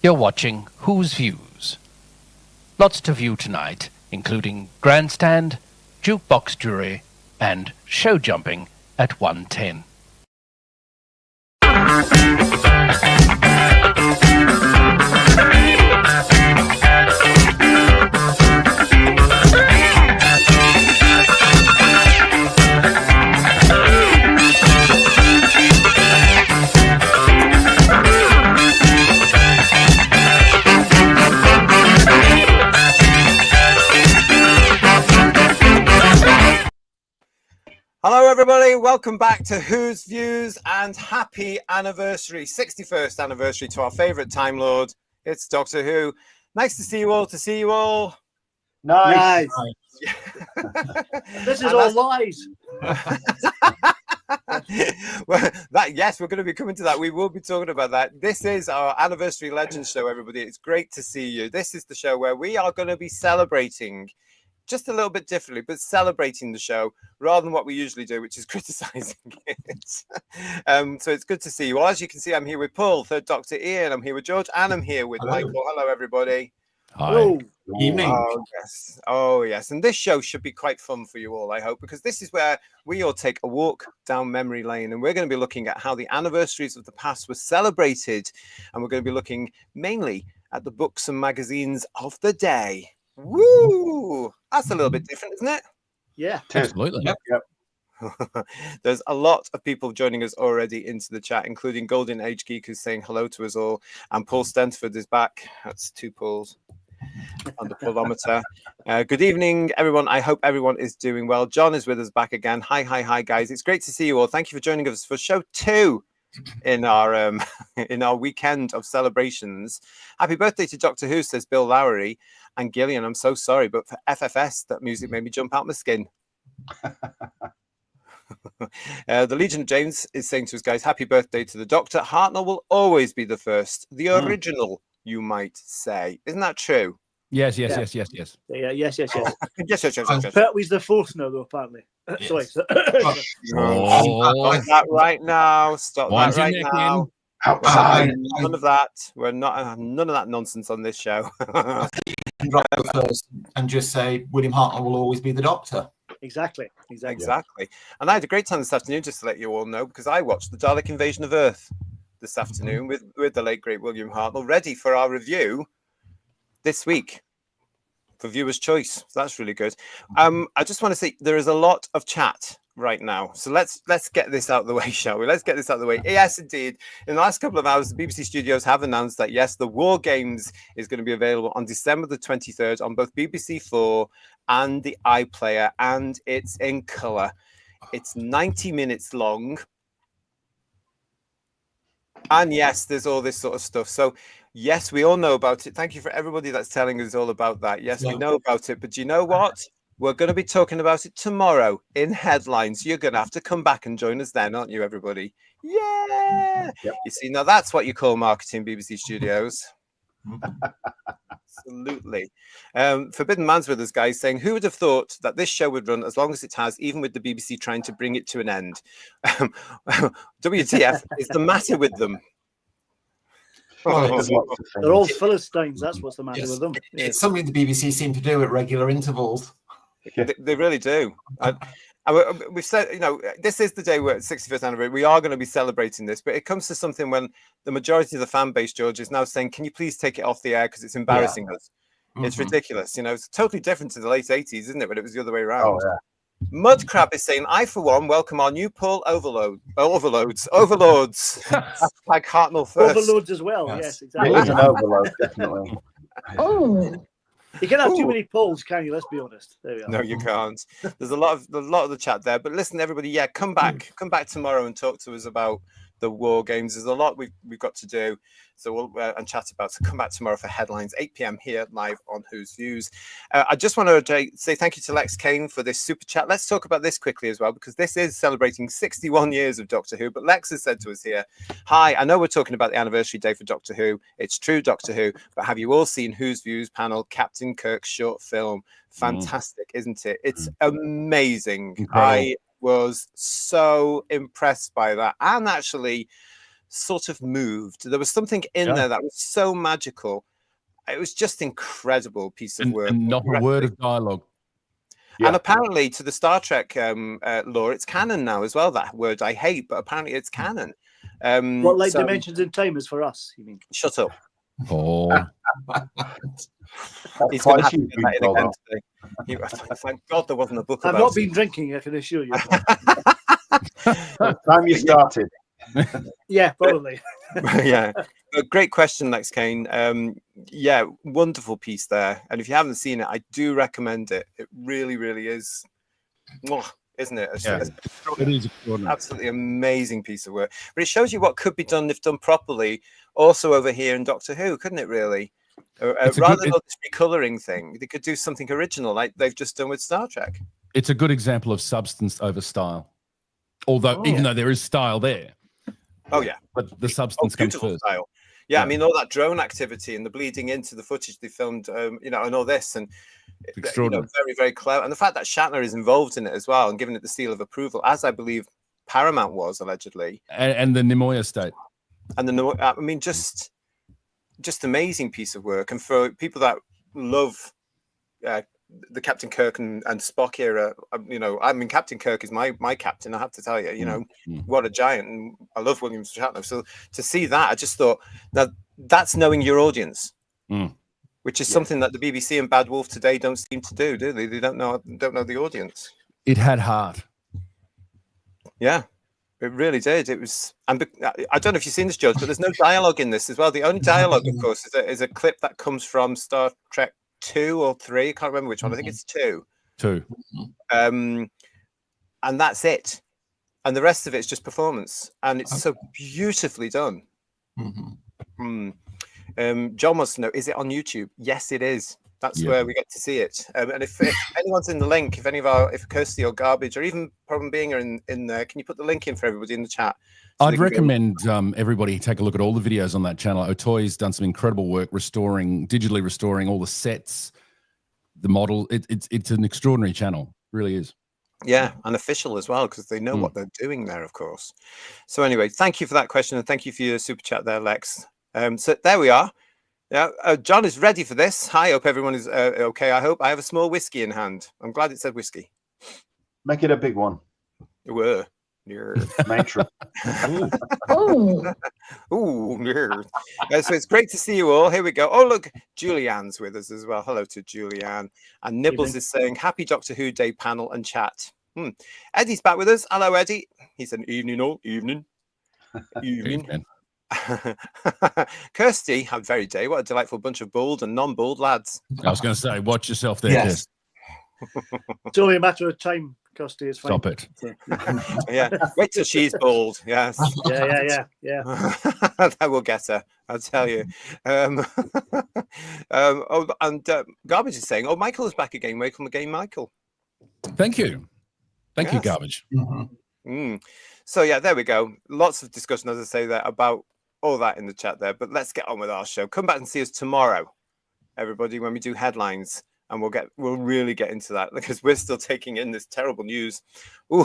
You're watching Whose Views? Lots to view tonight, including Grandstand, Jukebox Jury, and Show Jumping at 1:10. Hello everybody, welcome back to Whose Views and happy anniversary, 61st anniversary to our favourite Time Lord. It's Doctor Who. Nice to see you all, Nice. This is all lies. Well, yes, we're going to be coming to that. We will be talking about that. This is our anniversary Legends show, everybody. It's great to see you. This is the show where we are going to be celebrating just a little bit differently, but celebrating the show rather than what we usually do, which is criticizing it. So it's good to see you. Well, as you can see, I'm here with Paul, Third Doctor Ian, I'm here with George, and I'm here with Michael. Hello, everybody. Hi. Evening. Oh, yes. And this show should be quite fun for you all, I hope, because this is where we all take a walk down memory lane, and we're going to be looking at how the anniversaries of the past were celebrated, and we're going to be looking mainly at the books and magazines of the day. Woo! That's a little bit different, isn't it? Yeah. Absolutely. Yep. There's a lot of people joining us already into the chat, including Golden Age Geek, who's saying hello to us all. And Paul Stenford is back. That's 2 Pauls on the pullometer. Good evening, everyone. I hope everyone is doing well. John is with us back again. Hi, guys. It's great to see you all. Thank you for joining us for show 2 in our weekend of celebrations. Happy birthday to Doctor Who, says Bill Lowery. And Gillian, I'm so sorry, but for FFS, that music made me jump out my skin. The Legion of James is saying to us, guys, happy birthday to the Doctor. Hartnell will always be the first, the original, you might say. Isn't that true? Yes. Yes. Yes. Yes. Pertwee's the fourth now, though, apparently. Sorry. Stop that right now. Stop that right now. None of that. We're not none of that nonsense on this show. Drop the first and just say William Hartnell will always be the Doctor. Exactly. And I had a great time this afternoon, just to let you all know, because I watched the Dalek Invasion of Earth this afternoon with the late great William Hartnell, ready for our review this week for viewers' choice. So that's really good. I just want to say there is a lot of chat right now, so let's get this out of the way, shall we? Let's get this out of the way. Yes, indeed. In the last couple of hours, the BBC Studios have announced that yes, the War Games is going to be available on December the 23rd on both BBC4 and the iPlayer, and it's in colour. It's 90 minutes long, and yes, there's all this sort of stuff. So yes, we all know about it. Thank you for everybody that's telling us all about that. Yes, we know about it, but you know what? We're going to be talking about it tomorrow in headlines. You're going to have to come back and join us then, aren't you, everybody? Yeah. Yep. You see, now that's what you call marketing, BBC Studios. Absolutely. Forbidden Man's with us, guys, saying, who would have thought that this show would run as long as it has, even with the BBC trying to bring it to an end? WTF is the matter with them? They're all Philistines. That's what's the matter with them. It's something the BBC seem to do at regular intervals. They really do. We've said, this is the day we're at 65th anniversary. We are going to be celebrating this, but it comes to something when the majority of the fan base, George, is now saying, can you please take it off the air because it's embarrassing us? It's ridiculous. It's totally different to the late 80s, isn't it? But it was the other way around. Oh, yeah. Mudcrab is saying, I, for one, welcome our new Paul overlords. Like Hartnell first. Overloads as well. Yes, exactly. It is an overload, definitely. You can have too many polls, can you? Let's be honest. There we are. No, you can't. There's a lot of the chat there. But listen, everybody, yeah, come back tomorrow and talk to us about the War Games. There's a lot we've got to do, so we'll and chat about. So come back tomorrow for headlines, 8 p.m. here live on Whose Views. I just want to say thank you to Lex Kane for this super chat. Let's talk about this quickly as well, because this is celebrating 61 years of Doctor Who. But Lex has said to us here, hi, I know we're talking about the anniversary day for Doctor Who. It's true, Doctor Who, but have you all seen Whose Views panel, Captain Kirk's short film? Fantastic, isn't it? It's amazing. Incredible. I was so impressed by that, and actually sort of moved. There was something in there that was so magical. It was just incredible piece of work. And not a word of dialogue. And apparently, to the Star Trek lore, it's canon now as well. That word I hate, but apparently it's canon. What, like Dimensions in Time is for us, you mean? Shut up. Oh. He's going to have to get that in again today. Thank God there wasn't a book about it. I've not been drinking, I can assure you. Time you started. Yeah, probably. Yeah. A great question, Lex Kane. Yeah, wonderful piece there. And if you haven't seen it, I do recommend it. It really, really is. Isn't it? It is extraordinary. Absolutely amazing piece of work. But it shows you what could be done if done properly. Also over here in Doctor Who, couldn't it? Really, rather than this recoloring thing, they could do something original like they've just done with Star Trek. It's a good example of substance over style. Although, even though there is style there. Oh yeah, but the substance comes first. Style. Yeah, I mean all that drone activity and the bleeding into the footage they filmed, and all this, and extraordinary. Very, very clever. And the fact that Shatner is involved in it as well and giving it the seal of approval, as I believe Paramount was allegedly, and the Nimoy estate, and I mean just amazing piece of work. And for people that love the Captain Kirk and Spock era, I mean Captain Kirk is my captain. I have to tell you, what a giant, and I love William Shatner. So to see that, I just thought that's knowing your audience. Which is something that the BBC and Bad Wolf today don't seem to do they? They don't know the audience. It had heart. Yeah, it really did. It was, and I don't know if you've seen this, George, but there's no dialogue in this as well. The only dialogue, of course, is a clip that comes from Star Trek 2 or 3. I can't remember which one. I think it's 2. 2. And that's it. And the rest of it is just performance, and it's so beautifully done. John wants to know, is it on YouTube? Yes, it is. That's where we get to see it. And if anyone's in the link, if Kirsty or Garbage or even Problem Being are in there, can you put the link in for everybody in the chat? So I'd recommend everybody take a look at all the videos on that channel. Otoy's done some incredible work digitally restoring all the sets, the model. It's an extraordinary channel, it really is. Yeah, and official as well, because they know what they're doing there, of course. So anyway, thank you for that question, and thank you for your super chat there, Lex. So there we are. Yeah, John is ready for this. Hi, hope everyone is okay. I hope I have a small whiskey in hand. I'm glad it said whiskey. Make it a big one. Were. Matron. Ooh, so it's great to see you all. Here we go. Oh, look, Julianne's with us as well. Hello to Julianne. And Nibbles is saying, happy Doctor Who Day panel and chat. Eddie's back with us. Hello, Eddie. He said, evening. Kirsty, have a very day. What a delightful bunch of bald and non-bald lads. I was going to say, watch yourself there. Yes. It's only a matter of time, Kirsty. It's fine. Stop it. Yeah, wait till she's bald. Yes. Yeah. That will get her, I'll tell you. Garbage is saying, Michael is back again. Welcome again, Michael. Thank you. Thank you, Garbage. So yeah, there we go. Lots of discussion, as I say, there about all that in the chat there. But let's get on with our show. Come back and see us tomorrow, everybody, when we do headlines, and we'll really get into that because we're still taking in this terrible news. Ooh,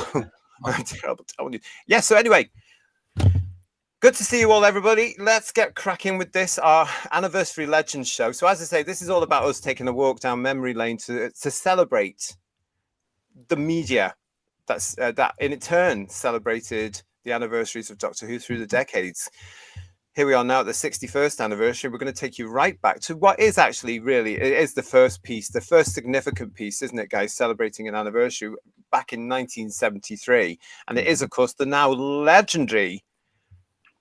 terrible news. Yeah. So anyway, good to see you all, everybody. Let's get cracking with this, our anniversary Legends show. So as I say, this is all about us taking a walk down memory lane to celebrate the media that in turn celebrated the anniversaries of Doctor Who through the decades. Here we are now at the 61st anniversary. We're going to take you right back to what is actually it is the first significant piece, isn't it, guys, celebrating an anniversary back in 1973. And it is, of course, the now legendary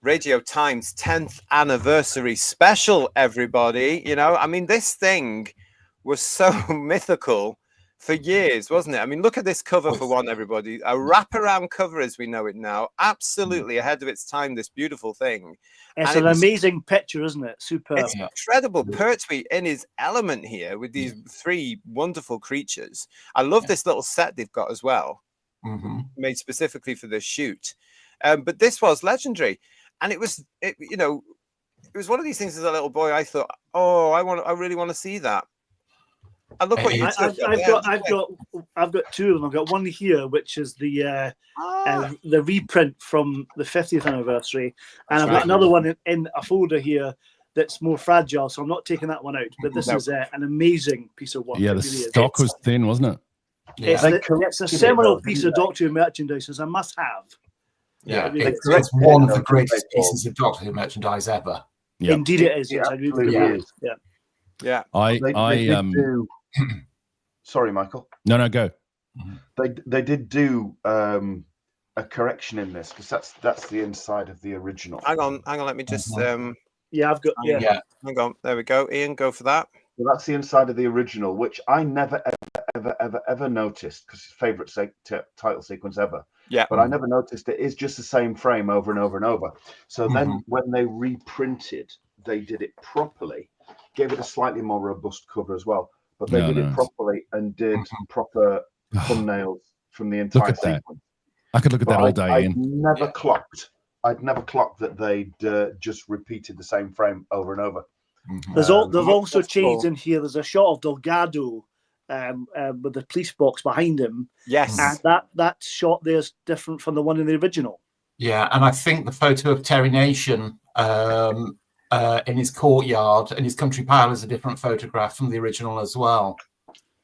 Radio Times 10th anniversary special, everybody. I mean, this thing was so mythical for years, wasn't it? I mean, look at this cover for one, everybody. A wraparound cover as we know it now. Absolutely ahead of its time, this beautiful thing. It's an amazing picture, isn't it? Superb. It's incredible. Pertwee in his element here with these three wonderful creatures. I love this little set they've got as well, made specifically for this shoot. But this was legendary. And it was one of these things as a little boy. I thought, I really want to see that. And look what you took. I've got I've got two of them. I've got one here, which is the reprint from the 50th anniversary, and I've got another one in a folder here that's more fragile, so I'm not taking that one out. But this is an amazing piece of work. Yeah, the stock was thin, wasn't it? Yeah. It's a seminal piece of Doctor Who merchandise. It's a must-have. Yeah, It really it's one of the greatest pieces of Doctor Who merchandise ever. Yep. Indeed, it is. Yes, I agree with you. Absolutely is. Yeah. They did do... Sorry, Michael. No, go. They did do a correction in this, because that's the inside of the original. Hang on. Let me just. Yeah, I've got. Yeah. Hang on. There we go. Ian, go for that. So that's the inside of the original, which I never, ever noticed, because it's favourite title sequence ever. Yeah. But I never noticed it is just the same frame over and over and over. So then when they reprinted, they did it properly, gave it a slightly more robust cover as well. But they did it properly and did proper thumbnails from the entire sequence. I could look at that all day. I'd never clocked that they'd just repeated the same frame over and over. They've also changed in here. There's a shot of Delgado with the police box behind him. Yes. And that shot there is different from the one in the original. Yeah, and I think the photo of Terry Nation in his courtyard and his country pile is a different photograph from the original as well.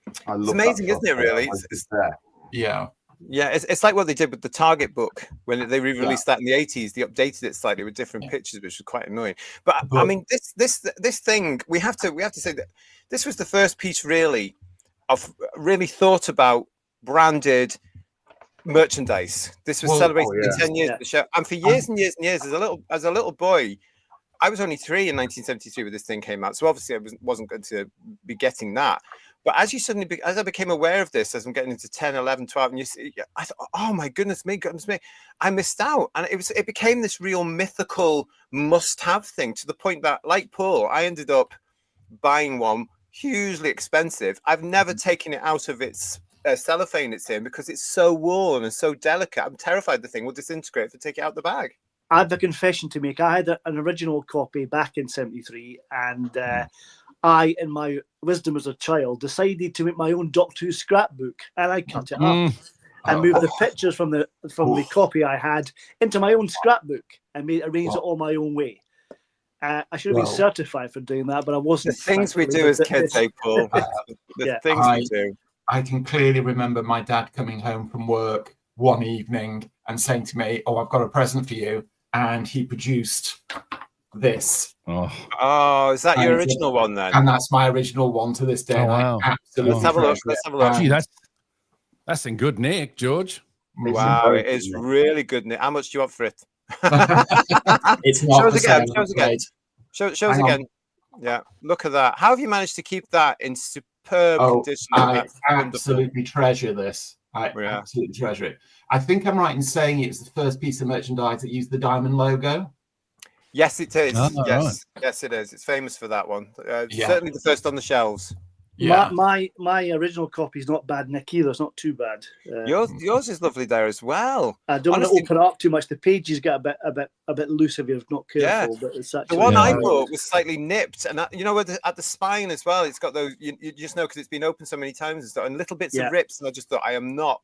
It's amazing, isn't it, really? It's there. Yeah. Yeah, it's like what they did with the Target book when they re-released that in the 80s. They updated it slightly with different pictures, which was quite annoying. But I mean, this thing we have to say that this was the first piece really of really thought about branded merchandise. This was celebrating the 10 years of the show, and for years and years and years, as a little boy, I was only 3 in 1973 when this thing came out, so obviously I wasn't going to be getting that. But as I became aware of this, as I'm getting into 10, 11, 12, and I thought, oh my goodness me, I missed out. And it became this real mythical must-have thing, to the point that, like Paul, I ended up buying one hugely expensive. I've never taken it out of its cellophane it's in, because it's so worn and so delicate. I'm terrified the thing will disintegrate if I take it out the bag. I have a confession to make. I had an original copy back in 73, and I, in my wisdom as a child, decided to make my own Doctor Who scrapbook, and I cut it up and moved the pictures from the copy I had into my own scrapbook and arranged it all my own way. I should have been certified for doing that, but I wasn't. The things we do as kids, Paul. The things we do. I can clearly remember my dad coming home from work one evening and saying to me, "Oh, I've got a present for you," and he produced this. Oh, is that your original one then? And that's my original one to this day. Oh, wow. Absolutely. Let's have a look. Let's have a look. Gee, that's in good nick, George. Wow, it is really good. How much do you want for it? It's not. Show us again. Show us again. Show us again. Yeah, look at that. How have you managed to keep that in superb condition? I absolutely treasure this. I absolutely treasure it. I think I'm right in saying it's the first piece of merchandise that used the diamond logo. Yes, it is. Oh, yes, right. yes, it is. It's famous for that one. Certainly the first on the shelves. Yeah. My original copy is not bad, Nick, either. It's not too bad. Yours is lovely there as well. I don't want to open it up too much. The pages get a bit loose if you're not careful. Yeah. But it's actually, the one I bought was slightly nipped, and you know, at the spine as well, it's got those. You just know because it's been opened so many times and stuff, and little bits of rips. And I just thought, I am not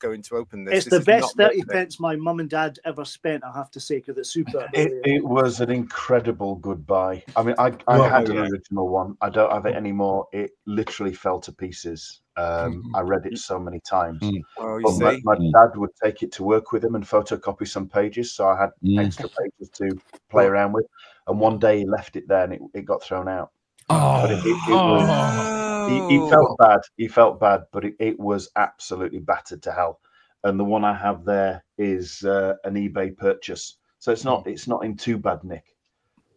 going to open this. It's the best 30 pence my mum and dad ever spent, I have to say, because it's super. It was an incredible goodbye. I mean, I had an original one. I don't have it anymore. It literally fell to pieces. I read it so many times. But my dad would take it to work with him and photocopy some pages, so I had extra pages to play around with. And one day he left it there, and it got thrown out. But it was, he felt bad. He felt bad, but it was absolutely battered to hell. And the one I have there is an eBay purchase, so it's not in too bad nick.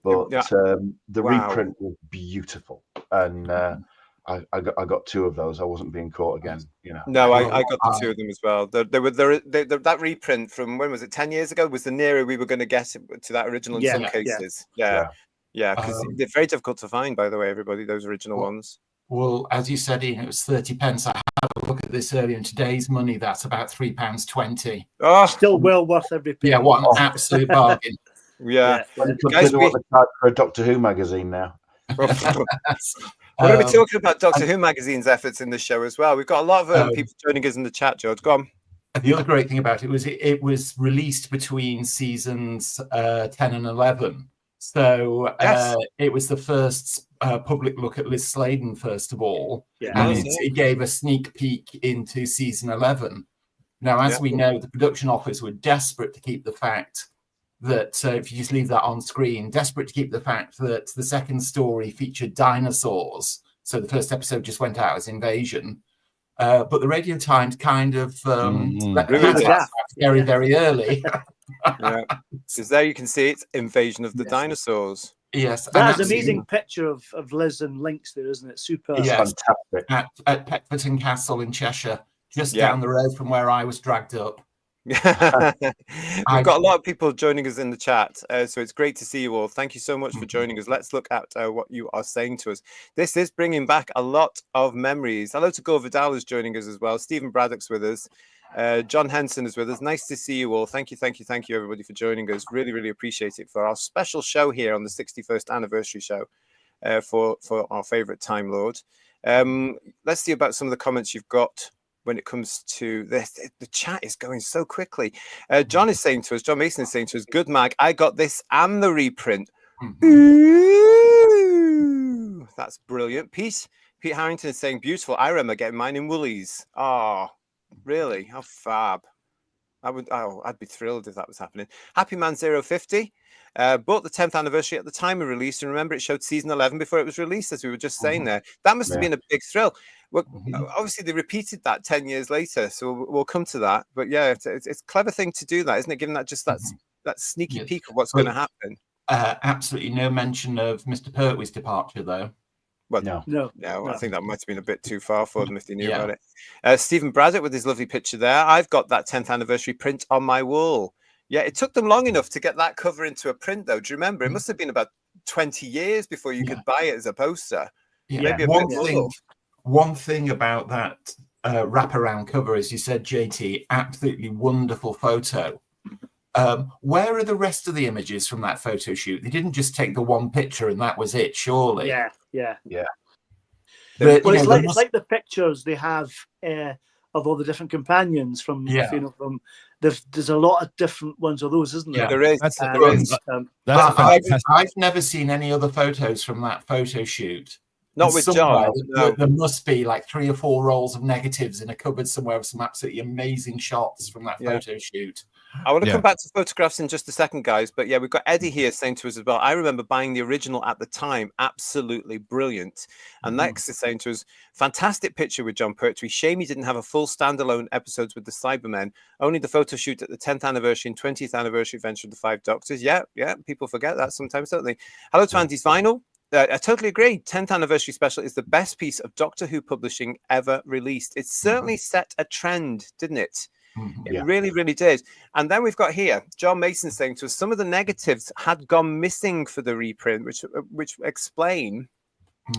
But the reprint was beautiful, and I got 2 of those. I wasn't being caught again, you know. No, I got the 2 of them as well. That reprint from, when was it? 10 years ago was the nearer we were going to get to that original in some cases. Yeah, because they're very difficult to find, by the way, everybody, those original ones. Well, as you said, Ian, it was 30 pence. I had a look at this earlier. In today's money, that's about £3.20. Oh, still well worth every penny. Yeah, what an absolute bargain. Yeah. Consider what the type for a Doctor Who magazine now. We're going to be talking about Doctor Who Magazine's efforts in the show as well. We've got a lot of people joining us in the chat, George. Go on. The other great thing about it was released between seasons 10 and 11. So it was the first public look at Liz Sladen, first of all. Yeah. And it gave a sneak peek into season 11. Now, as we know, the production office were desperate to keep the fact that, if you just leave that on screen, desperate to keep the fact that the second story featured dinosaurs. So the first episode just went out as Invasion. But the Radio Times kind of let the very, very early. Because there you can see it's Invasion of the Dinosaurs. Yes. That's an amazing picture of Liz and Lynx there, isn't it? Super. Yes, fantastic. At Peckforton Castle in Cheshire, just down the road from where I was dragged up. We've got a lot of people joining us in the chat, so it's great to see you all. Thank you so much for joining us. Let's look at what you are saying to us. This is bringing back a lot of memories. Hello to Gore Vidal is joining us as well. Stephen Braddock's with us. John Henson is with us. Nice to see you all. Thank you, everybody, for joining us. Really, really appreciate it for our special show here on the 61st anniversary show for our favourite Time Lord. Let's see about some of the comments you've got. When it comes to this, the chat is going so quickly. John Mason is saying to us, good mag, I got this and the reprint. Ooh, that's brilliant. Pete Harrington is saying, beautiful. I remember getting mine in Woolies. Oh, really? How fab. I'd be thrilled if that was happening. Happy Man 050. Bought the 10th anniversary at the time of release, and remember it showed season 11 before it was released, as we were just saying there. That must have been a big thrill. Well, obviously they repeated that 10 years later, so we'll come to that. But yeah, it's a clever thing to do that, isn't it? Giving that just that sneaky peek of what's going to happen. Absolutely no mention of Mr. Pertwee's departure, though. Well, no. I think that might have been a bit too far for them if they knew about it. Stephen Braddock with his lovely picture there. I've got that 10th anniversary print on my wall. Yeah, it took them long enough to get that cover into a print, though. Do you remember? It must have been about 20 years before you could buy it as a poster. Yeah. One thing about that wraparound cover, as you said, JT, absolutely wonderful photo. Where are the rest of the images from that photo shoot? They didn't just take the one picture and that was it, surely. Yeah. But, well, it's like the pictures they have of all the different companions from, there's a lot of different ones of those, isn't there? Yeah, there is. I've never seen any other photos from that photo shoot. Not with John. There must be like 3 or 4 rolls of negatives in a cupboard somewhere with some absolutely amazing shots from that photo shoot. I want to come back to photographs in just a second, guys. But yeah, we've got Eddie here saying to us as well, I remember buying the original at the time. Absolutely brilliant. And Lex is saying to us, fantastic picture with John Pertwee. Shame he didn't have a full standalone episodes with the Cybermen. Only the photo shoot at the 10th anniversary and 20th anniversary adventure of the 5 Doctors. Yeah. People forget that sometimes, don't they? Hello to Andy's Vinyl. I totally agree. 10th anniversary special is the best piece of Doctor Who publishing ever released. It certainly set a trend, didn't it? It really, really did. And then we've got here John Mason saying to us, some of the negatives had gone missing for the reprint, which explain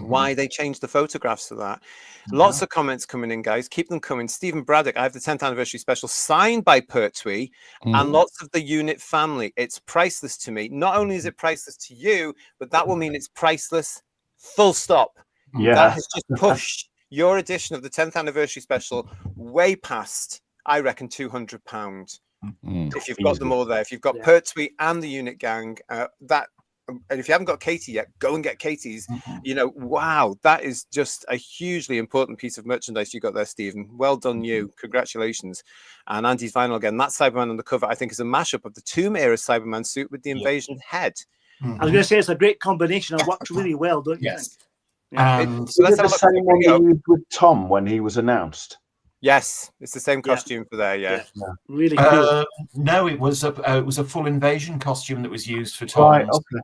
why they changed the photographs for that. Lots of comments coming in, guys. Keep them coming. Stephen Braddock, I have the 10th anniversary special signed by Pertwee and lots of the unit family. It's priceless to me. Not only is it priceless to you, but that will mean it's priceless, full stop. That has just pushed your edition of the 10th anniversary special way past, I reckon, £200. If you've got them all there, if you've got Pertwee and the unit gang, and if you haven't got Katie yet, go and get Katie's. Wow, that is just a hugely important piece of merchandise you got there, Stephen. Well done, you. Congratulations. And Andy's Vinyl again. That Cyberman on the cover, I think, is a mashup of the Tomb era Cyberman suit with the Invasion head. I was going to say it's a great combination. It works really well, don't you? Yes. So that's the same one you used with Tom when he was announced. Yes, it's the same costume for there. Yeah. Really cool. No, it was a full Invasion costume that was used for Tom. Right. Okay.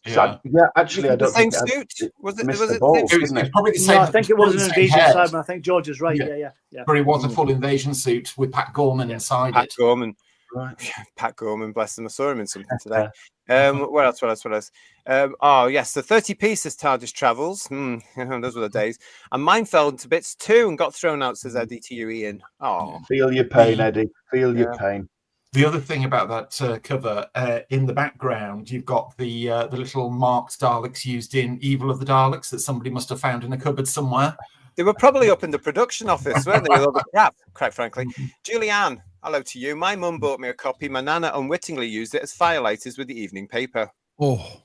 So, actually, I don't think the same suit. Was it? Mr. Balls, It was probably the same. No, I think it was an Invasion Cyberman. I think George is right. Yeah. But it was a full Invasion suit with Pat Gorman inside Pat it. Gorman. Right. Pat Gorman, bless him. I saw him in something today. What else? The 30 pieces TARDIS travels. Those were the days. And mine fell into bits too and got thrown out, says Eddie to you, Ian. Oh, Feel your pain, Eddie. Feel your pain. The other thing about that cover, in the background, you've got the little marked Daleks used in Evil of the Daleks that somebody must have found in a cupboard somewhere. They were probably up in the production office, weren't they, with all the crap, quite frankly. Julianne, hello to you. My mum bought me a copy. My nana unwittingly used it as firelighters with the evening paper. Oh,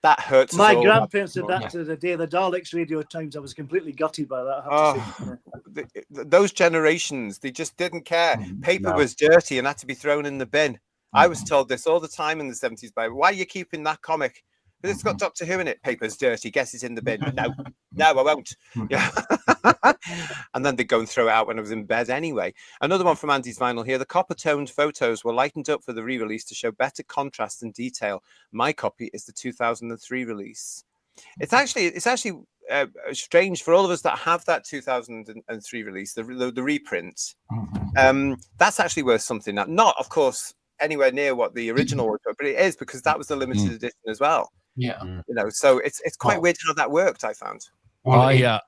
that hurts. My grandparents did that to the day of the Daleks Radio Times. I was completely gutted by that. I have to say. Those generations, they just didn't care. Paper was dirty and had to be thrown in the bin. I was told this all the time in the 70s by, why are you keeping that comic? Because it's got Doctor Who in it. Paper's dirty. Guess it's in the bin. No, I won't. Yeah. And then they'd go and throw it out when I was in bed anyway. Another one from Andy's Vinyl here. The copper-toned photos were lightened up for the re-release to show better contrast and detail. My copy is the 2003 release. It's actually strange for all of us that have that 2003 release, the reprint. That's actually worth something. Not, of course, anywhere near what the original was, but it is, because that was the limited edition as well. Yeah. You know, so it's quite weird how that worked, I found. Well,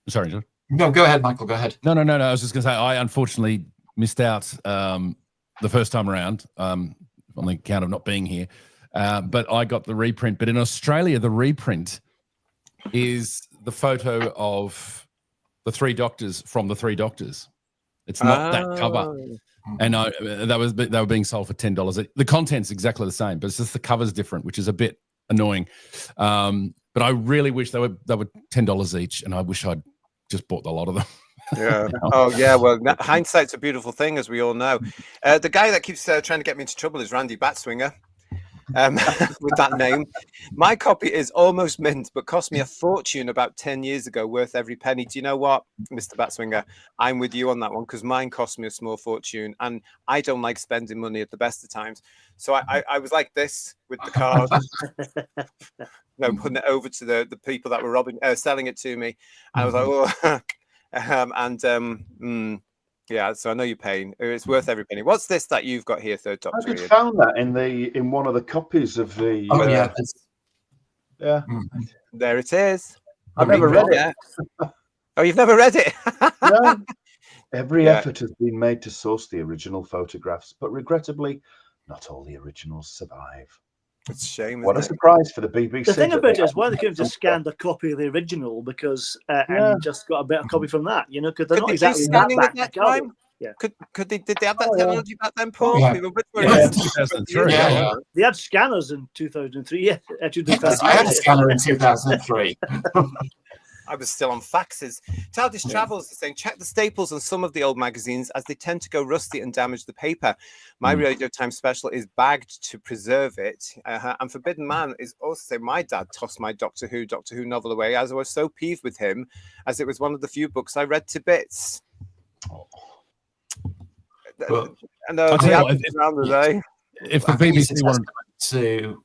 sorry, John. No, go ahead, Michael. Go ahead. No. I was just going to say, I unfortunately missed out the first time around on the account of not being here. But I got the reprint. But in Australia, the reprint is the photo of the Three Doctors from the Three Doctors. It's not that cover. And they were being sold for $10. The content's exactly the same, but it's just the cover's different, which is a bit annoying. But I really wish they were $10 each, and I wish I'd just bought a lot of them. Yeah. Oh, yeah. Well, hindsight's a beautiful thing, as we all know. The guy that keeps trying to get me into trouble is Randy Batswinger. With that name. My copy is almost mint, but cost me a fortune about 10 years ago, worth every penny. Do you know what, Mr. Batswinger? I'm with you on that one, because mine cost me a small fortune, and I don't like spending money at the best of times. So I was like this with the card, putting it over to the people that were selling it to me. And I was like, oh, yeah, so I know you're paying. It's worth every penny. What's this that you've got here, Third Doctor? I just found that in one of the copies of the. Oh yeah, yeah. There it is. I've never read it. Oh, you've never read it? No. Every effort has been made to source the original photographs, but regrettably, not all the originals survive. It's a shame. What a surprise for the BBC. The thing about it is, why they could have just scanned a copy of the original, because and just got a better copy from that, you know, because they're not exactly scanning at that time. Yeah. Could they? Did they have that technology back then, Paul? Yeah. 2003. Yeah. They had scanners in 2003. Yeah, I had a scanner in 2003. I was still on faxes. TARDIS Travels is saying, check the staples on some of the old magazines as they tend to go rusty and damage the paper. My Radio Times special is bagged to preserve it. And Forbidden Man is also saying, my dad tossed my Doctor Who novel away as I was so peeved with him, as it was one of the few books I read to bits. Well, and around the day. If the BBC wanted to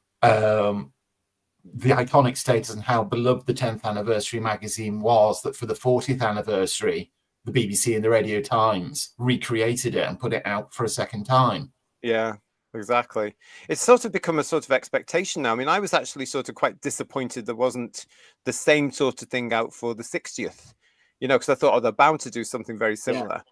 the iconic status and how beloved the 10th anniversary magazine was, that for the 40th anniversary, the BBC and the Radio Times recreated it and put it out for a second time. Yeah, exactly. It's sort of become a sort of expectation now. I mean, I was actually sort of quite disappointed there wasn't the same sort of thing out for the 60th, you know, because I thought, they're bound to do something very similar,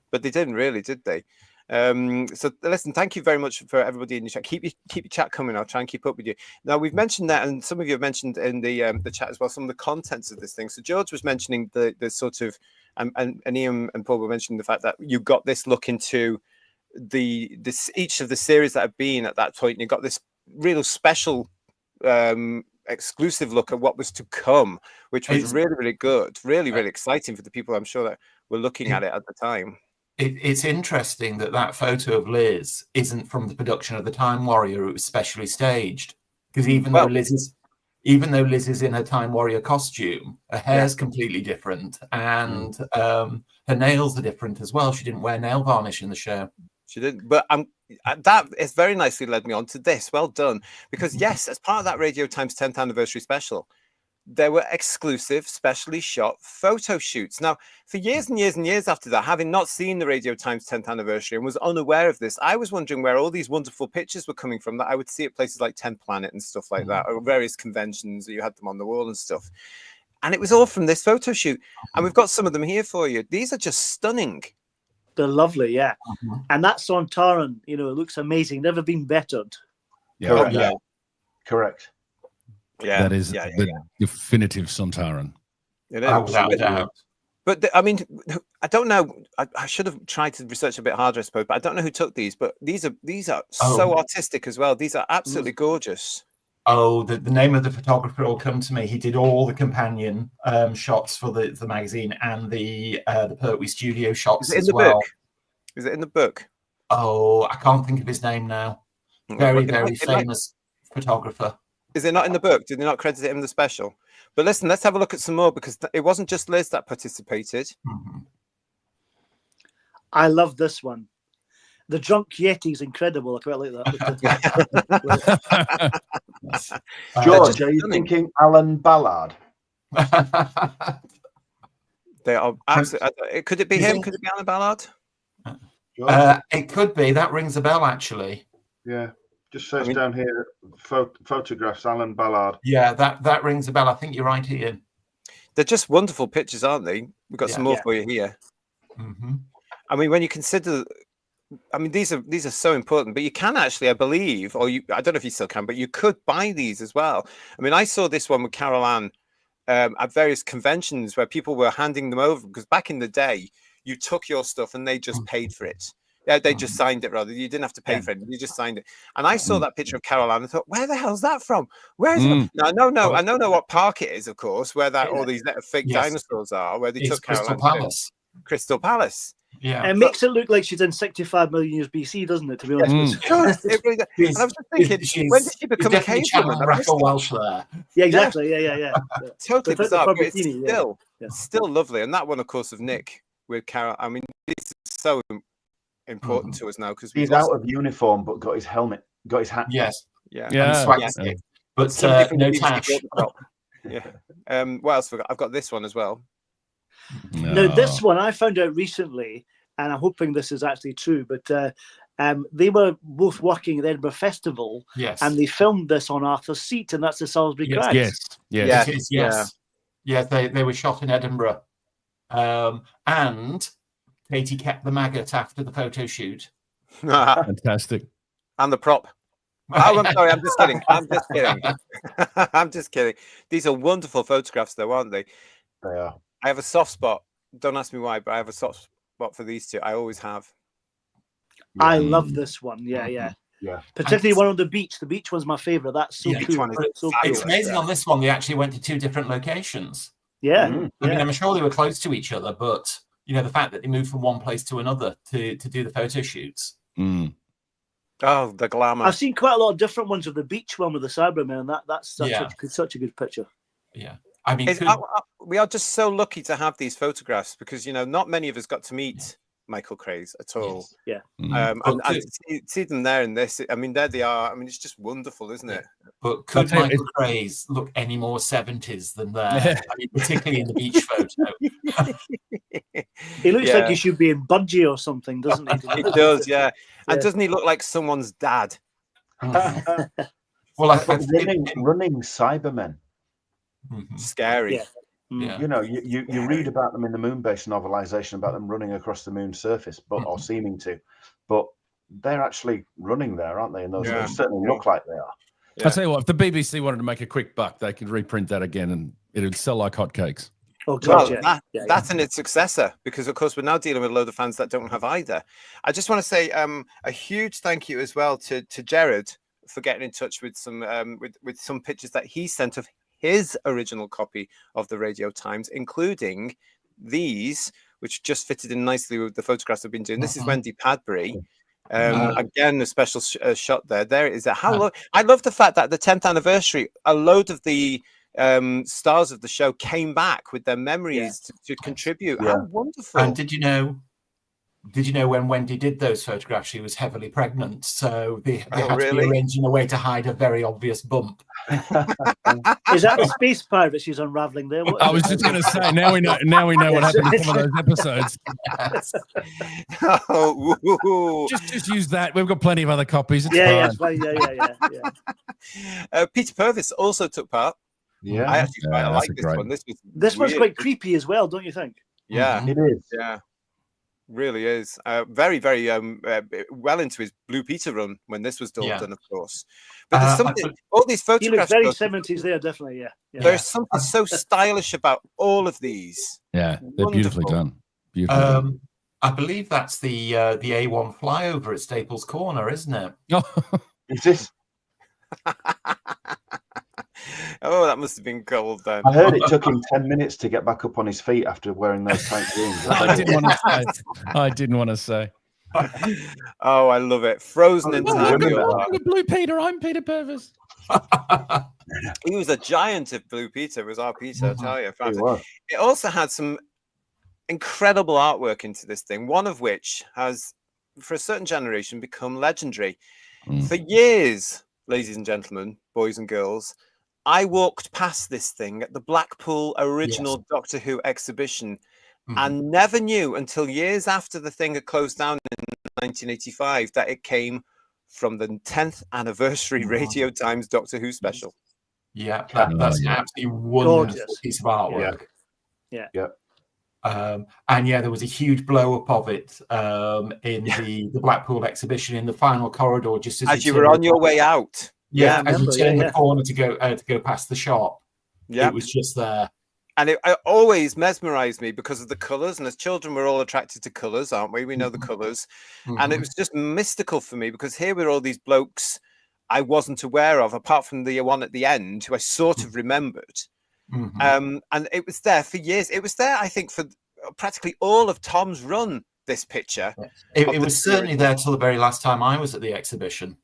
but they didn't really, did they? So listen, thank you very much for everybody in your chat. Keep your chat coming. I'll try and keep up with you. Now, we've mentioned that, and some of you have mentioned in the chat as well, some of the contents of this thing. So George was mentioning the sort of, and Ian and Paul were mentioning the fact that you got this look into each of the series that have been at that point, and you got this real special exclusive look at what was to come, which was really, really good, really, really exciting for the people, I'm sure, that were looking at it at the time. It's interesting that photo of Liz isn't from the production of the Time Warrior. It was specially staged, because even though Liz is in her Time Warrior costume, her hair's completely different, and her nails are different as well. She didn't wear nail varnish in the show. She didn't, but that has very nicely led me on to this. Well done, because yes, as part of that Radio Times 10th anniversary special, there were exclusive, specially shot photo shoots. Now, for years and years and years after that, having not seen the Radio Times 10th anniversary and was unaware of this, I was wondering where all these wonderful pictures were coming from that I would see at places like 10 Planet and stuff like that, or various conventions that you had them on the wall and stuff. And it was all from this photo shoot. And we've got some of them here for you. These are just stunning. They're lovely, yeah. Mm-hmm. And that Sontaran, it looks amazing. Never been bettered. Correct. Yeah. Correct. Yeah, That is the definitive Sontaran. It is. Without a doubt. But I mean, I don't know. I should have tried to research a bit harder, I suppose. But I don't know who took these. But these are so artistic as well. These are absolutely gorgeous. Oh, the name of the photographer will come to me. He did all the companion shots for the magazine and the Pertwee studio shots Is it in as the well. book? Is it in the book? Oh, I can't think of his name now. Very, very famous photographer. Is it not in the book? Did they not credit it in the special? But listen, let's have a look at some more, because it wasn't just Liz that participated. Mm-hmm. I love this one. The Drunk Yeti is incredible. I quite like that. George, are you thinking Alan Ballard? They are absolutely. Could it be him? Could it be Alan Ballard? It could be. That rings a bell, actually. Yeah. Just search down here, photographs, Alan Ballard. Yeah, that rings a bell. I think you're right, Ian. They're just wonderful pictures, aren't they? We've got some more for you here. Mm-hmm. I mean, when you consider, these are so important. But you can actually, I believe, I don't know if you still can, but you could buy these as well. I mean, I saw this one with Carol Ann at various conventions where people were handing them over, because back in the day, you took your stuff and they just paid for it. Yeah, they just signed it, rather. You didn't have to pay for it. You just signed it. And I saw that picture of Carol Ann and thought, where the hell's that from? Where is it? Now, I don't know what park it is, of course, where all these fake dinosaurs are, where they took Carol Ann. Crystal Palace. Yeah. It makes it look like she's in 65 million years BC, doesn't it, to be honest with you? And I was just thinking, when did she become a cave woman? Welsh there. Yeah, exactly. Yeah. Totally bizarre, but it's bikini, still lovely. And that one, of course, of Nick with Carol. I mean, this is so important to us now, because he's out of uniform but got his helmet, got his hat. Yes. Yeah. But no tash. Yeah. What else have I got? I've got this one as well. Now, this one I found out recently, and I'm hoping this is actually true, but they were both working at the Edinburgh Festival, and they filmed this on Arthur's Seat, and that's the Salisbury Crags. Yes. They were shot in Edinburgh. And Katie kept the maggot after the photo shoot. Fantastic. And the prop. Oh, I'm sorry. I'm just kidding. I'm just kidding. These are wonderful photographs, though, aren't they? They are. I have a soft spot. Don't ask me why, but I have a soft spot for these two. I always have. I love this one. Yeah. Particularly one on the beach. The beach one's my favourite. That's so cool. It's amazing on this one. They actually went to 2 different locations. Yeah. I mean, I'm sure they were close to each other, but the fact that they moved from one place to another to do the photo shoots. Oh, the glamour. I've seen quite a lot of different ones of the beach one with the Cybermen, and that's such a good picture. Yeah. I mean, we are just so lucky to have these photographs, because not many of us got to meet Michael Craze at all. Yes. And to see them there in this, I mean, there they are. I mean, it's just wonderful, isn't it? But could Michael Craze look any more 70s than there? I mean, particularly in the beach photo. He looks like he should be in Budgie or something, doesn't he? He does, yeah. And doesn't he look like someone's dad? Well, running Cybermen. Scary. Yeah. You read about them in the Moonbase novelization about them running across the moon's surface, or seeming to, but they're actually running there, aren't they? And those certainly look like they are. I'll tell you what, if the BBC wanted to make a quick buck, they could reprint that again and it would sell like hotcakes. Oh, God, that's in its successor, because of course we're now dealing with a load of fans that don't have either. I just want to say a huge thank you as well to Jared for getting in touch with some with some pictures that he sent of his original copy of the Radio Times, including these, which just fitted in nicely with the photographs I've been doing. This is Wendy Padbury. Again, a special shot there. There it is. I love the fact that the 10th anniversary, a load of the stars of the show came back with their memories to contribute. How wonderful. And did you know when Wendy did those photographs, she was heavily pregnant, so they had to be arranged in a way to hide a very obvious bump. Is that the space pirate she's unraveling there? I was just going to say, now we know what happened in some of those episodes. Just use that. We've got plenty of other copies. It's fine. Peter Purvis also took part. Yeah, I actually quite like this one. This one's quite creepy as well, don't you think? Yeah, it is. Yeah. Really is. Very, very well into his Blue Peter run when this was done, of course. But there's something, all these photographs. He looks very 70s there, definitely, yeah. There's something so stylish about all of these. Yeah, they're beautifully done. Beautifully done. I believe that's the A1 flyover at Staples Corner, isn't it? Is this? Oh, that must have been cold then. I heard it took him 10 minutes to get back up on his feet after wearing those tight jeans. I didn't want to say. Oh, I love it. Frozen in time. Blue Peter. I'm Peter Purvis. He was a giant of Blue Peter. It was our Peter, I tell you. It also had some incredible artwork into this thing, one of which has, for a certain generation, become legendary. For years, ladies and gentlemen, boys and girls, I walked past this thing at the Blackpool original Doctor Who exhibition and never knew until years after the thing had closed down in 1985 that it came from the 10th anniversary Radio Times Doctor Who special. Yeah, that's an absolutely wonderful piece of artwork. Yeah. And there was a huge blow up of it in the Blackpool exhibition in the final corridor, just as you were on your way out. Yeah, as you turned the corner to go past the shop. Yeah, it was just there. And it always mesmerized me because of the colors. And as children, we're all attracted to colors, aren't we? We know the colors. And it was just mystical for me because here were all these blokes I wasn't aware of, apart from the one at the end, who I sort of remembered. And it was there for years. It was there, I think, for practically all of Tom's run, this picture. It was certainly there till the very last time I was at the exhibition.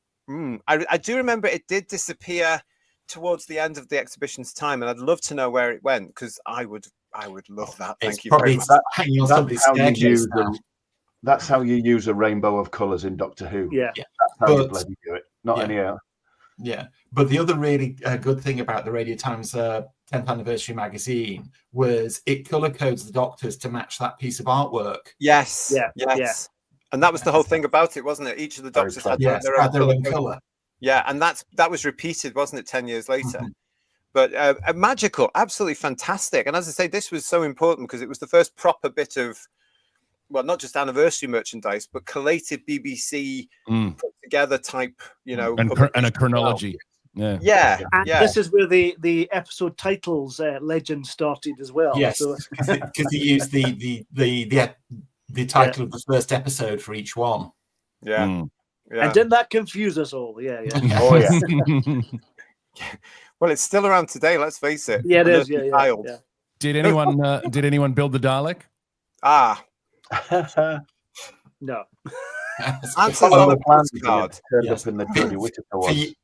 I do remember it did disappear towards the end of the exhibition's time, and I'd love to know where it went because I would love that. Thank you very much. That's how you use a rainbow of colours in Doctor Who. Yeah, that's how you bloody do it. Not any other. Yeah, but the other really good thing about the Radio Times 10th anniversary magazine was it colour codes the Doctors to match that piece of artwork. Yes. And that was the whole thing about it, wasn't it? Each of the Doctors had their own colour. Yeah, and that was repeated, wasn't it, 10 years later? But magical, absolutely fantastic. And as I say, this was so important because it was the first proper bit of, well, not just anniversary merchandise, but collated BBC put together type, and a chronology. Yeah. And this is where the episode titles legend started as well. Yes, because he used the title of the first episode for each one. Yeah. And didn't that confuse us all? Yeah. Oh, yeah. Well, it's still around today, let's face it. Yeah, it is. Yeah. Did anyone build the Dalek? Answers No. on the postcard. Turned up in the Jodie Whittaker one.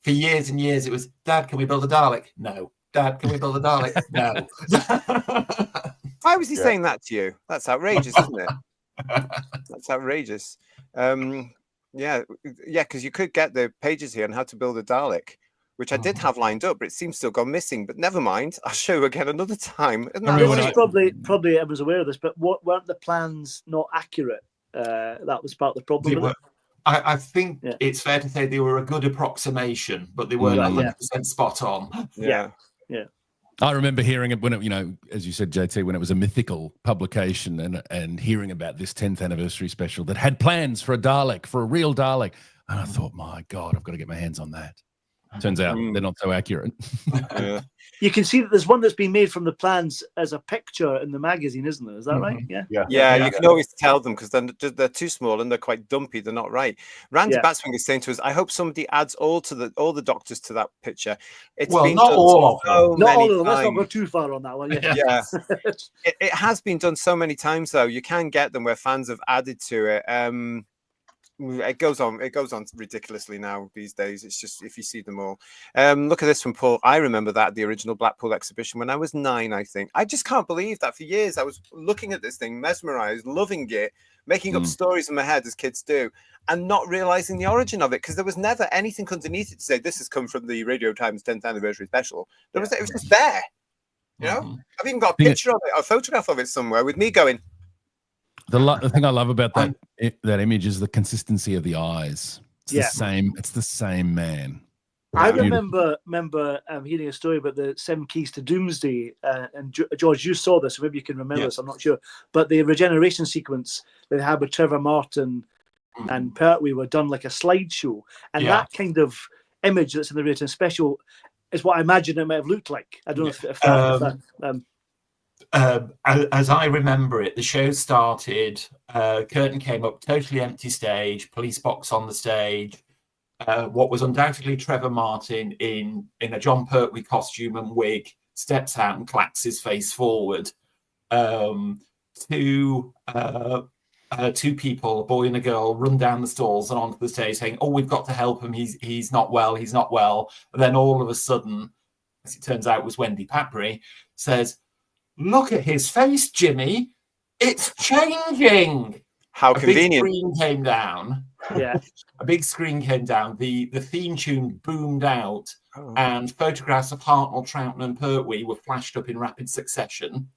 For years and years, it was, Dad, can we build a Dalek? No. Dad, can we build a Dalek? No. Why was he saying that to you? That's outrageous, isn't it? That's outrageous. Because you could get the pages here on how to build a Dalek, which I did have lined up, but it seems to have gone missing. But never mind, I'll show you again another time. Probably everyone's aware of this, but weren't the plans not accurate? That was part of the problem. I think it's fair to say they were a good approximation, but they weren't 100% spot on. Yeah. I remember hearing it when it, as you said, JT, when it was a mythical publication and hearing about this 10th anniversary special that had plans for a Dalek, for a real Dalek. And I thought, my God, I've got to get my hands on that. Turns out they're not so accurate. You can see that there's one that's been made from the plans as a picture in the magazine, isn't there? Is that right? Yeah. You can always tell them because they're too small and they're quite dumpy. They're not right. Randy Batswing is saying to us, I hope somebody adds all the Doctors to that picture. It's been not all of them. Not all of them. Let's not go too far on that one. Yeah. It has been done so many times, though. You can get them where fans have added to it. It goes on ridiculously now these days. It's just if you see them all. Look at this from Paul. I remember that the original Blackpool exhibition when I was 9, I think. I just can't believe that for years I was looking at this thing, mesmerized, loving it, making up stories in my head as kids do, and not realizing the origin of it because there was never anything underneath it to say this has come from the Radio Times 10th anniversary special. It was just there. I've even got a picture of it, a photograph of it somewhere with me going. The thing I love about that image is the consistency of the eyes. It's the same. It's the same man. I remember hearing a story about the 7 Keys to Doomsday, and George, you saw this, so maybe you can remember this. I'm not sure, but the regeneration sequence they had with Trevor Martin and Pertwee were done like a slideshow, and that kind of image that's in the Return special is what I imagine it might have looked like. I don't know if that as I remember it, the show started. Curtain came up, totally empty stage, police box on the stage. What was undoubtedly Trevor Martin in a John Pertwee costume and wig steps out and claps his face forward. Two people, a boy and a girl, run down the stalls and onto the stage saying, "Oh, we've got to help him. He's not well. He's not well." And then all of a sudden, as it turns out, was Wendy Patbury, says, "Look at his face, Jimmy. It's changing." How convenient. Big screen came down. Yeah. A big screen came down. The theme tune boomed out, and photographs of Hartnell, Troughton, and Pertwee were flashed up in rapid succession.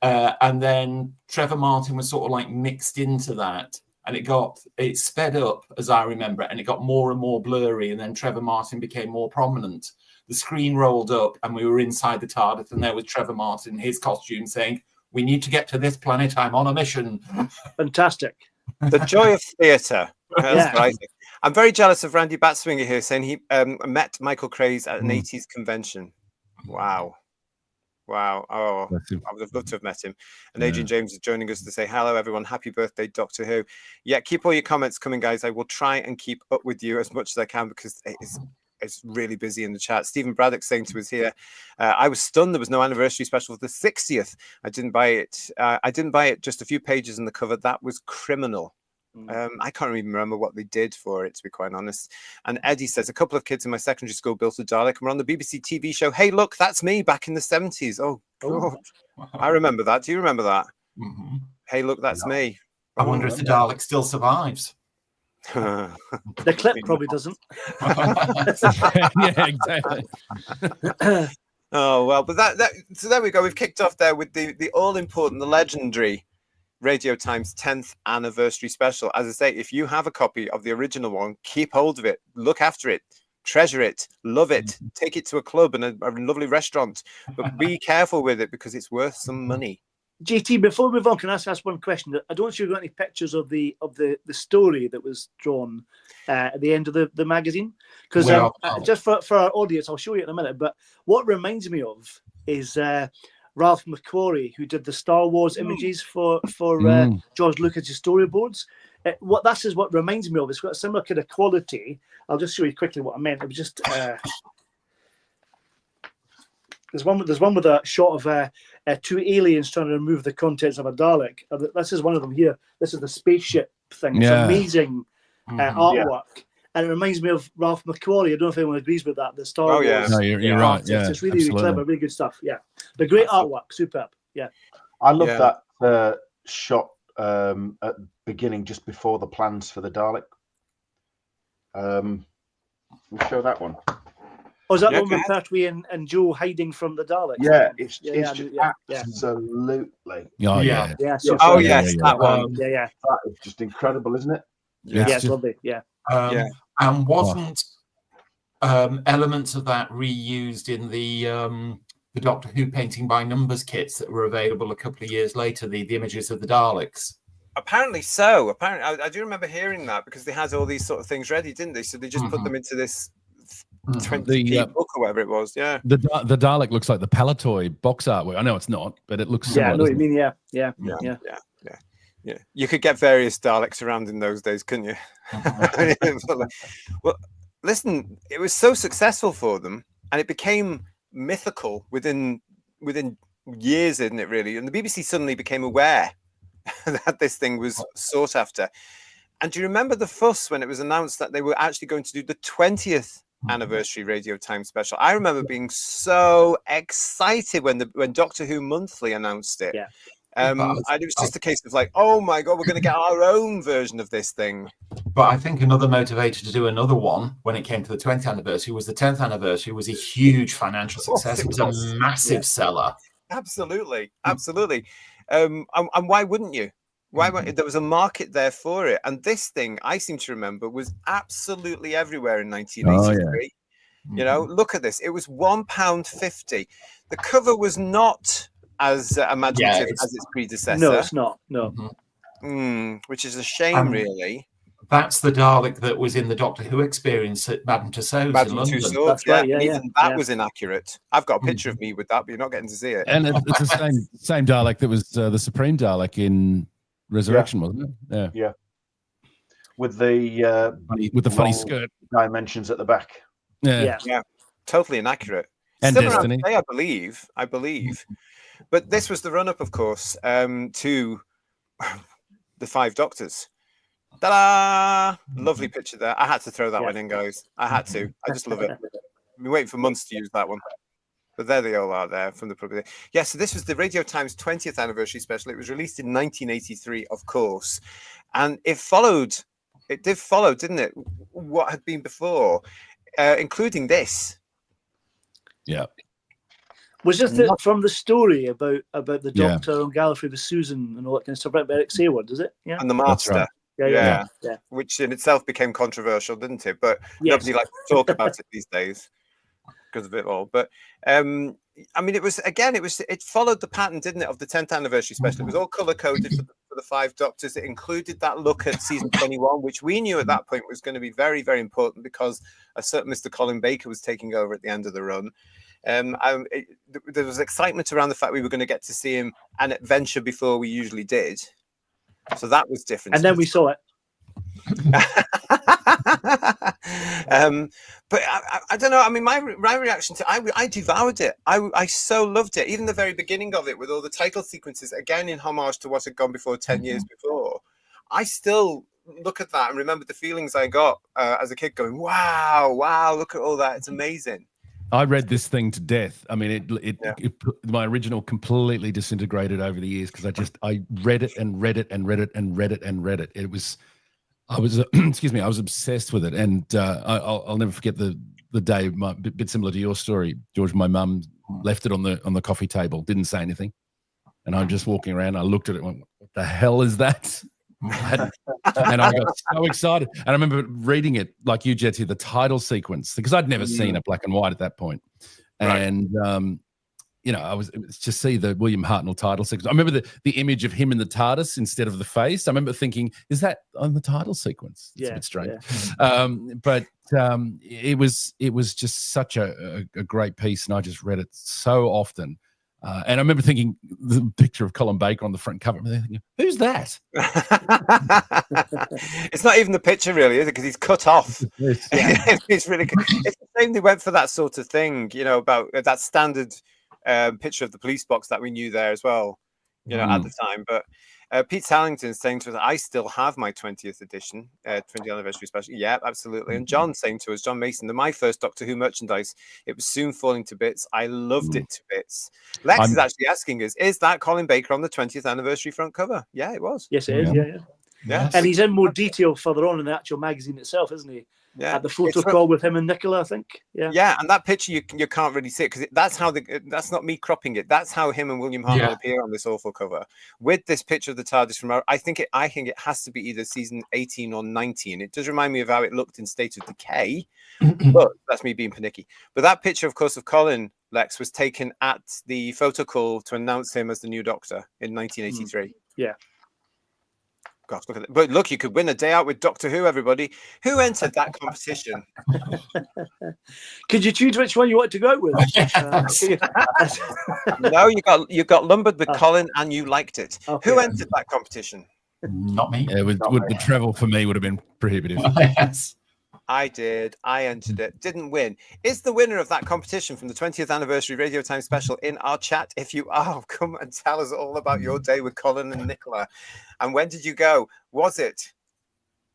And then Trevor Martin was sort of like mixed into that, and it sped up, as I remember it, and it got more and more blurry, and then Trevor Martin became more prominent. The screen rolled up, and we were inside the TARDIS, and there was Trevor Martin in his costume saying, "We need to get to this planet. I'm on a mission." Fantastic. The joy of theatre. That's right. I'm very jealous of Randy Batswinger here, saying he met Michael Craze at an 80s convention. Wow. Oh, I would have loved to have met him. And Adrian James is joining us to say, "Hello, everyone. Happy birthday, Doctor Who." Yeah, keep all your comments coming, guys. I will try and keep up with you as much as I can because it's really busy in the chat. Stephen Braddock saying to us here, "I was stunned there was no anniversary special for the 60th. I didn't buy it. Just a few pages in the cover. That was criminal." I can't even remember what they did for it, to be quite honest. And Eddie says, "A couple of kids in my secondary school built a Dalek and were on the BBC TV show Hey Look, That's Me back in the 70s. Oh, God. I remember that. Do you remember that? Mm-hmm. Hey Look, That's Me. I wonder if the Dalek still survives. The clip probably doesn't. Yeah, exactly. Oh, well, but so there we go. We've kicked off there with the all-important, the legendary Radio Times 10th anniversary special. As I say, if you have a copy of the original one, keep hold of it, look after it, treasure it, love it, take it to a club and a lovely restaurant, but be careful with it because it's worth some money. JT, before we move on, can I ask one question? I don't think you've got any pictures of the story that was drawn at the end of the magazine, because just for our audience, I'll show you in a minute. But what reminds me of is Ralph McQuarrie, who did the Star Wars images for George Lucas's storyboards. What reminds me of. It's got a similar kind of quality. I'll just show you quickly what I meant. It was just there's one with a shot of two aliens trying to remove the contents of a Dalek. This is one of them here. This is the spaceship thing. It's amazing artwork. And it reminds me of Ralph McQuarrie. I don't know if anyone agrees with that. The Star Wars. No, you're right. Yeah, it's really clever, really good stuff. Yeah, the great artwork, superb. Yeah, I love that shot at the beginning, just before the plans for the Dalek. We'll show that one. Oh, is that the one with Pertwee and Joe hiding from the Daleks? Yeah, it's absolutely. Oh, yeah. That one. Yeah. That is just incredible, isn't it? Yeah, it's lovely. Yeah. And wasn't elements of that reused in the Doctor Who painting by numbers kits that were available a couple of years later, the images of the Daleks? Apparently so. Apparently, I do remember hearing that because they had all these sort of things ready, didn't they? So they just put them into this 20p book or whatever it was. Yeah. The Dalek looks like the Palatoy box artwork. I know it's not, but it looks similar. Yeah, I know what you mean. Yeah. Yeah, you could get various Daleks around in those days, couldn't you? Well, listen, it was so successful for them, and it became mythical within years, didn't it? Really, and the BBC suddenly became aware that this thing was sought after. And do you remember the fuss when it was announced that they were actually going to do the 20th anniversary Radio Times special? I remember being so excited when Doctor Who Monthly announced it. Yeah. And it was just a case of like, oh my God, we're going to get our own version of this thing. But I think another motivator to do another one when it came to the 20th anniversary was the 10th anniversary was a huge financial success. It was a massive seller. Absolutely. And why wouldn't you? There was a market there for it. And this thing, I seem to remember, was absolutely everywhere in 1983. You know, look at this. It was £1.50. The cover was not as imaginative as its predecessor. No, it's not. No. Which is a shame, really. That's the Dalek that was in the Doctor Who experience at Madame Tussauds in London. Tussauds, that's right, even that was inaccurate. I've got a picture of me with that, but you're not getting to see it. And it's the same Dalek that was the Supreme Dalek in Resurrection, wasn't it? Yeah. With the funny skirt dimensions at the back. Yeah. Totally inaccurate. And still Destiny, today, I believe. But this was the run-up, of course, to the Five Doctors. Ta-da! Lovely picture there. I had to throw that one in, guys. I had to. I just love it. I've been waiting for months to use that one. But there they all are there from the public. Yeah, so this was the Radio Times 20th anniversary special. It was released in 1983, of course. And it did follow, didn't it? What had been before, including this. Yeah. Was this from the story about the Doctor on Gallifrey with Susan and all that kind of stuff, right? By Eric Sayward, is it? Yeah. And the Master. Right. Yeah. Which in itself became controversial, didn't it? But nobody likes to talk about it these days because of it all. But I mean, it followed the pattern, didn't it, of the 10th anniversary special? It was all color coded for the Five Doctors. It included that look at season 21, which we knew at that point was going to be very, very important because a certain Mr. Colin Baker was taking over at the end of the run. There was excitement around the fact we were going to get to see him an adventure before we usually did. So that was different. And then we saw it. But I don't know. I mean, my reaction to I devoured it. I so loved it. Even the very beginning of it with all the title sequences, again in homage to what had gone before 10 years before. I still look at that and remember the feelings I got as a kid going, wow, look at all that. It's amazing. I read this thing to death. I mean, my original completely disintegrated over the years because I read it and read it and read it and read it and read it. I was excuse me, I was obsessed with it, and I'll never forget the day. A bit similar to your story, George. My mum left it on the coffee table, didn't say anything, and I'm just walking around. I looked at it, and went, "What the hell is that?" And I got so excited. And I remember reading it like you, Jetty, the title sequence, because I'd never seen it black and white at that point. And, I was to see the William Hartnell title sequence. I remember the image of him in the TARDIS instead of the face. I remember thinking, is that on the title sequence? It's a bit strange. Yeah. But it was just such a great piece. And I just read it so often. And I remember thinking the picture of Colin Baker on the front cover. I'm thinking, who's that? It's not even the picture, really, is it? Because he's cut off. It's really good. It's the same. They went for that sort of thing, about that standard picture of the police box that we knew there as well, at the time. But Pete Sallington saying to us, I still have my 20th edition, 20th anniversary special. Yeah, absolutely. And John saying to us, John Mason, my first Doctor Who merchandise, it was soon falling to bits. I loved it to bits. Lex is actually asking us, is that Colin Baker on the 20th anniversary front cover? Yeah, it was. Yes, it is. Yeah. Yes. And he's in more detail further on in the actual magazine itself, isn't he? Yeah, at the photo call with him and Nicola, I think. Yeah, and that picture you can't really see it because that's how that's not me cropping it. That's how him and William Hartnell appear on this awful cover with this picture of the TARDIS from. I think it has to be either season 18 or 19. It does remind me of how it looked in State of Decay, but that's me being panicky. But that picture, of course, of Colin Lex was taken at the photo call to announce him as the new Doctor in 1983. Yeah. Gosh, look at it. But look, you could win a day out with Doctor Who, everybody. Who entered that competition? Could you choose which one you want to go out with? No, you got lumbered with Colin and you liked it. Okay. Who entered that competition? Not me. Yeah, the travel for me would have been prohibitive. Yes. I did. I entered it. Didn't win. Is the winner of that competition from the 20th anniversary Radio Time special in our chat? If you are, come and tell us all about your day with Colin and Nicola. And when did you go? Was it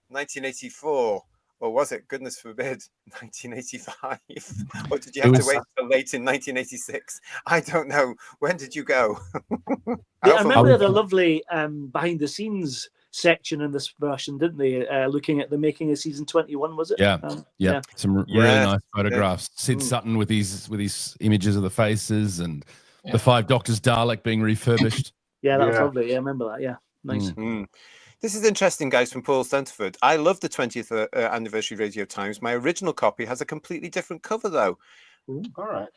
1984? Or was it, goodness forbid, 1985? Or did you have to wait till late in 1986? I don't know. When did you go? I remember the lovely behind the scenes section in this version, didn't they? Looking at the making of season 21, was it? Yeah. Some really nice photographs. Sid Sutton with these images of the faces and the Five Doctors Dalek being refurbished. That was lovely. Yeah, I remember that. Yeah, nice. This is interesting, guys, from Paul Stenterford. I love the 20th anniversary Radio Times. My original copy has a completely different cover, though. Ooh, all right.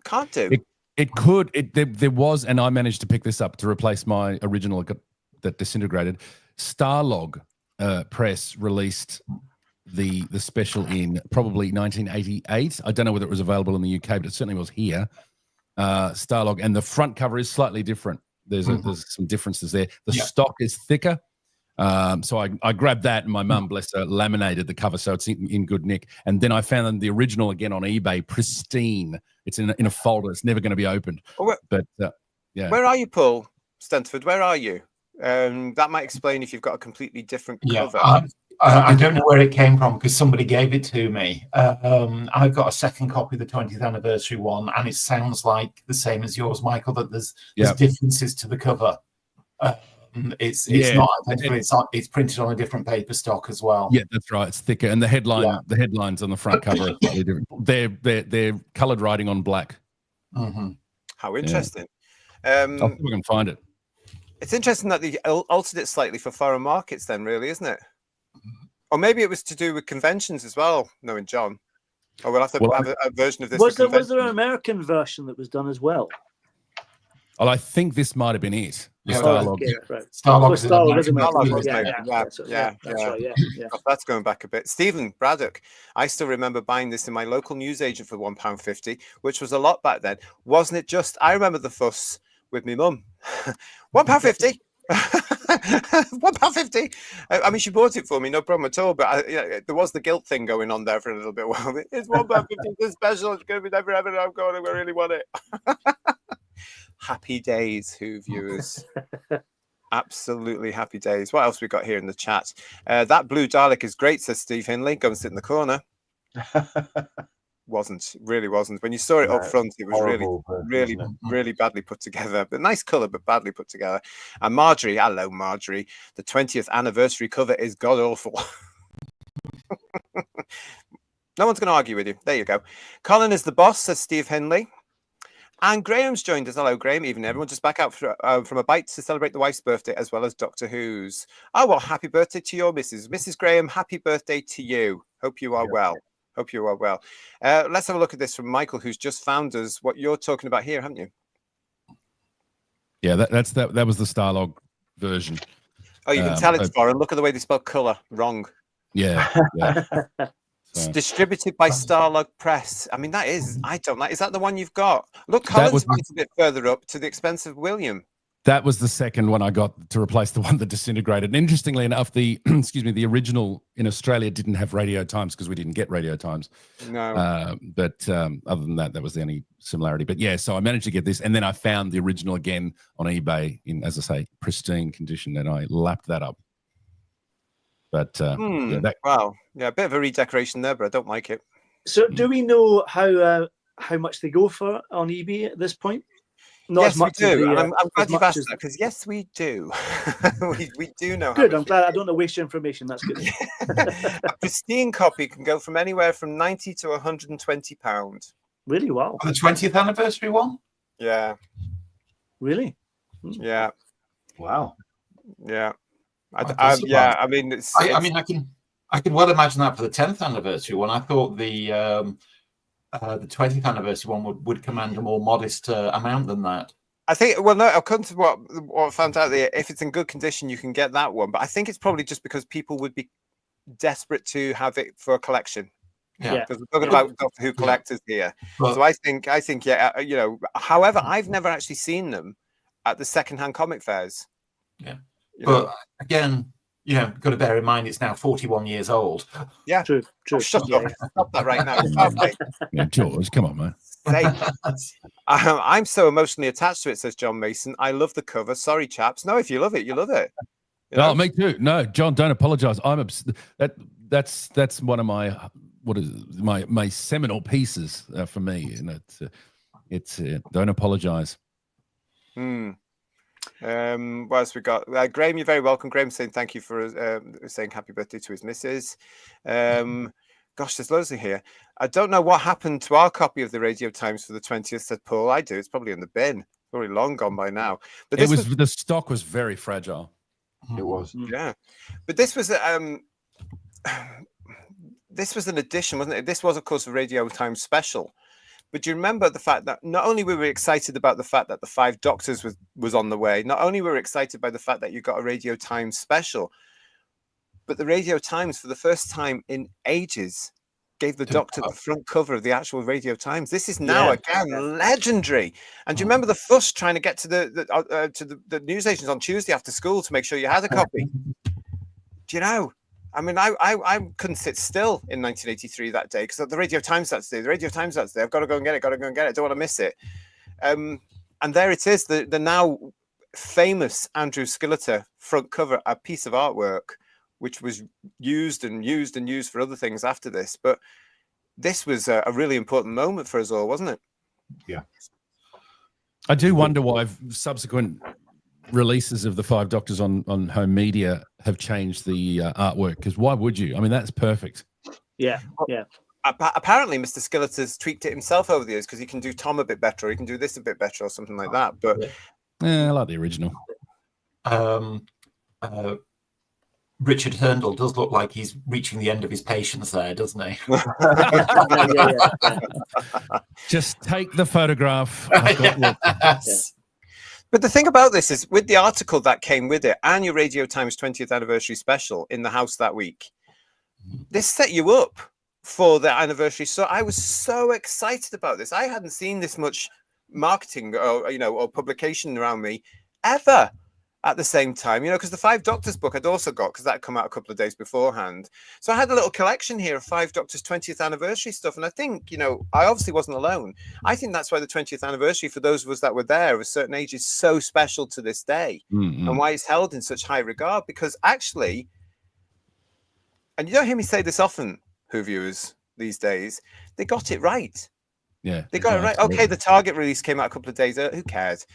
Can't do. It could. There was, and I managed to pick this up to replace my original that disintegrated. Starlog Press released the special in probably 1988. I don't know whether it was available in the UK, but it certainly was here. Starlog, and the front cover is slightly different. There's some differences there. The stock is thicker. So I grabbed that, and my mum, bless her, laminated the cover so it's in good nick. And then I found the original again on eBay, pristine. It's in a folder. It's never going to be opened. But yeah. Where are you, Paul Stenterford? Where are you? That might explain if you've got a completely different cover. I don't know where it came from because somebody gave it to me. I've got a second copy of the 20th anniversary one, and it sounds like the same as yours, Michael, that there's differences to the cover. It's not identical. It's printed on a different paper stock as well. Yeah, that's right. It's thicker, and the headlines on the front cover are slightly different. They're coloured writing on black. How interesting. I'll see if we can find it. It's interesting that they altered it slightly for foreign markets then, really, isn't it? Or maybe it was to do with conventions as well, knowing John. Or we'll have to have a version of this. Was there an American version that was done as well? Well, I think this might have been it. Starlog. That's going back a bit. Stephen Braddock, I still remember buying this in my local newsagent for £1.50, which was a lot back then. Wasn't it just? I remember the fuss with my mum. £1.50. £1.50. I mean, she bought it for me, no problem at all. But there was the guilt thing going on there for a little bit while. It's £1.50. It's special. It's going to be never ever. I'm going. I really want it. Happy days, Who viewers. Absolutely happy days. What else we got here in the chat? That blue Dalek is great, says Steve Hinley. Go and sit in the corner. Really wasn't. When you saw it up front, it was horrible, really badly put together. But nice colour, but badly put together. And Marjorie, hello Marjorie. The 20th anniversary cover is god awful. No one's going to argue with you. There you go. Colin is the boss, says Steve Hinley. And Graham's joined us. Hello, Graham. Even everyone just back out from a bite to celebrate the wife's birthday as well as Doctor Who's. Oh, well, happy birthday to your Mrs. Mrs. Graham. Happy birthday to you. Hope you are well. Hope you are well. Let's have a look at this from Michael, who's just found us what you're talking about here, haven't you? Yeah, that was the Starlog version. Oh, you can tell it's foreign. Look at the way they spell colour. Wrong. Yeah. It's distributed by Starlog Press. I mean, is that the one you've got? Look, Colin's mine's a bit further up to the expense of William. That was the second one I got to replace the one that disintegrated. And interestingly enough, the original in Australia didn't have Radio Times because we didn't get Radio Times. No. But other than that was the only similarity. But yeah, so I managed to get this, and then I found the original again on eBay in, as I say, pristine condition, and I lapped that up. But wow, yeah, a bit of a redecoration there, but I don't like it. So, do we know how much they go for on eBay at this point? Not yes, as much we do. The, I'm glad you've asked that because yes, we do. we do know. Good. I'm glad I don't know waste your information. That's good. A pristine copy can go from anywhere from £90 to £120. Really? Wow. The 20th anniversary one? Yeah. Really? Yeah. Wow. Yeah. I mean, I can well imagine that for the 10th anniversary one. I thought the 20th anniversary one would command a more modest amount than that. I think, well, no, I'll come to what I found out there. If it's in good condition, you can get that one. But I think it's probably just because people would be desperate to have it for a collection. Yeah. Because we're talking about Doctor Who collectors here. Well, so I think, however, I've never actually seen them at the secondhand comic fairs. Yeah. But again, got to bear in mind it's now 41 years old. Yeah, true. Oh, shut up! Stop that right now. Okay. Yeah, George, come on, man. I'm so emotionally attached to it, says John Mason. I love the cover. Sorry, chaps. No, if you love it, you love it. No, me too. No, John, don't apologize. That's one of my seminal pieces for me. It's don't apologize. What else we got? Graham, you're very welcome. Graham saying thank you for saying happy birthday to his missus. Gosh, there's loads in here. I don't know what happened to our copy of the Radio Times for the 20th, said Paul. I do. It's probably in the bin. Probably long gone by now. But the stock was very fragile. It was. Yeah. But this was this was an addition, wasn't it? This was, of course, a Radio Times special. But do you remember the fact that not only were we excited about the fact that the Five Doctors was on the way, not only were we excited by the fact that you got a Radio Times special, but the Radio Times, for the first time in ages, gave the Doctor the front cover of the actual Radio Times. This is now again legendary. And do you remember the fuss trying to get to the newsagents on Tuesday after school to make sure you had a copy? Do you know? I mean, I couldn't sit still in 1983 that day because the Radio Times that's there. The Radio Times that's there. I've got to go and get it. Don't want to miss it. And there it is. The now famous Andrew Skilleter front cover, a piece of artwork, which was used for other things after this. But this was a really important moment for us all, wasn't it? Yeah. I do wonder why subsequent releases of the Five Doctors on home media have changed the artwork, because why would you? I mean, that's perfect. Yeah. Apparently Mr. Skilleter's tweaked it himself over the years because he can do Tom a bit better, or he can do this a bit better, or something like that. But I like the original. Richard Herndl does look like he's reaching the end of his patience there, doesn't he? Just take the photograph. Yes. But the thing about this is, with the article that came with it and your Radio Times 20th anniversary special in the house that week, this set you up for the anniversary. So I was so excited about this. I hadn't seen this much marketing or publication around me ever at the same time, because the Five Doctors book I'd also got, because that had come out a couple of days beforehand. So I had a little collection here of Five Doctors 20th anniversary stuff. And I think, I obviously wasn't alone. I think that's why the 20th anniversary, for those of us that were there of a certain age, is so special to this day, and why it's held in such high regard. Because actually, and you don't hear me say this often, Who viewers these days, they got it right. Yeah. They got it right. Okay, the Target release came out a couple of days early. Who cares?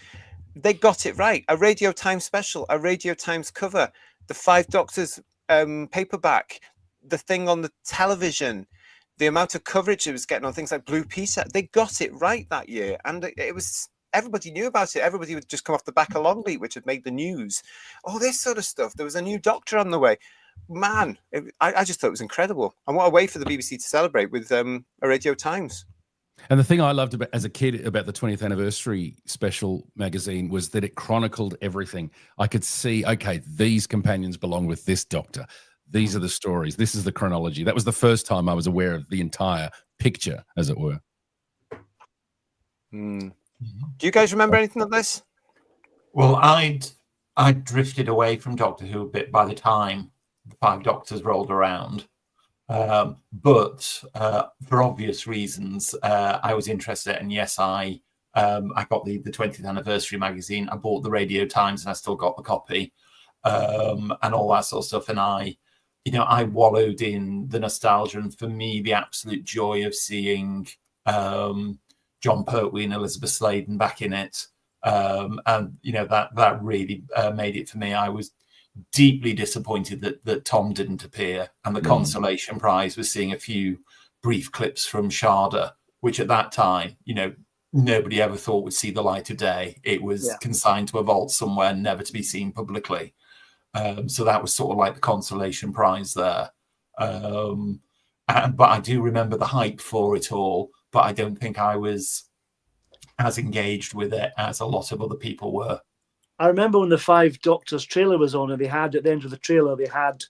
They got it right. A Radio Times special, a Radio Times cover, the Five Doctors paperback, the thing on the television, the amount of coverage it was getting on things like Blue Peter. They got it right that year. And it was, everybody knew about it. Everybody would just come off the back of Longleat, which had made the news. All this sort of stuff. There was a new Doctor on the way. Man, I just thought it was incredible. And what a way for the BBC to celebrate with a Radio Times. And the thing I loved about, as a kid, about the 20th anniversary special magazine was that it chronicled everything. I could see, okay, these companions belong with this Doctor. These are the stories. This is the chronology. That was the first time I was aware of the entire picture, as it were. Do you guys remember anything of this? Well, I drifted away from Doctor Who a bit by the time the Five Doctors rolled around. But for obvious reasons, I was interested, and yes, I got the 20th anniversary magazine. I bought the Radio Times, and I still got the copy, and all that sort of stuff. And I wallowed in the nostalgia, and for me, the absolute joy of seeing John Pertwee and Elizabeth Sladen back in it, and that really made it for me. I was deeply disappointed that Tom didn't appear, and the consolation prize was seeing a few brief clips from Sharda, which at that time, nobody ever thought would see the light of day. It was consigned to a vault somewhere, never to be seen publicly. So that was sort of like the consolation prize there. But I do remember the hype for it all, but I don't think I was as engaged with it as a lot of other people were. I remember when the Five Doctors trailer was on, and they had, at the end of the trailer, they had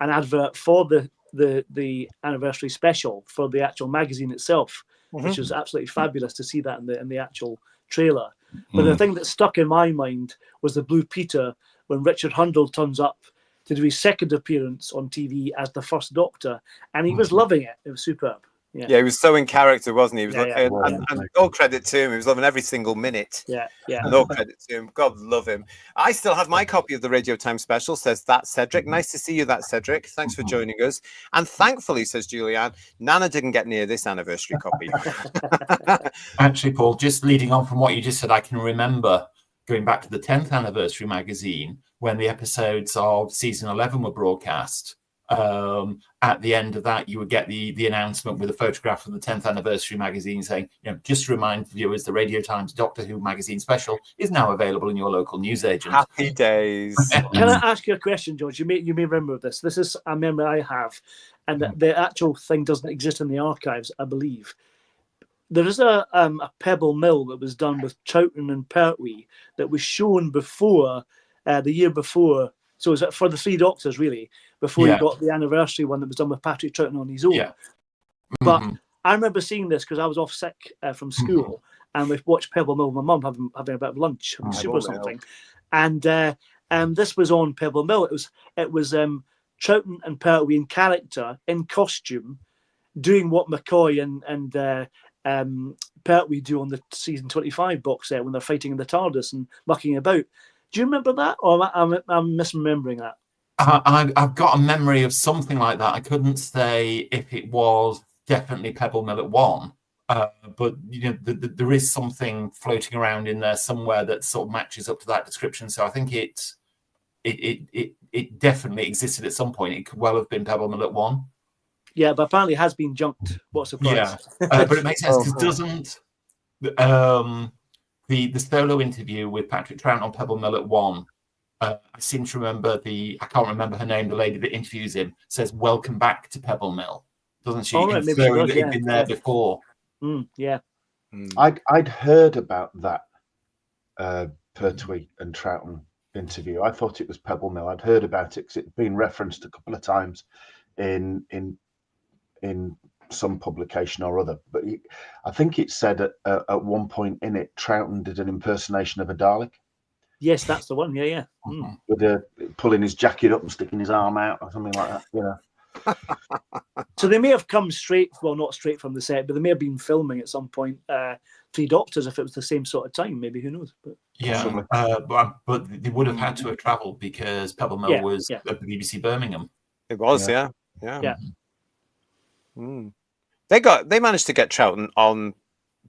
an advert for the anniversary special for the actual magazine itself, which was absolutely fabulous to see that in the actual trailer. But the thing that stuck in my mind was the Blue Peter, when Richard Hundle turns up to do his second appearance on TV as the first Doctor, and he was loving it. It was superb. Yeah, he was so in character, wasn't he? He was and all credit to him. He was loving every single minute. Yeah. And all credit to him. God love him. I still have my copy of the Radio Times special, says that Cedric. Nice to see you, that Cedric. Thanks for joining us. And thankfully, says Julianne, Nana didn't get near this anniversary copy. Actually, Paul, just leading on from what you just said, I can remember going back to the 10th anniversary magazine when the episodes of season 11 were broadcast. At the end of that, you would get the announcement with a photograph from the 10th anniversary magazine saying, just to remind viewers, the Radio Times Doctor Who magazine special is now available in your local newsagent. Happy days. Can I ask you a question, George? You may remember this. This is a memory I have, and the actual thing doesn't exist in the archives, I believe. There is a Pebble Mill that was done with Troughton and Pertwee that was shown before, the year before. So it was for the Three Doctors, really, before you got the anniversary one that was done with Patrick Troughton on his own. Yeah. But I remember seeing this because I was off sick from school, and we watched Pebble Mill with my mum having a bit of lunch, soup or something. And this was on Pebble Mill. It was Troughton and Pertwee in character, in costume, doing what McCoy and Pertwee do on the season 25 box set when they're fighting in the TARDIS and mucking about. Do you remember that, or am I misremembering that? I've got a memory of something like that. I couldn't say if it was definitely Pebble Mill at 1, but there is something floating around in there somewhere that sort of matches up to that description. So I think it definitely existed at some point. It could well have been Pebble Mill at 1. Yeah, but apparently it has been junked. What a surprise! Yeah, but it makes sense because doesn't the solo interview with Patrick Troughton on Pebble Mill at 1? I seem to remember I can't remember her name. The lady that interviews him says, "Welcome back to Pebble Mill," doesn't she? Oh, right, maybe she does, he'd been there before. Yeah. I'd heard about that Pertwee and Troughton interview. I thought it was Pebble Mill. I'd heard about it because it'd been referenced a couple of times in some publication or other. But I think it said at one point in it, Troughton did an impersonation of a Dalek. Yes, that's the one. Yeah. With pulling his jacket up and sticking his arm out or something like that. So they may have come not straight from the set, but they may have been filming at some point. Three Doctors, if it was the same sort of time, maybe, who knows? But but they would have had to have travelled because Pebble Mill was at the BBC Birmingham. It was, yeah. They managed to get Troughton on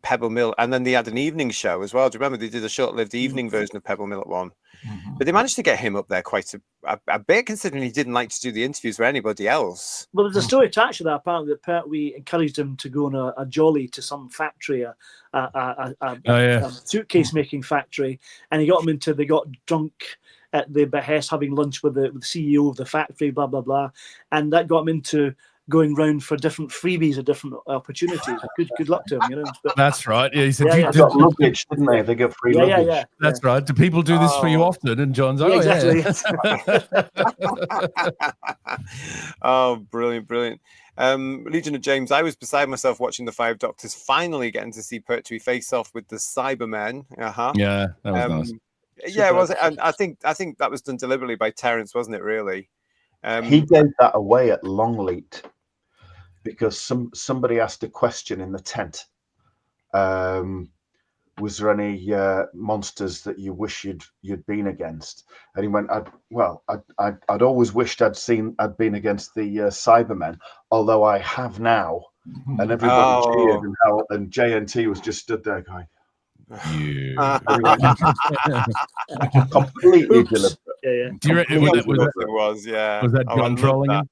Pebble Mill, and then they had an evening show as well. Do you remember they did a short-lived evening version of Pebble Mill at 1? But they managed to get him up there quite a bit, considering he didn't like to do the interviews with anybody else. Well, there's a story attached to that. Apparently, that Pertwee encouraged him to go on a jolly to some factory, a suitcase making factory, and he got him into. They got drunk at the behest, having lunch with the CEO of the factory, blah blah blah, and that got him into going round for different freebies or different opportunities. Good luck to him, But, that's right. Yeah, he said, they got luggage, didn't they? They got free luggage. Yeah. That's right. Do people do this for you often? And John's, exactly. Oh, brilliant. Legion of James, I was beside myself watching the Five Doctors finally getting to see Pertwee face off with the Cybermen. Yeah, that was nice. Yeah, was it? And I think that was done deliberately by Terence, wasn't it? Really. He gave that away at Longleat because somebody asked a question in the tent. Was there any monsters that you wish you'd been against? And he went, I'd always wished I'd been against the Cybermen, although I have now. And everybody cheered, and JNT was just stood there going, completely deliberate. Was that John trolling him?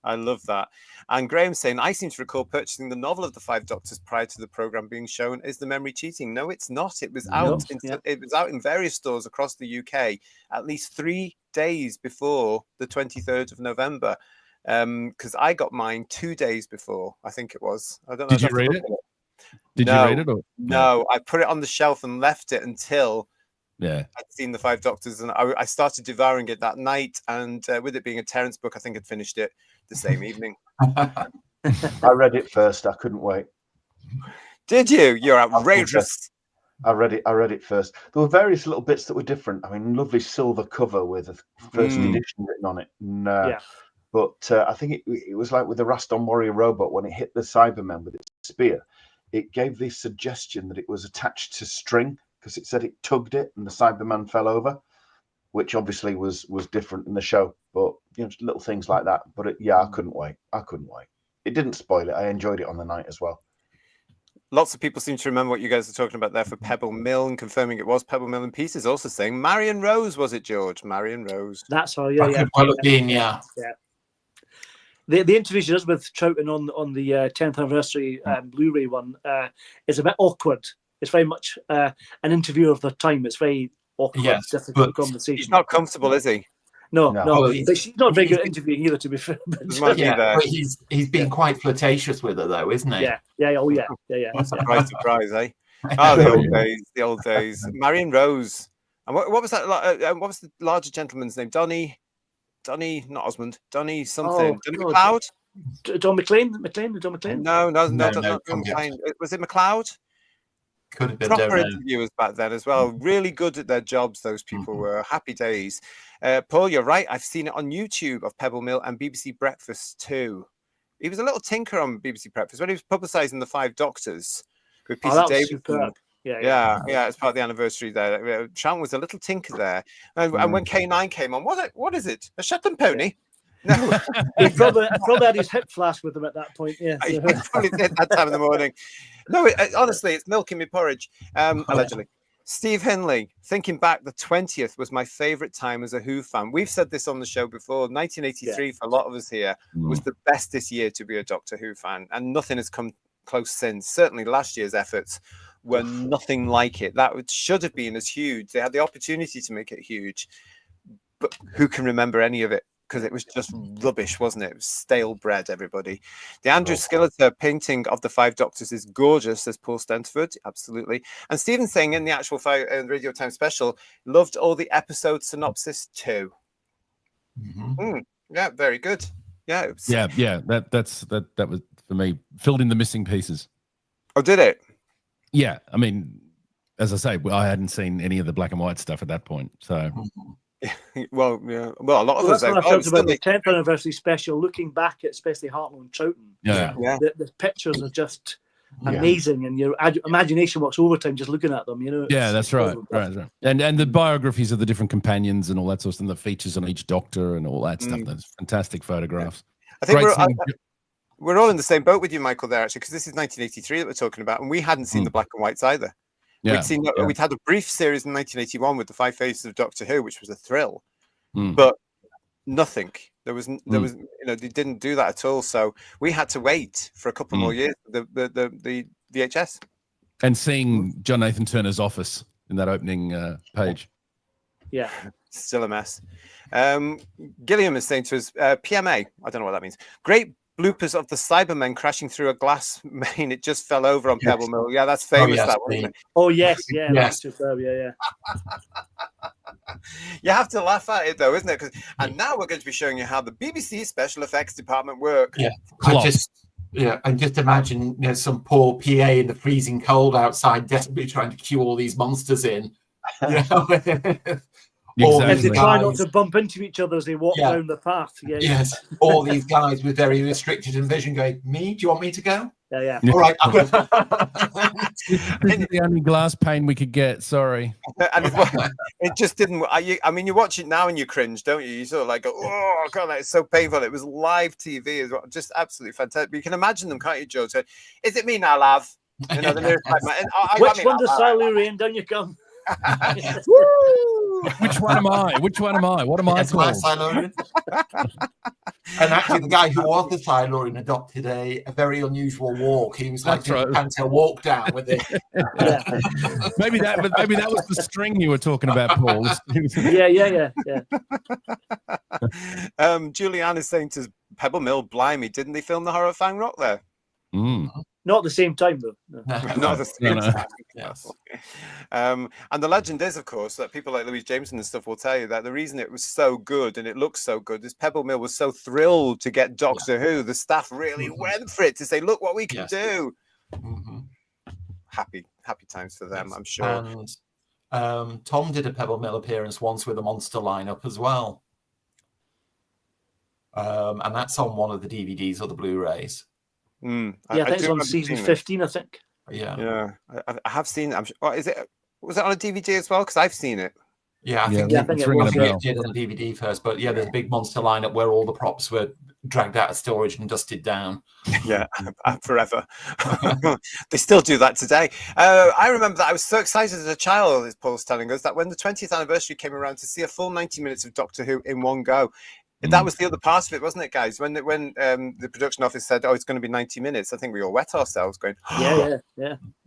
I love that. And Graham saying, I seem to recall purchasing the novel of the Five Doctors prior to the program being shown. Is the memory cheating? No, it's not. It was out. It was out in various stores across the UK at least 3 days before the 23rd of November. Because I got mine 2 days before. I think it was. I don't know. Did you read it? Did you read it? No, I put it on the shelf and left it until I'd seen the Five Doctors, and I started devouring it that night. And with it being a Terence book, I think I'd finished it the same evening. I read it first. I couldn't wait. Did you? You're outrageous. I read it first. There were various little bits that were different. I mean, lovely silver cover with a first edition written on it. But I think it was like with the Raston Warrior robot, when it hit the Cybermen with its spear, it gave the suggestion that it was attached to string, because it said it tugged it and the Cyberman fell over, which obviously was different in the show. But little things like that. But I couldn't wait. It didn't spoil it. I enjoyed it on the night as well. Lots of people seem to remember what you guys are talking about there for Pebble Mill, and confirming it was Pebble Mill in pieces. Also saying Marion Rose, was it, George? Marion Rose. That's how. Well have been, yeah. The interview she does with Troughton on the 10th anniversary Blu-ray one is a bit awkward. It's very much an interview of the time. It's very awkward, difficult conversation. He's not comfortable, is he? No. But she's not very good at interviewing either, to be fair. But he's been quite flirtatious with her, though, isn't he? Yeah. Surprise, eh? Oh, the old days. Marion Rose. And what was that? What was the larger gentleman's name? Donny, not Osmond. Donny something. Donny McLeod? Don McLean? Don McLean? No, Don McLean. Was it McLeod? Could have been proper interviewers back then as well. Really good at their jobs. Those people were happy days. Paul, you're right. I've seen it on YouTube of Pebble Mill and BBC Breakfast too. He was a little tinker on BBC Breakfast when he was publicising the Five Doctors with Peter Davison. Yeah. It's part of the anniversary there. Sean was a little tinker there, and when K9 came on, what is it? A Shetland pony? No, he probably had his hip flask with him at that point. Yeah, he probably did that time in the morning. No, honestly, it's milk in my porridge. Allegedly. Steve Hinley, thinking back, the 20th was my favourite time as a Who fan. We've said this on the show before. 1983, for a lot of us here, was the bestest year to be a Doctor Who fan, and nothing has come close since. Certainly last year's efforts were nothing like it. That should have been as huge. They had the opportunity to make it huge, but who can remember any of it? Because it was just rubbish, wasn't it? It was stale bread, everybody. The Andrew Skilleter painting of the Five Doctors is gorgeous, says Paul Stenford. Absolutely. And Stephen saying in the actual Radio Time special, loved all the episode synopsis too. Yeah, very good. Yeah. That was, for me, filled in the missing pieces. Oh, did it? Yeah. I mean, as I say, I hadn't seen any of the black and white stuff at that point. So... Well, a lot of us. That's what I felt about the 10th anniversary special. Looking back at especially Hartnell and Troughton, the pictures are just amazing, and your imagination works overtime just looking at them. You know. Yeah, that's right. Right. And the biographies of the different companions and all that sort of stuff, the features on each Doctor and all that stuff. That's fantastic photographs. I think we're all in the same boat with you, Michael. There actually, because this is 1983 that we're talking about, and we hadn't seen the black and whites either. We'd had a brief series in 1981 with the Five Faces of Doctor Who, which was a thrill, but nothing. There was, they didn't do that at all. So we had to wait for a couple more years. The VHS and seeing John Nathan Turner's office in that opening page. Yeah, still a mess. Gilliam is saying to us, PMA. I don't know what that means. Great bloopers of the Cybermen crashing through a glass main. It just fell over on Pebble Mill. Yeah, that's famous. That one, isn't it? Oh yes, that's superb. Yeah. You have to laugh at it though, isn't it? And now we're going to be showing you how the BBC special effects department work. Yeah, and just imagine some poor PA in the freezing cold outside, desperately trying to cue all these monsters in. Exactly. As they try not to bump into each other as they walk down the path. Yes. All these guys with very restricted vision going, me? Do you want me to go? Yeah. All right. This is the only glass pane we could get. Sorry. And it just didn't. I mean, you watch it now and you cringe, don't you? You sort of like go, oh, God, it's so painful. It was live TV as well. Just absolutely fantastic. But you can imagine them, can't you, Joe? So, is it me now, love? You know, the nearest Which one does Silurian? Down you come. Which one am I? What am I called? And actually, the guy who was the Silurian adopted a very unusual walk. He was like doing a walk down with it. Maybe that was the string you were talking about, Paul. Yeah. Julianne is saying to Pebble Mill, blimey, didn't they film the Horror of Fang Rock there? Not at the same time, though. Not at the same time. Yes. And the legend is, of course, that people like Louise Jameson and stuff will tell you that the reason it was so good and it looks so good is Pebble Mill was so thrilled to get Doctor Who. The staff really went for it to say, look what we can do. Happy times for them, I'm sure. And Tom did a Pebble Mill appearance once with a monster lineup as well. And that's on one of the DVDs or the Blu-rays. I think it's on season 15, I think. Yeah. I have seen it. Was it on a DVD as well? Because I've seen it. Yeah, I think it did on DVD first. But there's a big monster lineup where all the props were dragged out of storage and dusted down. Yeah, forever. They still do that today. I remember that I was so excited as a child, as Paul's telling us, that when the 20th anniversary came around to see a full 90 minutes of Doctor Who in one go, That was the other part of it, wasn't it, guys? When the production office said, "Oh, it's going to be 90 minutes," I think we all wet ourselves, going, Yeah.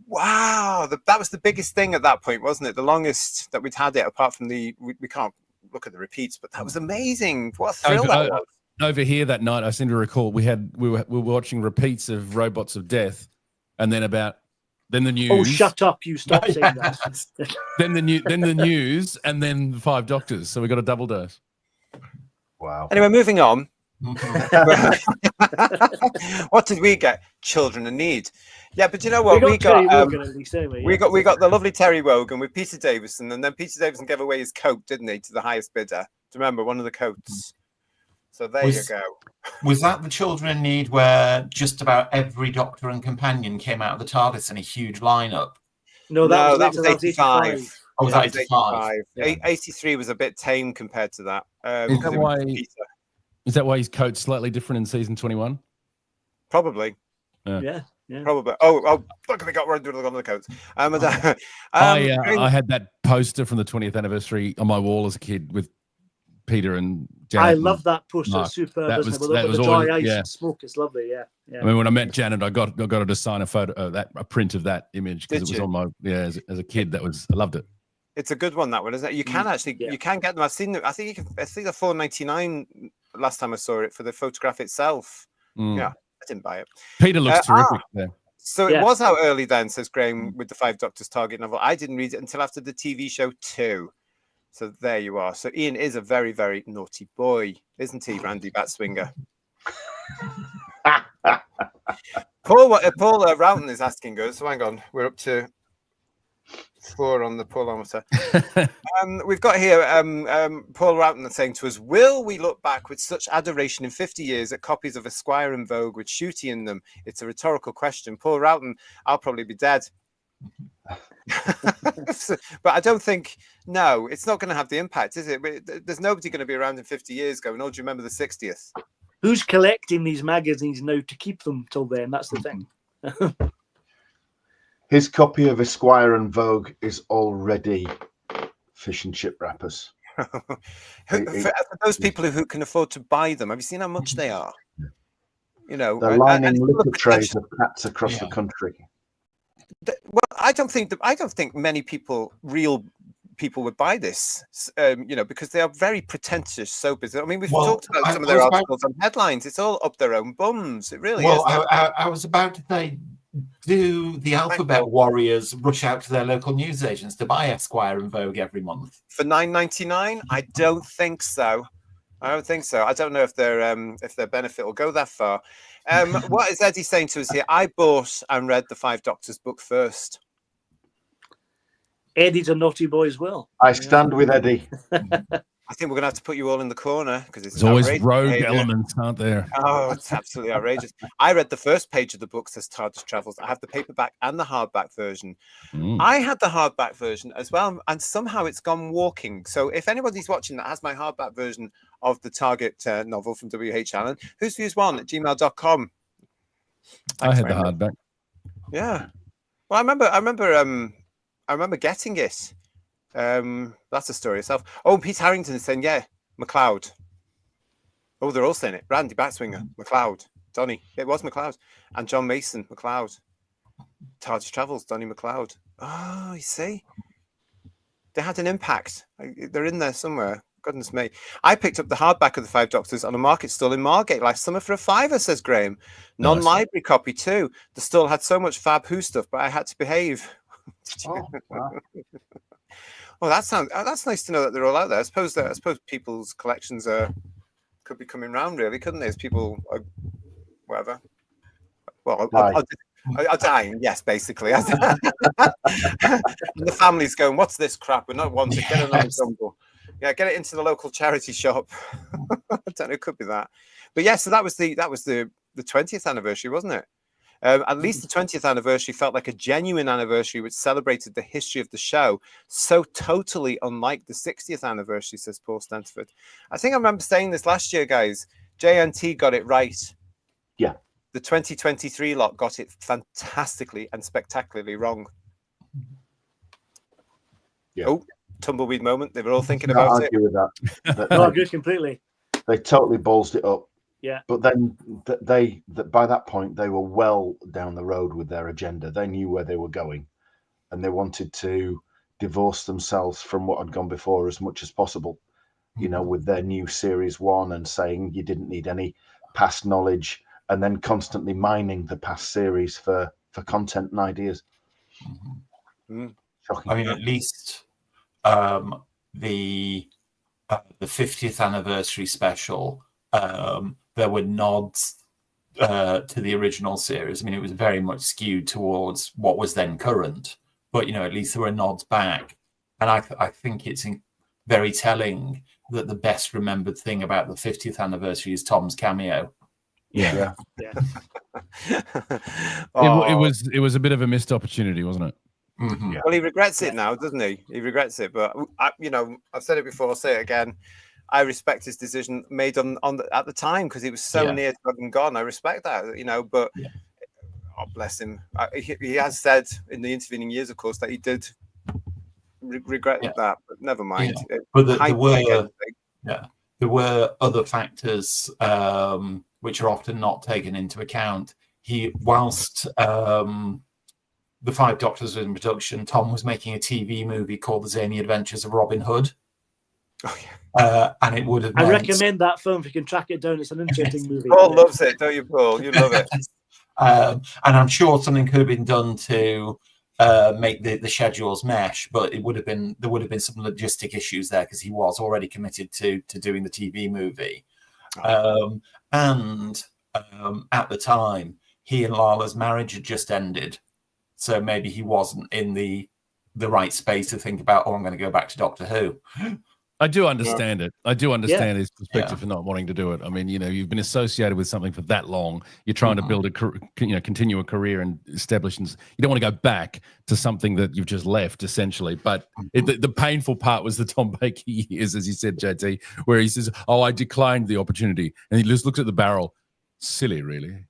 Wow, that was the biggest thing at that point, wasn't it? The longest that we'd had it, apart from we can't look at the repeats, but that was amazing. What a thrill that was. Over here that night, I seem to recall we were watching repeats of Robots of Death, and then the news. Oh, shut up! You stop saying that. then the news, and then the Five Doctors. So we got a double dose. Wow. Anyway, moving on. What did we get? Children in Need. Yeah, but you know what? We got the lovely Terry Wogan with Peter Davison, and then Peter Davison gave away his coat, didn't he, to the highest bidder? Do you remember one of the coats? So there you go. Was that the Children in Need where just about every Doctor and Companion came out of the TARDIS in a huge lineup? No, that was 85. Oh, was that 85? 83 was a bit tame compared to that. Is that why his coat's slightly different in season 21? Probably. Yeah. Probably. Oh, look, they got rid of the coats. I had that poster from the 20th anniversary on my wall as a kid with Peter and Janet. I love that poster. Superb. That was the dry ice and smoke. It's lovely. Yeah. I mean, when I met Janet, I got her to sign a print of that image because it was on my as a kid. I loved it. It's a good one, that one, isn't it? You can you can get them. I've seen them. I think they're $4.99 last time I saw it for the photograph itself. Yeah, I didn't buy it. Peter looks terrific there. So it was out early then, says Graham, with the Five Doctors Target novel. I didn't read it until after the TV show too. So there you are. So Ian is a very, very naughty boy, isn't he, Randy Batswinger? Paul Roughton is asking us. So hang on, we're up to 4 on the Paulometer. We've got here Paul Roughton saying to us, will we look back with such adoration in 50 years at copies of Esquire and Vogue with Shooty in them? It's a rhetorical question. Paul Roughton, I'll probably be dead. But I don't think, no, it's not going to have the impact, is it? There's nobody going to be around in 50 years going, oh, do you remember the 60th? Who's collecting these magazines now to keep them till then? That's the thing. His copy of Esquire and Vogue is already fish and chip wrappers. For those people who can afford to buy them, have you seen how much they are? You know, they're lining liquor trays of cats across the country. Well, I don't think many real people would buy this, because they are very pretentious soaps. I mean, we've talked about some of their articles on headlines. It's all up their own bums. It really is. I was about to say, do the alphabet warriors rush out to their local newsagents to buy Esquire and Vogue every month for $9.99? I don't think so. I don't know if their benefit will go that far. What is Eddie saying to us here? I bought and read the Five Doctors book first. Eddie's a naughty boy as well. I stand with Eddie. I think we're going to have to put you all in the corner because there's always rogue elements, aren't there? Oh, it's absolutely outrageous. I read the first page of the book, says TARDIS Travels. I have the paperback and the hardback version. I had the hardback version as well, and somehow it's gone walking. So if anybody's watching that has my hardback version of the Target novel from W.H. Allen, whosviews1@gmail.com. I had the hardback. Yeah. Well, I remember getting it. That's a story itself. Oh, Pete Harrington is saying, yeah, McLeod. Oh, they're all saying it. Randy Batswinger, McLeod, Donny. It was McLeod. And John Mason, McLeod. TARDIS Travels, Donny McLeod. Oh, you see? They had an impact. They're in there somewhere. Goodness me. I picked up the hardback of the Five Doctors on a market stall in Margate last summer for $5, says Graham. Non-library copy too. The stall had so much Fab Who stuff, but I had to behave. Well, that's nice to know that they're all out there. I suppose people's collections could be coming round, really, couldn't they? As people, whatever. Well, I'll dying, yes, basically. And the family's going, "What's this crap? We're not wanted. Get another tumble. Yeah, get it into the local charity shop." I don't know. It could be that, but yeah. So that was the 20th anniversary, wasn't it? At least the 20th anniversary felt like a genuine anniversary which celebrated the history of the show, so totally unlike the 60th anniversary, says Paul Stanford. I think I remember saying this last year, guys. JNT got it right. Yeah. The 2023 lot got it fantastically and spectacularly wrong. Yeah. Oh, tumbleweed moment. They were all thinking about it. I agree with that. No, I agree completely. They totally ballsed it up. Yeah. But then by that point, they were well down the road with their agenda. They knew where they were going, and they wanted to divorce themselves from what had gone before as much as possible, with their new Series 1 and saying you didn't need any past knowledge, and then constantly mining the past series for content and ideas. Shocking. I mean, at least the 50th anniversary special, there were nods to the original series. I mean, it was very much skewed towards what was then current, but at least there were nods back. And I think it's very telling that the best remembered thing about the 50th anniversary is Tom's cameo. Yeah. Oh. It was a bit of a missed opportunity, wasn't it? Mm-hmm. Well, he regrets it now, doesn't he? He regrets it. But I've said it before. I'll say it again. I respect his decision made at the time, because he was so near to having gone. I respect that, But oh, bless him. He has said in the intervening years, of course, that he did regret that. But never mind. Yeah. But there were other factors which are often not taken into account. Whilst the Five Doctors was in production, Tom was making a TV movie called The Zany Adventures of Robin Hood. Oh, yeah. And it would have. I recommend that film if you can track it down. It's an interesting movie. Paul loves it, don't you, Paul? You love it. And I'm sure something could have been done to make the schedules mesh, but there would have been some logistic issues there, because he was already committed to doing the TV movie. And at the time, he and Lala's marriage had just ended, so maybe he wasn't in the right space to think about, I'm going to go back to Doctor Who. I do understand it. I do understand his perspective for not wanting to do it. I mean, you've been associated with something for that long. You're trying to build continue a career and establish. And you don't want to go back to something that you've just left, essentially. But the painful part was the Tom Baker years, as you said, JT, where he says, "Oh, I declined the opportunity," and he just looks at the barrel. Silly, really.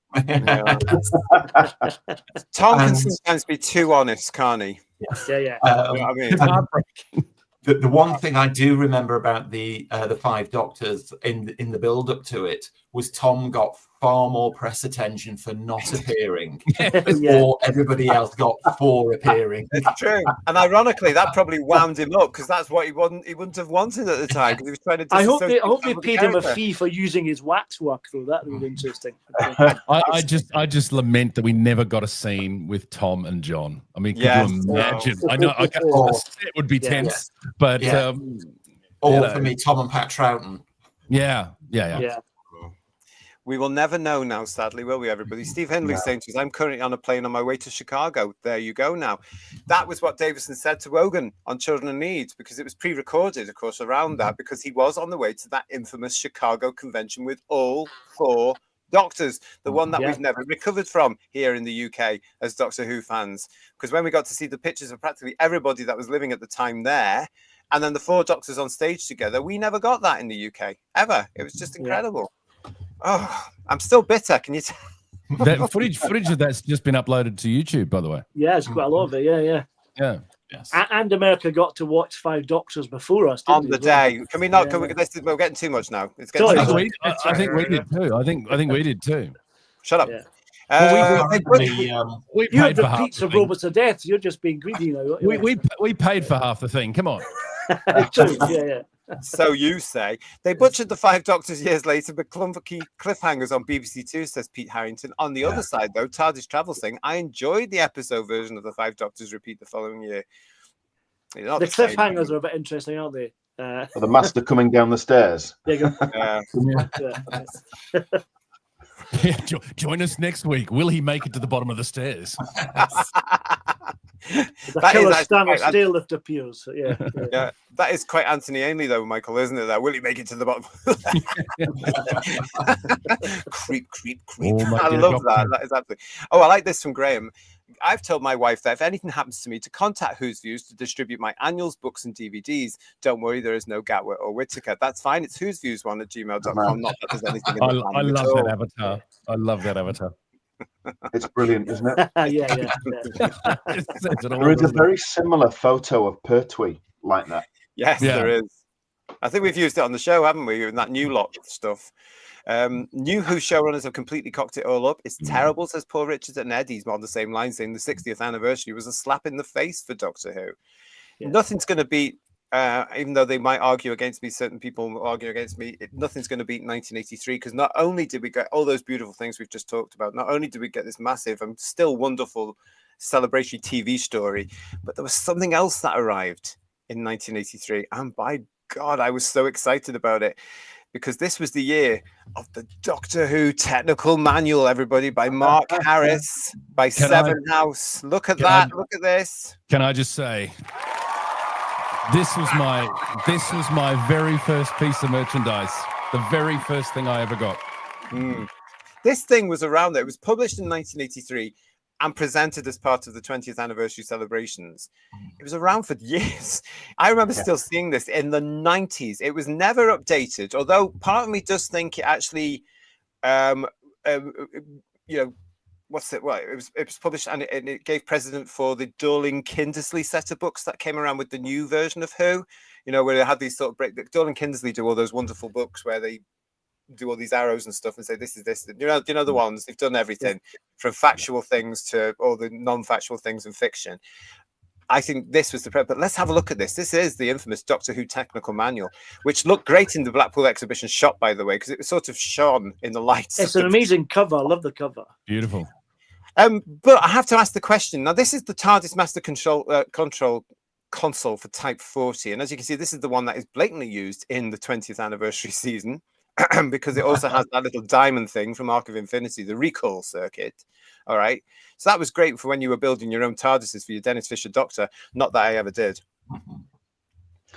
Tom can sometimes be too honest, can't he? Yeah. I mean, It's heartbreaking. The one thing I do remember about the Five Doctors in the build up to it was Tom got far more press attention for not appearing, or everybody else got for appearing. It's true, and ironically, that probably wound him up, because that's what he wouldn't have wanted at the time, because he was trying to. I hope they paid him a fee for using his waxwork, though. That would be interesting. I just lament that we never got a scene with Tom and John. I mean, could you imagine? I know the set would be tense, but for me, Tom and Pat Troughton. Yeah. We will never know now, sadly, will we, everybody? Steve Hindley saying to us, "I'm currently on a plane on my way to Chicago." There you go now. That was what Davison said to Wogan on Children in Need, because it was pre-recorded, of course, around that, because he was on the way to that infamous Chicago convention with all 4 Doctors, the one that we've never recovered from here in the UK as Doctor Who fans. Because when we got to see the pictures of practically everybody that was living at the time there, and then the 4 Doctors on stage together, we never got that in the UK, ever. It was just incredible. Oh, I'm still bitter. Can you tell? That footage of that's just been uploaded to YouTube, by the way. Yeah, it's quite a lot of it. Yeah. Yes. And America got to watch 5 Doctors before us on the day. Can we not? We're getting too much now. It's getting too much. I think we did too. I think we did too. Shut up. Yeah. We you paid for the half pizza the thing. robots to death. You're just being greedy now. We paid for half the thing. Come on. Yeah. So you say. They butchered the 5 Doctors years later, but clunky cliffhangers on BBC Two, says Pete Harrington. On the other side, though, TARDIS Travel saying, "I enjoyed the episode version of the 5 Doctors repeat the following year." The cliffhangers are a bit interesting, aren't they? The Master coming down the stairs. Join us next week. Will he make it to the bottom of the stairs? The killer stand of stairlift appears. Yeah, that is quite Anthony Ainley, though, Michael, isn't it? That will he make it to the bottom? Creep. I love that. That is absolutely. Oh, I like this from Graham. "I've told my wife that if anything happens to me, to contact Who's Views to distribute my annuals, books, and DVDs. Don't worry, there is no Gatwick or Whittaker. That's fine. It's who'sviews1@gmail.com. Not that there's anything in the I love that avatar. I love that avatar. It's brilliant, isn't it? yeah. There is a very similar photo of Pertwee like that. Yes, there is. I think we've used it on the show, haven't we? In that new lot stuff. New Who showrunners have completely cocked it all up. It's terrible, says Paul Richards, and Eddie's on the same line, saying the 60th anniversary was a slap in the face for Doctor Who. Yeah. Nothing's going to beat, even though they might argue against me, certain people argue against me, nothing's going to beat 1983, because not only did we get all those beautiful things we've just talked about, not only did we get this massive and still wonderful celebratory TV story, but there was something else that arrived in 1983. And by God, I was so excited about it. Because this was the year of the Doctor Who Technical Manual, everybody, by Mark Harris, by Seven House. Look at that. Look at this. Can I just say, this was my very first piece of merchandise. The very first thing I ever got. This thing was around there. It was published in 1983 and presented as part of the 20th anniversary celebrations. It was around for years. I remember still seeing this in the 90s. It was never updated, although part of me does think it actually, what's it? Well, it was published and it gave precedent for the Dorling Kindersley set of books that came around with the new version of Who, where they had these sort of Dorling Kindersley do all those wonderful books where they do all these arrows and stuff and say this is this, you know the ones. They've done everything from factual things to all the non-factual things in fiction. I think this was but let's have a look at this. This is the infamous Doctor Who Technical Manual, which looked great in the Blackpool exhibition shot, by the way, because it was sort of shone in the lights. It's an amazing cover. I love the cover. Beautiful. But I have to ask the question now. This is the TARDIS Master Control console for Type 40, and as you can see, this is the one that is blatantly used in the 20th anniversary season. Because it also has that little diamond thing from Arc of Infinity, the recall circuit. All right. So that was great for when you were building your own TARDISes for your Dennis Fisher Doctor. Not that I ever did.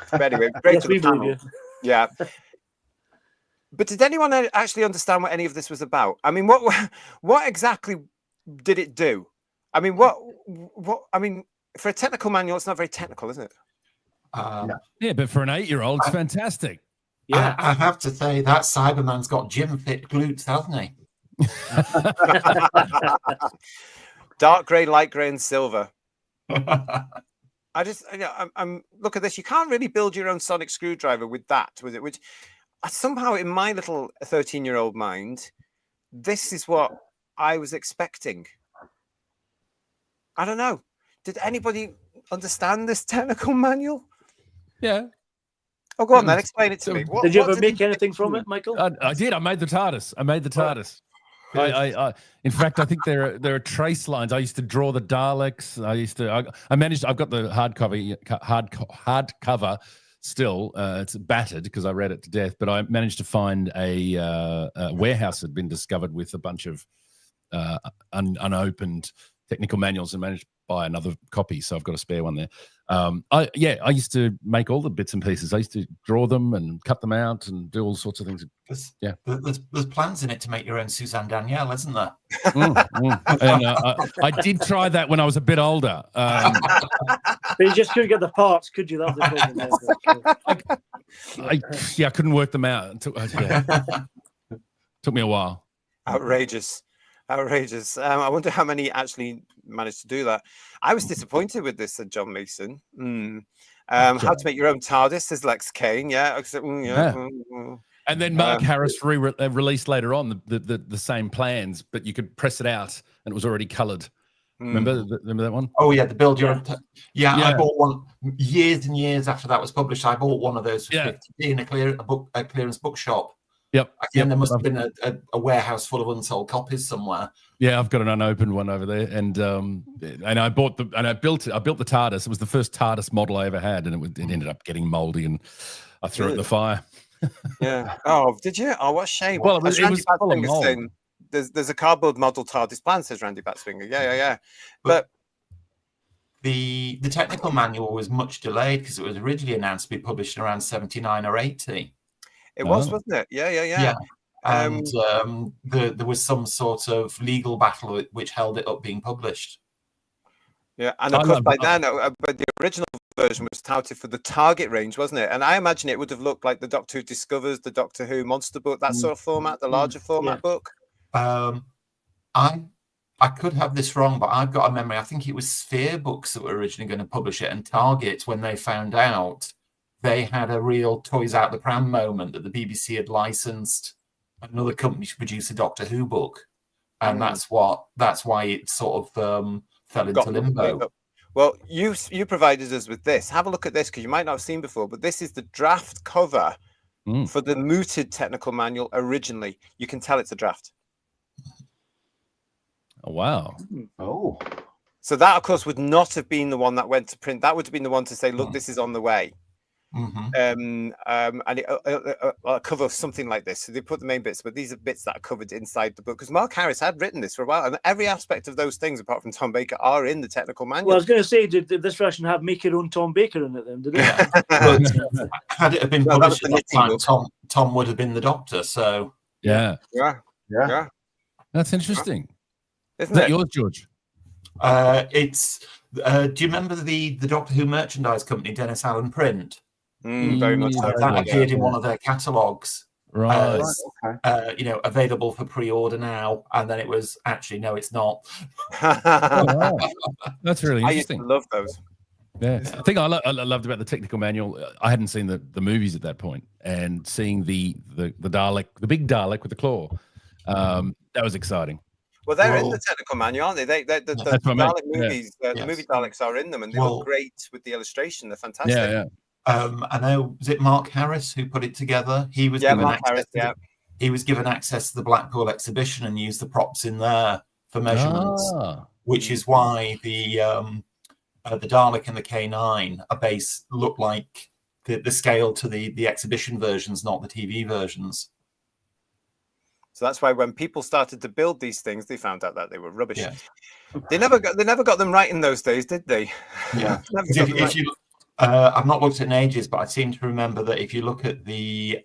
But anyway, great yes, for the panel. Yeah. But did anyone actually understand what any of this was about? I mean, what exactly did it do? I mean, for a technical manual, it's not very technical, is it? Yeah, but for an 8-year-old, it's fantastic. Yeah, I have to say that Cyberman's got gym fit glutes, hasn't he? Dark grey, light grey, and silver. I'm look at this. You can't really build your own sonic screwdriver with that, with it. Which somehow, in my little 13-year-old mind, this is what I was expecting. I don't know. Did anybody understand this technical manual? Yeah. Oh, go on then. Explain it to me. Did you ever make anything from it, Michael? I did. I made the TARDIS. In fact, I think there are trace lines. I used to draw the Daleks. I've got the hardcover still. It's battered because I read it to death. But I managed to find a warehouse had been discovered with a bunch of unopened technical manuals, and managed to buy another copy. So I've got a spare one there. I used to make all the bits and pieces. I used to draw them and cut them out and do all sorts of things. There's plans in it to make your own Suzanne Danielle, isn't there? And I did try that when I was a bit older. But you just couldn't get the parts, could you? That was the problem. I couldn't work them out. Took me a while. Outrageous. I wonder how many actually managed to do that. I was disappointed with this, said John Mason. How to make your own TARDIS, says Lex Kane. Yeah. And then Mark Harris released later on the same plans, but you could press it out and it was already coloured. Remember that one? Oh yeah, the build your own. Yeah, I bought one years and years after that was published. I bought one of those for 50p in a clearance bookshop. Yep. Again, there must have been a warehouse full of unsold copies somewhere. Yeah, I've got an unopened one over there, and I built the TARDIS. It was the first TARDIS model I ever had, and it ended up getting mouldy, and I threw it in the fire. Yeah. Oh, did you? Oh, what a shame. Well, it was full of mold. There's a cardboard model TARDIS plan, says Randy Batsfinger. Yeah. But the technical manual was much delayed because it was originally announced to be published around 79 or 80. It was, wasn't it? Yeah. And there was some sort of legal battle which held it up being published. Yeah, and of course by then, but the original version was touted for the Target range, wasn't it? And I imagine it would have looked like the Doctor Who Discovers, the Doctor Who Monster book, that sort of format, the larger format book. I could have this wrong, but I've got a memory. I think it was Sphere Books that were originally going to publish it, and Target, when they found out they had a real toys out the pram moment that the BBC had licensed another company to produce a Doctor Who book, and that's why it sort of fell into limbo. Well, you provided us with this. Have a look at this, because you might not have seen before, but this is the draft cover for the mooted technical manual originally. You can tell it's a draft. Oh, wow. Oh. So that, of course, would not have been the one that went to print. That would have been the one to say, look, this is on the way. And a cover of something like this. So they put the main bits, but these are bits that are covered inside the book, because Mark Harris had written this for a while, and every aspect of those things, apart from Tom Baker, are in the technical manual. Well, I was going to say, did this version have make your own Tom Baker in it then? Did it? Yeah. But had it have been published at that time, Tom would have been the Doctor. So yeah. That's interesting. Isn't Is that it? yours, George? It's. Do you remember the Doctor Who merchandise company, Dennis Allen Print? Very much so. That appeared in one of their catalogues. Right. Available for pre-order now, and then it was actually no, it's not. Oh, wow. That's really I used to interesting. love those. Yeah, I think I loved about the technical manual. I hadn't seen the movies at that point, and seeing the Dalek, the big Dalek with the claw, that was exciting. Well, they're in the technical manual, aren't they? The Dalek movies, the movie Daleks are in them, and they look great with the illustration. They're fantastic. Yeah. I know. Was it Mark Harris who put it together? He was given access. He was given access to the Blackpool exhibition and used the props in there for measurements, which is why the Dalek and the K9 look like the scale to the exhibition versions, not the TV versions. So that's why when people started to build these things, they found out that they were rubbish. Yeah. They never got them right in those days, did they? Yeah. I've not looked at in ages, but I seem to remember that if you look at the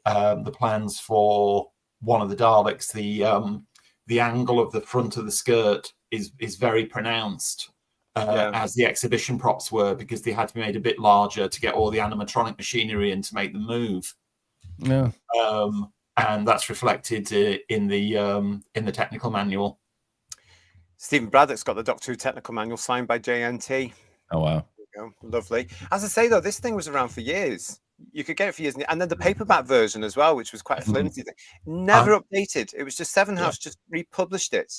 plans for one of the Daleks, the angle of the front of the skirt is very pronounced, as the exhibition props were, because they had to be made a bit larger to get all the animatronic machinery in to make them move. Yeah. And that's reflected in the technical manual. Stephen Braddock's got the Doctor Who technical manual signed by JNT. Oh wow. Lovely. As I say, though, this thing was around for years. You could get it for years, and then the paperback version as well, which was quite a flimsy thing, never updated. It was just Seven House just republished it.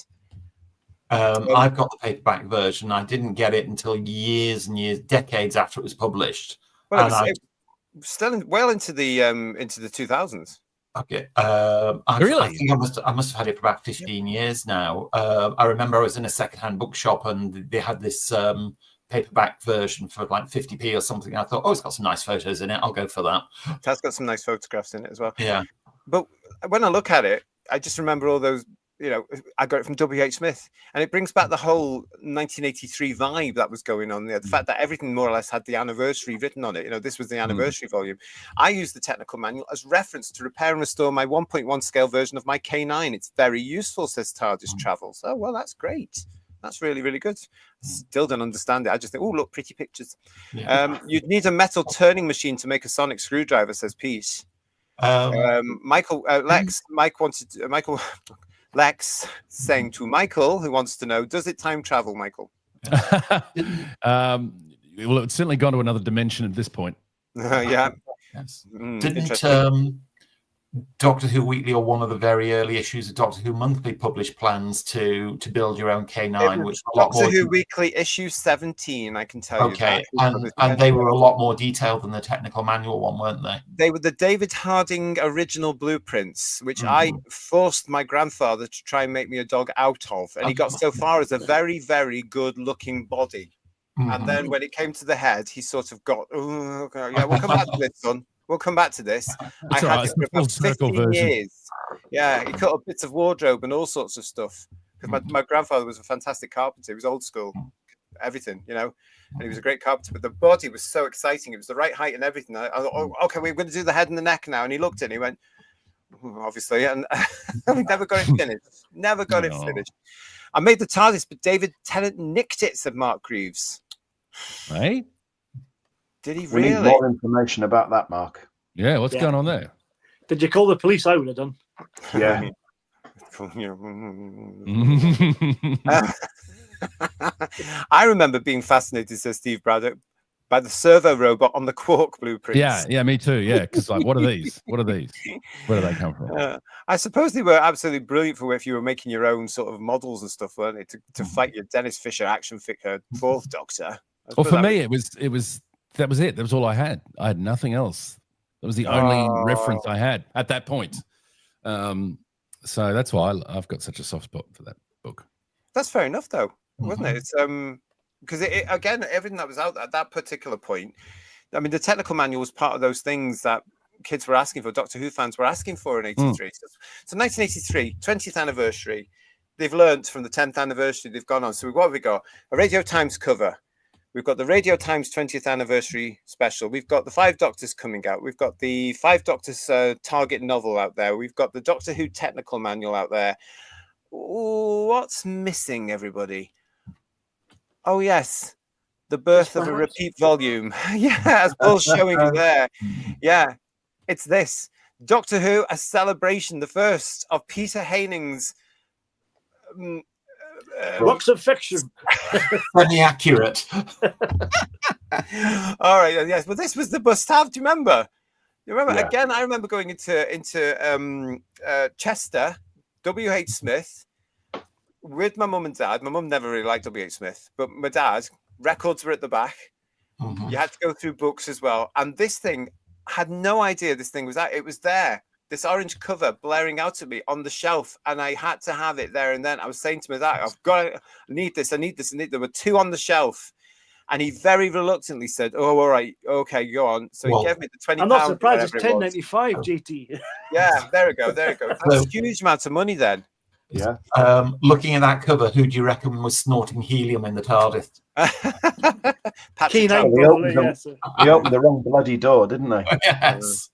I've got the paperback version. I didn't get it until years and years, decades after it was published. Well, it was still well into the 2000s. Okay. Really? I think I must have had it for about 15 years now. I remember I was in a secondhand bookshop and they had this paperback version for like 50p or something. I thought, it's got some nice photos in it. I'll go for that. It has got some nice photographs in it as well. Yeah. But when I look at it, I just remember all those, I got it from W.H. Smith, and it brings back the whole 1983 vibe that was going on there. The fact that everything more or less had the anniversary written on it. This was the anniversary volume. I used the technical manual as reference to repair and restore my 1.1 scale version of my K9. It's very useful, says TARDIS Travels. Oh, well, that's great. That's really, really good. Still don't understand it. I just think, look, pretty pictures. Yeah. You'd need a metal turning machine to make a sonic screwdriver, says Pete. Lex saying to Michael, who wants to know, does it time travel, Michael? Well, it's certainly gone to another dimension at this point. Yeah. Yes. Didn't Doctor Who Weekly or one of the very early issues of Doctor Who Monthly published plans to build your own K9, which were a lot more. Doctor Who Weekly issue 17, I can tell you. Okay, and they were a lot more detailed than the technical manual one, weren't they? They were the David Harding original blueprints, which I forced my grandfather to try and make me a dog out of, and he got so far as a very, very good-looking body. And then when it came to the head, he sort of got, we'll come back to this, son. We'll come back to this. I had it for about 15 years. Yeah, he cut up bits of wardrobe and all sorts of stuff. Because my grandfather was a fantastic carpenter. He was old school, everything, and he was a great carpenter. But the body was so exciting. It was the right height and everything. I thought, okay, we're going to do the head and the neck now. And he looked at it and he went, obviously. And we never got it finished. Never got it finished. I made the TARDIS, but David Tennant nicked it, said Mark Greaves. Right? Did he we really? need more information about that, Mark. Yeah, what's going on there? Did you call the police? I would have done. Yeah. I remember being fascinated, says Steve Braddock, by the servo robot on the Quark blueprints. Yeah, me too. Yeah, because like, what are these? What are these? Where do they come from? I suppose they were absolutely brilliant for if you were making your own sort of models and stuff, weren't they? To fight your Dennis Fisher action figure Fourth Doctor. Well, for me, it was that was it. That was all I had. I had nothing else. That was the only reference I had at that point. So that's why I've got such a soft spot for that book. That's fair enough, though, wasn't it? It's because it again, everything that was out at that particular point. I mean, the technical manual was part of those things that kids were asking for, Doctor Who fans were asking for in '83. So 1983, 20th anniversary. They've learned from the 10th anniversary. They've gone on. So what have we got? A Radio Times cover. We've got the Radio Times 20th anniversary special. We've got the 5 Doctors coming out. We've got the 5 Doctors target novel out there. We've got the Doctor Who technical manual out there. Ooh, what's missing, everybody? Oh, yes. The birth of a repeat volume. Yeah, as Paul's showing you there. Yeah, it's this. Doctor Who, a celebration, the first of Peter Haining's works of fiction. Funny accurate. All right, yes, but this was the must-have. Do you remember? Again, I remember going into Chester, W.H. Smith, with my mum and dad. My mum never really liked W.H. Smith, but my dad, records were at the back. You had to go through books as well. And this thing, had no idea this thing was out. It was there. This orange cover blaring out at me on the shelf, and I had to have it there and then. I was saying to my dad, I need this. There were 2 on the shelf. And he very reluctantly said, "Oh, all right, okay, go on." So he gave me the £20. I'm not surprised. It's £10.95, JT. Yeah, there we go. That's a huge amount of money then. Yeah. Looking at that cover, who do you reckon was snorting helium in the TARDIS? Patrick They opened the wrong bloody door, didn't they? Yes.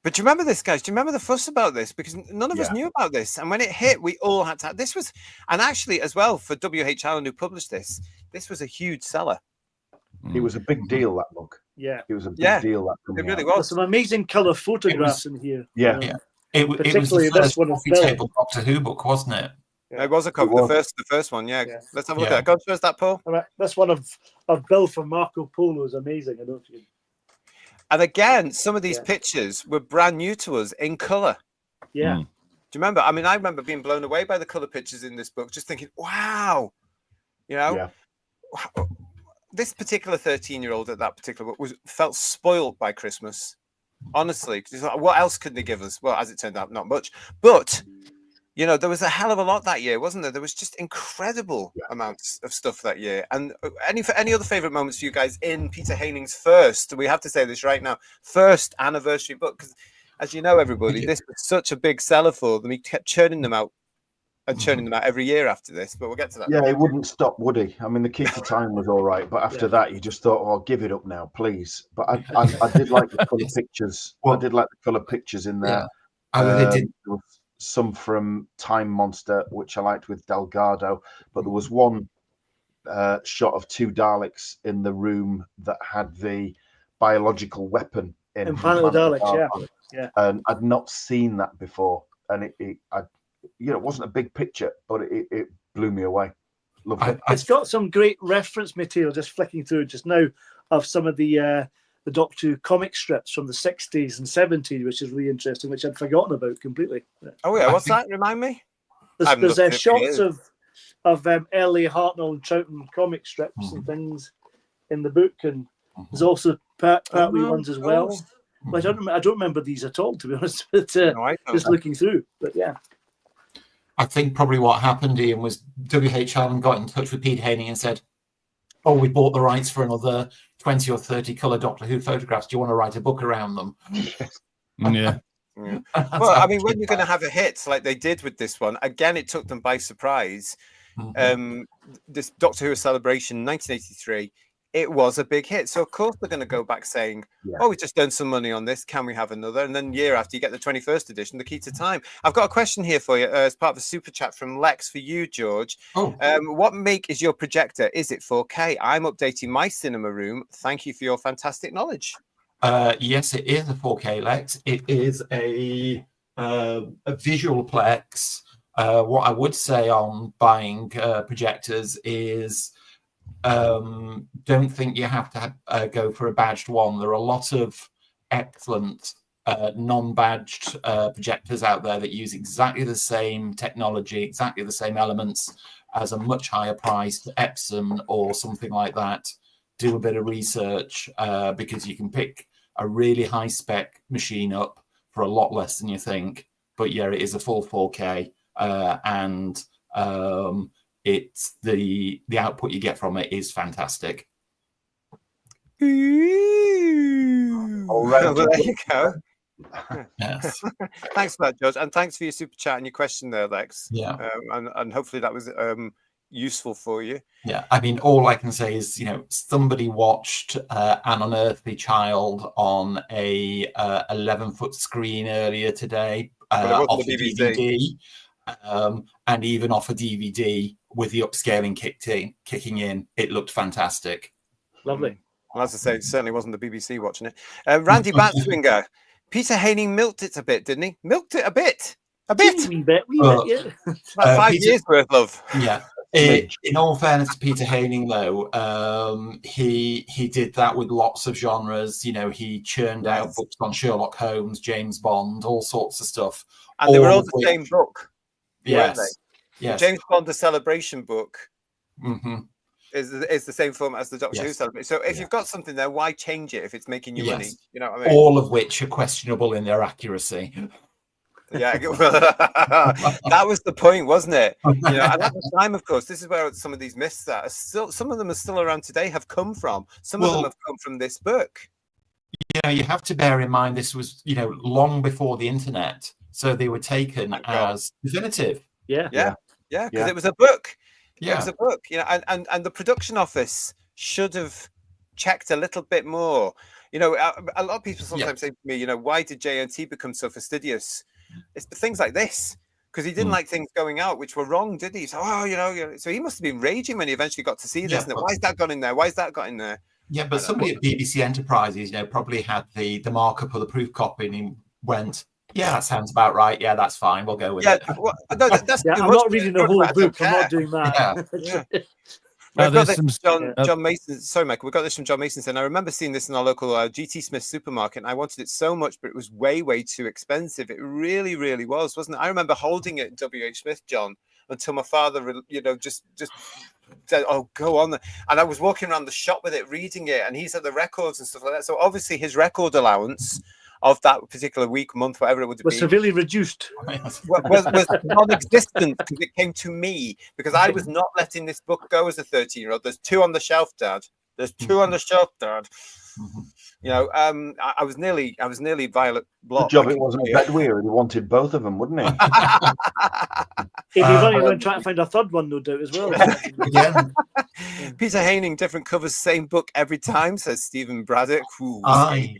But do you remember this, guys? Do you remember the fuss about this? Because none of us knew about this. And when it hit, we all had to. This was, and actually as well, for W.H. Allen, who published this was a huge seller. It was a big deal, that book. Yeah. It was a big deal. That it really was. was. Some amazing colour photographs in here. Yeah. It was the first coffee table Doctor Who book, wasn't it? It was a cover. The first one, yeah. Let's have a look at it. Go first, that, Paul. All right. That's one of Bill from Marco Polo is amazing. I don't know if you. And again, some of these pictures were brand new to us in colour. Yeah. Do you remember? I mean, I remember being blown away by the colour pictures in this book, just thinking, wow, this particular 13-year-old at that particular book felt spoiled by Christmas. Honestly, because like, what else could they give us? Well, as it turned out, not much. But, there was a hell of a lot that year, wasn't there? There was just incredible amounts of stuff that year. And any other favourite moments for you guys in Peter Haining's first, we have to say this right now, first anniversary book? Because, as you know, everybody, this was such a big seller for them. He kept churning them out every year after this. But we'll get to that. Yeah, he wouldn't stop, would he? I mean, the Key to Time was all right, but after that, you just thought, "Oh, give it up now, please." But I did like the colour pictures. I did like the colour pictures in there. There was some from Time Monster, which I liked with Delgado, but there was one shot of 2 Daleks in the room that had the biological weapon in Planet of Daleks, yeah. And I'd not seen that before, and it wasn't a big picture, but it blew me away. Loved it. It's got some great reference material. Just flicking through just now of some of the Doctor Who comic strips from the 60s and 70s, which is really interesting, which I'd forgotten about completely. Oh yeah, what's that? Remind me. There's shots of early Hartnell and Troughton comic strips and things in the book, and there's also partly ones as well. Well, I don't remember these at all, to be honest. But just looking through, but yeah. I think probably what happened, Ian, was W.H. Allen got in touch with Pete Haining and said, "Oh, we bought the rights for another 20 or 30 colour Doctor Who photographs. Do you want to write a book around them?" Yeah. Well, I mean, when you're going to have a hit like they did with this one, again, it took them by surprise. This Doctor Who celebration, 1983, it was a big hit. So, of course, they're going to go back saying, "Oh, we've just done some money on this. Can we have another?" And then year after, you get the 21st edition, The Key to Time. I've got a question here for you as part of a super chat from Lex for you, George. What make is your projector? Is it 4K? I'm updating my cinema room. Thank you for your fantastic knowledge. Yes, it is a 4K, Lex. It is a visual plex. What I would say on buying projectors is don't think you have to go for a badged one. There are a lot of excellent non-badged projectors out there that use exactly the same technology, exactly the same elements as a much higher priced Epson or something like that. Do a bit of research because you can pick a really high spec machine up for a lot less than you think. But yeah, it is a full 4K and it's the output you get from it is fantastic. All right, well, there you go. Yes. Thanks for that, George, and thanks for your super chat and your question there, Lex. Yeah. And hopefully that was useful for you. Yeah, I mean, all I can say is, somebody watched An Unearthly Child on a 11-foot screen earlier today off a DVD, and even off a DVD with the upscaling kicking in, it looked fantastic. Lovely. Well, as I say, it certainly wasn't the BBC watching it. Randy Batswinger, Peter Haining milked it a bit, didn't he? Milked it a bit. A bit. Wee bit, yeah. About 5 years worth, love. Yeah. In all fairness to Peter Haining, though, he did that with lots of genres. He churned out books on Sherlock Holmes, James Bond, all sorts of stuff. And they were all the same book. Yes. Yes. The James Bond, the Celebration book, mm-hmm. is the same format as the Doctor Who Celebration. So if you've got something there, why change it if it's making you money? You know what I mean? All of which are questionable in their accuracy. Yeah, that was the point, wasn't it? And at the time, of course, this is where some of these myths that are still, some of them are still around today, have come from. Some of them have come from this book. You have to bear in mind this was, long before the internet, so they were taken as definitive. Yeah, because it was a book. Yeah, it was a book. And the production office should have checked a little bit more. A lot of people sometimes say to me, why did JNT become so fastidious? It's things like this, because he didn't like things going out which were wrong, did he? So, so he must have been raging when he eventually got to see this. Why is that got in there? Why is that got in there? Yeah, but somebody at BBC Enterprises, probably had the markup or the proof copy, and he went, "Yeah, that sounds about right. Yeah, that's fine. We'll go with it." Well, no, that's I'm not reading the whole book. I'm not doing that. Yeah. We've got this from John Mason. Sorry, Michael. We got this from John Mason saying, I remember seeing this in our local GT Smith supermarket, and I wanted it so much, but it was way, way too expensive. It really, really was, wasn't it? I remember holding it at WH Smith, John, until my father, just said, "Oh, go on." And I was walking around the shop with it, reading it, and he's had the records and stuff like that. So obviously his record allowance of that particular week, month, whatever it would be, was severely reduced. was non-existent because it came to me, because I was not letting this book go as a 13-year-old. There's 2 on the shelf, Dad. There's 2 on the shelf, Dad. I was nearly Violet Block. The job it wasn't a bedwear. He wanted both of them, wouldn't he? He'd be running around trying to find a third one, no doubt, as well. Peter Haining, different covers, same book every time, says Stephen Braddock. Ooh, I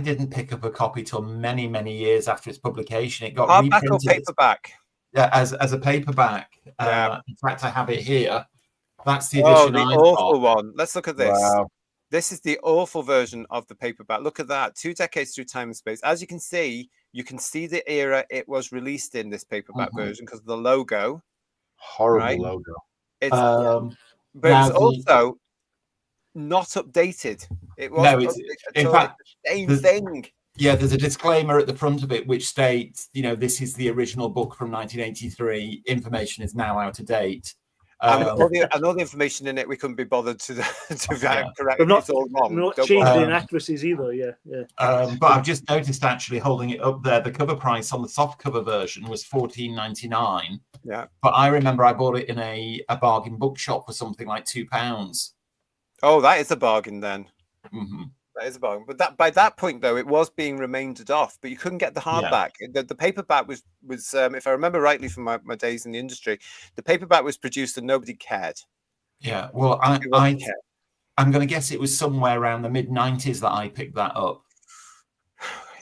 didn't pick up a copy till many, many years after its publication. It got hardback reprinted or paperback? As a paperback. In fact, I have it here. That's the edition. The awful one. Let's look at this. Wow. This is the awful version of the paperback. Look at that. 2 decades through time and space. As you can see the era it was released in, this paperback version, because of the logo. Horrible logo. It's, but it's also not updated. It was in fact the same thing. Yeah, there's a disclaimer at the front of it which states, this is the original book from 1983. Information is now out of date. And all the information in it, we couldn't be bothered to correct. It's all wrong. We're not changing the inaccuracies either. Yeah. But I've just noticed, actually, holding it up there, the cover price on the soft cover version was $14.99. Yeah. But I remember I bought it in a bargain bookshop for something like £2. Oh, that is a bargain then. Mm-hmm. That is a bargain. But by that point, though, it was being remaindered off, but you couldn't get the hardback. The paperback was if I remember rightly from my days in the industry, the paperback was produced and nobody cared. Yeah, well, I'm going to guess it was somewhere around the mid-90s that I picked that up.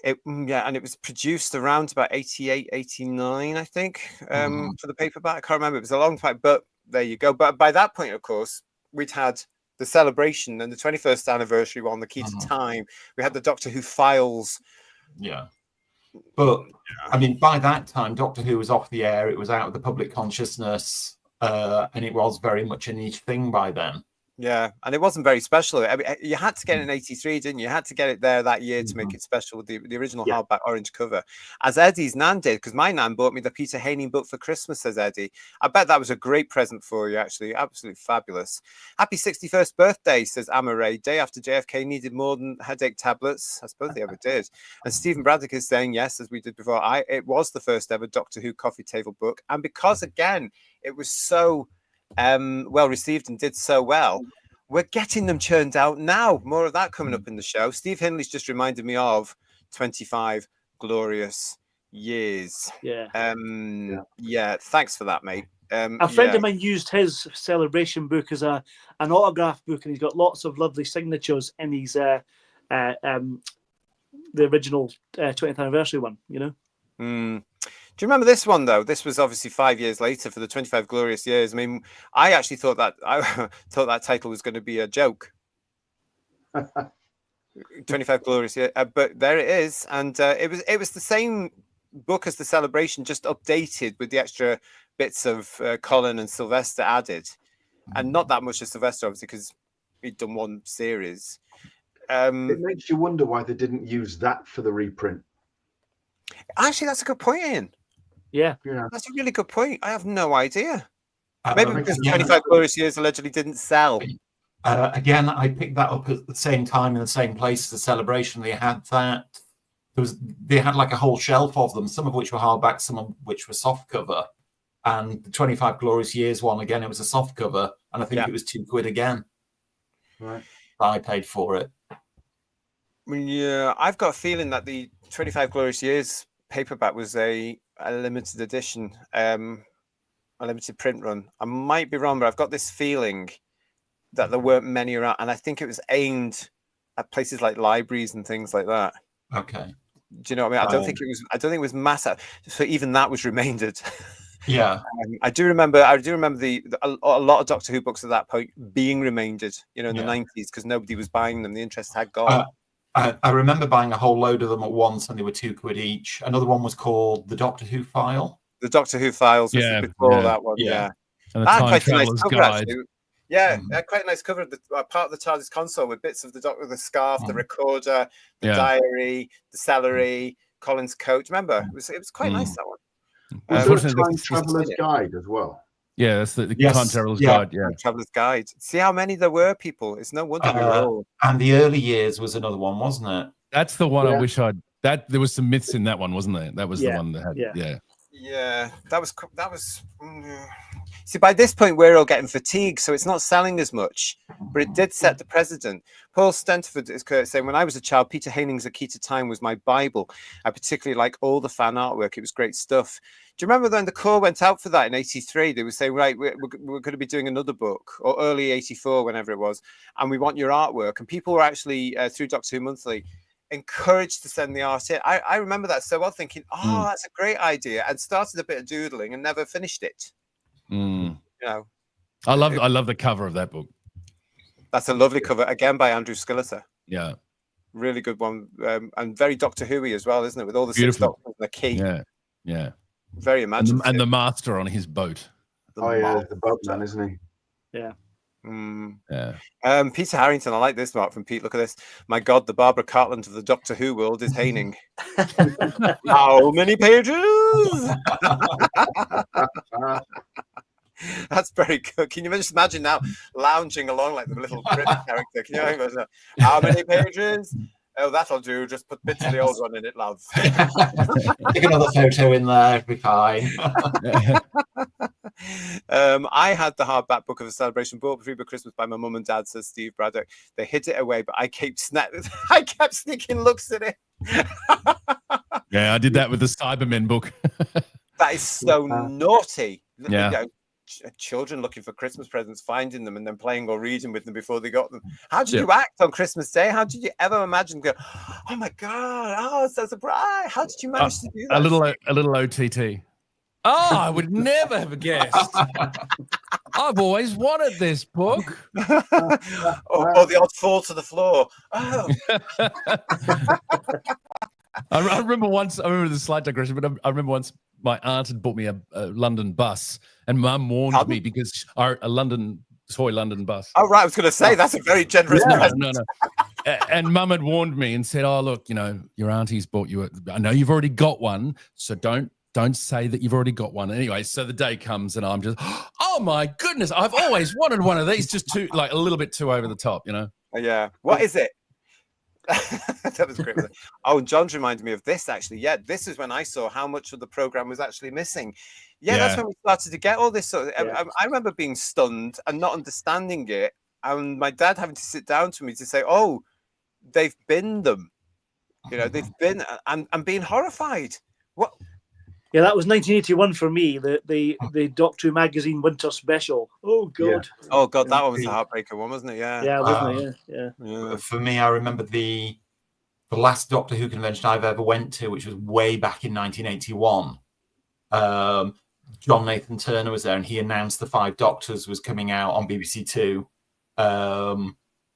And it was produced around about 88, 89, I think, for the paperback. I can't remember. It was a long time, but there you go. But by that point, of course, we'd had the Celebration and the 21st anniversary one, the Key to Time. We had the Doctor Who files. Yeah. But, I mean, by that time, Doctor Who was off the air. It was out of the public consciousness. and it was very much a niche thing by then. Yeah, and it wasn't very special. I mean, you had to get it in '83, didn't you? You had to get it there that year to make it special with the original hardback orange cover. As Eddie's nan did, because my nan bought me the Peter Haining book for Christmas, says Eddie. I bet that was a great present for you, actually. Absolutely fabulous. Happy 61st birthday, says Amma Ray. Day after JFK needed more than headache tablets. I suppose they ever did. And Stephen Braddock is saying, yes, as we did before, it was the first ever Doctor Who coffee table book. And because, again, it was so well received and did so well, we're getting them churned out now. More of that coming up in the show. Steve Hindley's just reminded me of 25 glorious years. Yeah. Thanks for that, mate. A friend of mine used his celebration book as an autograph book, and he's got lots of lovely signatures in his the original 20th anniversary one, you know. Do you remember this one, though? This was obviously 5 years later for the 25 glorious years. I mean, I actually thought that title was going to be a joke. 25 glorious years, but there it is, and it was the same book as the celebration, just updated with the extra bits of Colin and Sylvester added, and not that much of Sylvester, obviously, because he'd done one series. It makes you wonder why they didn't use that for the reprint. Actually, that's a good point, Ian. Yeah, that's a really good point. I have no idea. Maybe because 25 glorious years allegedly didn't sell. Again, I picked that up at the same time in the same place as the celebration. They had that. They had like a whole shelf of them, some of which were hardback, some of which were soft cover. And the 25 glorious years one, again, it was a soft cover, and I think it was £2 again. Right, I paid for it. Yeah, I've got a feeling that the 25 glorious years paperback was a limited edition, a limited print run. I might be wrong, but I've got this feeling that there weren't many around, and I think it was aimed at places like libraries and things like that. Okay. Do you know what I mean? I don't think it was massive. So even that was remaindered. Yeah. I do remember a lot of Doctor Who books at that point being remaindered, you know, in the 90s, because nobody was buying them. The interest had gone. I remember buying a whole load of them at once, and they were £2 each. Another one was called The Doctor Who File. The Doctor Who Files was before that one, And the that Time quite a nice Traveller's cover, Guide. actually. Yeah, quite a nice cover of the part of the TARDIS console with bits of the Doctor, the scarf, the recorder, the diary, the celery, Colin's coat. Remember, it was quite nice, that one. Was there a Time Traveller's Guide as well? Yeah, that's the Time Traveller's Guide. Yeah, Traveller's Guide. See how many there were, people. It's no wonder we were all. And the early years was another one, wasn't it? That's the one. I wish I'd. There was some myths in that one, wasn't there? That was the one that had. Yeah, that was. See, by this point, we're all getting fatigued, so it's not selling as much, but it did set the precedent. Paul Stenterford is saying, when I was a child, Peter Haining's A Key to Time was my Bible. I particularly like all the fan artwork. It was great stuff. Do you remember when the call went out for that in '83? They were saying, right, we're going to be doing another book, or early '84, whenever it was, and we want your artwork. And people were actually, through Doctor Who Monthly, encouraged to send the art in. I remember that so well, thinking, that's a great idea, and started a bit of doodling and never finished it. You know, I love the cover of that book. That's a lovely cover, again by Andrew Skilleter. Yeah, really good one, and very Doctor Who-y as well, isn't it? With all the Beautiful. 6 Doctors and the key. Yeah. Very imaginative. And the master on his boat. The boatman, isn't he? Yeah. Peter Harrington, I like this, Mark, from Pete. Look at this. My God, the Barbara Cartland of the Doctor Who world is Haining. How many pages? That's very good. Can you just imagine now lounging along like the little Brit character? Can you imagine? How many pages? Oh, that'll do. Just put bits of the old one in it, love. Take another photo in there, it'll be fine. I had the hardback book of the celebration bought for Christmas by my mum and dad, says Steve Braddock. They hid it away, but I kept sneaking looks at it. Yeah, I did that with the Cybermen book. That is so naughty. Yeah. You know, children looking for Christmas presents, finding them, and then playing or reading with them before they got them. How did you act on Christmas Day? How did you ever imagine go, oh my God, oh, so surprised. How did you manage to do that? A little OTT. Oh, I would never have guessed. I've always wanted this book. or the odd fall to the floor. Oh. I remember once, I remember the slight digression, but I remember once my aunt had bought me a London bus, and Mum warned me because a London toy London bus. Oh right, I was going to say that's a very generous present. No. And Mum had warned me and said, "Oh look, your auntie's bought you. I know you've already got one, so don't say that you've already got one." Anyway, so the day comes and I'm just, oh my goodness, I've always wanted one of these. Just too a little bit too over the top, Yeah. What is it? That was great. Oh, John's reminded me of this actually. Yeah, this is when I saw how much of the program was actually missing. Yeah, that's when we started to get all this sort of, I remember being stunned and not understanding it, and my dad having to sit down to me to say, "Oh, they've binned them." They've been and being horrified. What? Yeah, that was 1981 for me. The Doctor Who magazine winter special. Oh god. Yeah. Oh god, that one was a heartbreaker one, wasn't it? Yeah. Yeah, wasn't it? Yeah. For me, I remember the last Doctor Who convention I've ever went to, which was way back in 1981. John Nathan Turner was there, and he announced the 5 Doctors was coming out on BBC Two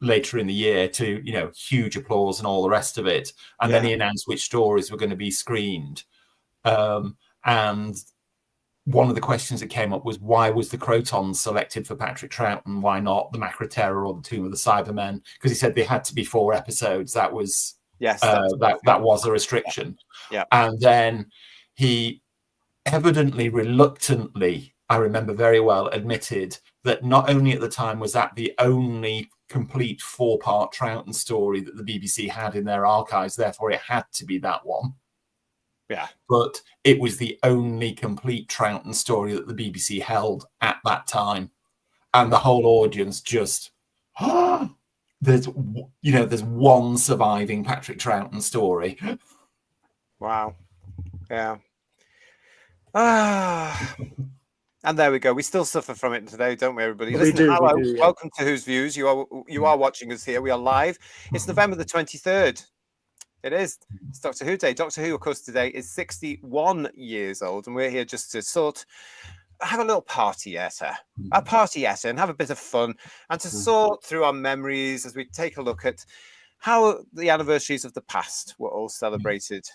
later in the year. To huge applause and all the rest of it. And then he announced which stories were going to be screened. And one of the questions that came up was, why was the Crotons selected for Patrick Troughton? Why not the Macra or the Tomb of the Cybermen? Because he said they had to be 4 episodes. That was that was a restriction. Yeah. And then he evidently reluctantly, I remember very well, admitted that not only at the time was that the only complete 4-part Troughton story that the BBC had in their archives, therefore it had to be that one. Yeah. But it was the only complete Troughton story that the BBC held at that time. And the whole audience just, there's one surviving Patrick Troughton story. Wow. Yeah. And there we go. We still suffer from it today, don't we, everybody? Listen, hello. We do, yeah. Welcome to Who's Views. You are watching us here. We are live. It's November the 23rd. It is. It's Doctor Who Day. Doctor Who, of course, today is 61 years old, and we're here just to have a little party-etta and have a bit of fun, and to sort through our memories as we take a look at how the anniversaries of the past were all celebrated.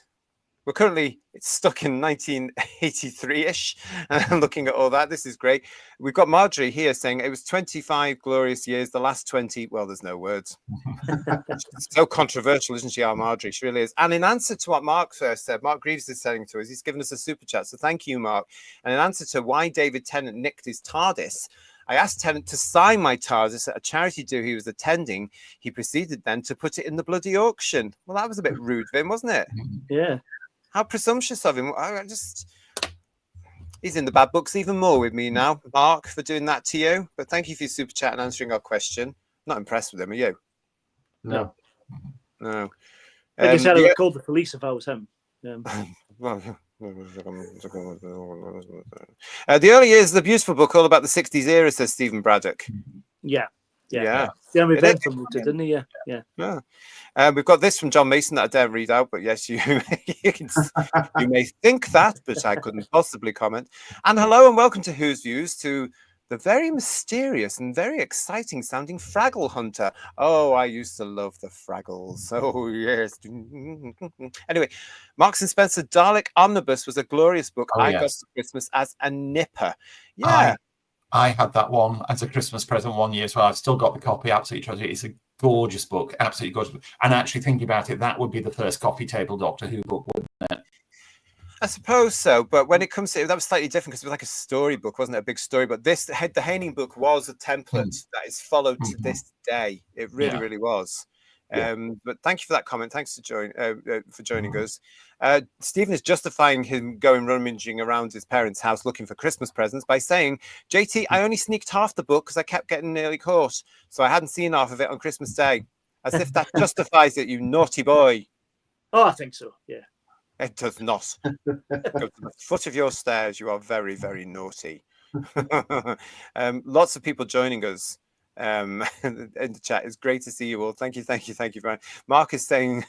We're currently stuck in 1983-ish, and looking at all that. This is great. We've got Marjorie here saying it was 25 glorious years. The last 20, well, there's no words. So controversial, isn't she, our Marjorie? She really is. And in answer to what Mark first said, Mark Greaves is saying to us, he's given us a super chat. So thank you, Mark. And in answer to why David Tennant nicked his TARDIS, I asked Tennant to sign my TARDIS at a charity do he was attending. He proceeded then to put it in the bloody auction. Well, that was a bit rude of him, wasn't it? Yeah. How presumptuous of him. He's in the bad books even more with me now, Mark, for doing that to you. But thank you for your super chat and answering our question. Not impressed with him, are you? No. No. Like I said, I would call the police if I was him. The early years of the beautiful book, all about the 60s era, says Stephen Braddock. Yeah. Yeah. Jeremy Bentham wrote it, didn't he? Yeah. We've got this from John Mason that I dare read out, but yes, you may think that, but I couldn't possibly comment. And hello and welcome to Who's Views, to the very mysterious and very exciting sounding Fraggle Hunter. Oh, I used to love the Fraggles. Oh, yes. Anyway, Marks and Spencer Dalek Omnibus was a glorious book. I got for Christmas as a nipper. Yeah. I had that one as a Christmas present one year as well. I've still got the copy. Absolutely treasure it. It's a gorgeous book. Absolutely gorgeous book. And actually thinking about it, that would be the first coffee table Doctor Who book, wouldn't it? I suppose so, but when it comes to it, that was slightly different because it was like a storybook, wasn't it? A big story. But the Haining book was a template that is followed to this day. It really, really was. But thank you for that comment. Thanks for joining us. Stephen is justifying him going rummaging around his parents' house looking for Christmas presents by saying, JT, I only sneaked half the book because I kept getting nearly caught, so I hadn't seen half of it on Christmas Day. As if that justifies it, you naughty boy. Oh, I think so, yeah. It does not. Go to the foot of your stairs. You are very, very naughty. Lots of people joining us in the chat. It's great to see you all. Thank you very much. Mark is saying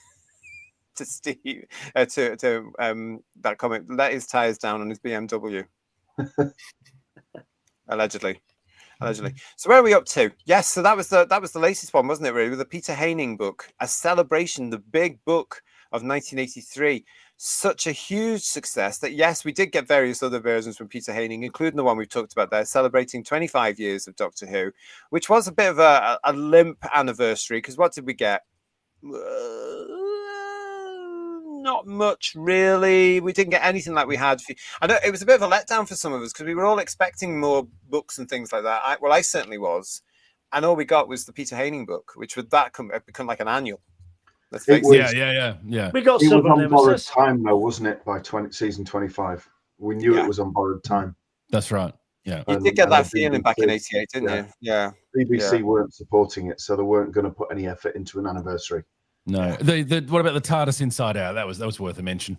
to Steve to that comment, let his tires down on his BMW. Allegedly. So where are we up to? Yes, so that was the latest one, wasn't it? Really, with the Peter Haining book, A Celebration, the big book of 1983. such a huge success that, yes, we did get various other versions from Peter Haining, including the one we've talked about there, celebrating 25 years of Doctor Who, which was a bit of a limp anniversary, because what did we get? Not much, really. We didn't get anything like we had. I know it was a bit of a letdown for some of us, because we were all expecting more books and things like that. I certainly was. And all we got was the Peter Haining book, which would become like an annual. Let's face it. Yeah. We got It was Silver on borrowed Nemesis. time, though, wasn't it? By season 25, we knew it was on borrowed time. That's right. Yeah, You did get that feeling back in '88, didn't you? Yeah. BBC weren't supporting it, so they weren't going to put any effort into an anniversary. No. What about the TARDIS Inside Out? That was worth a mention.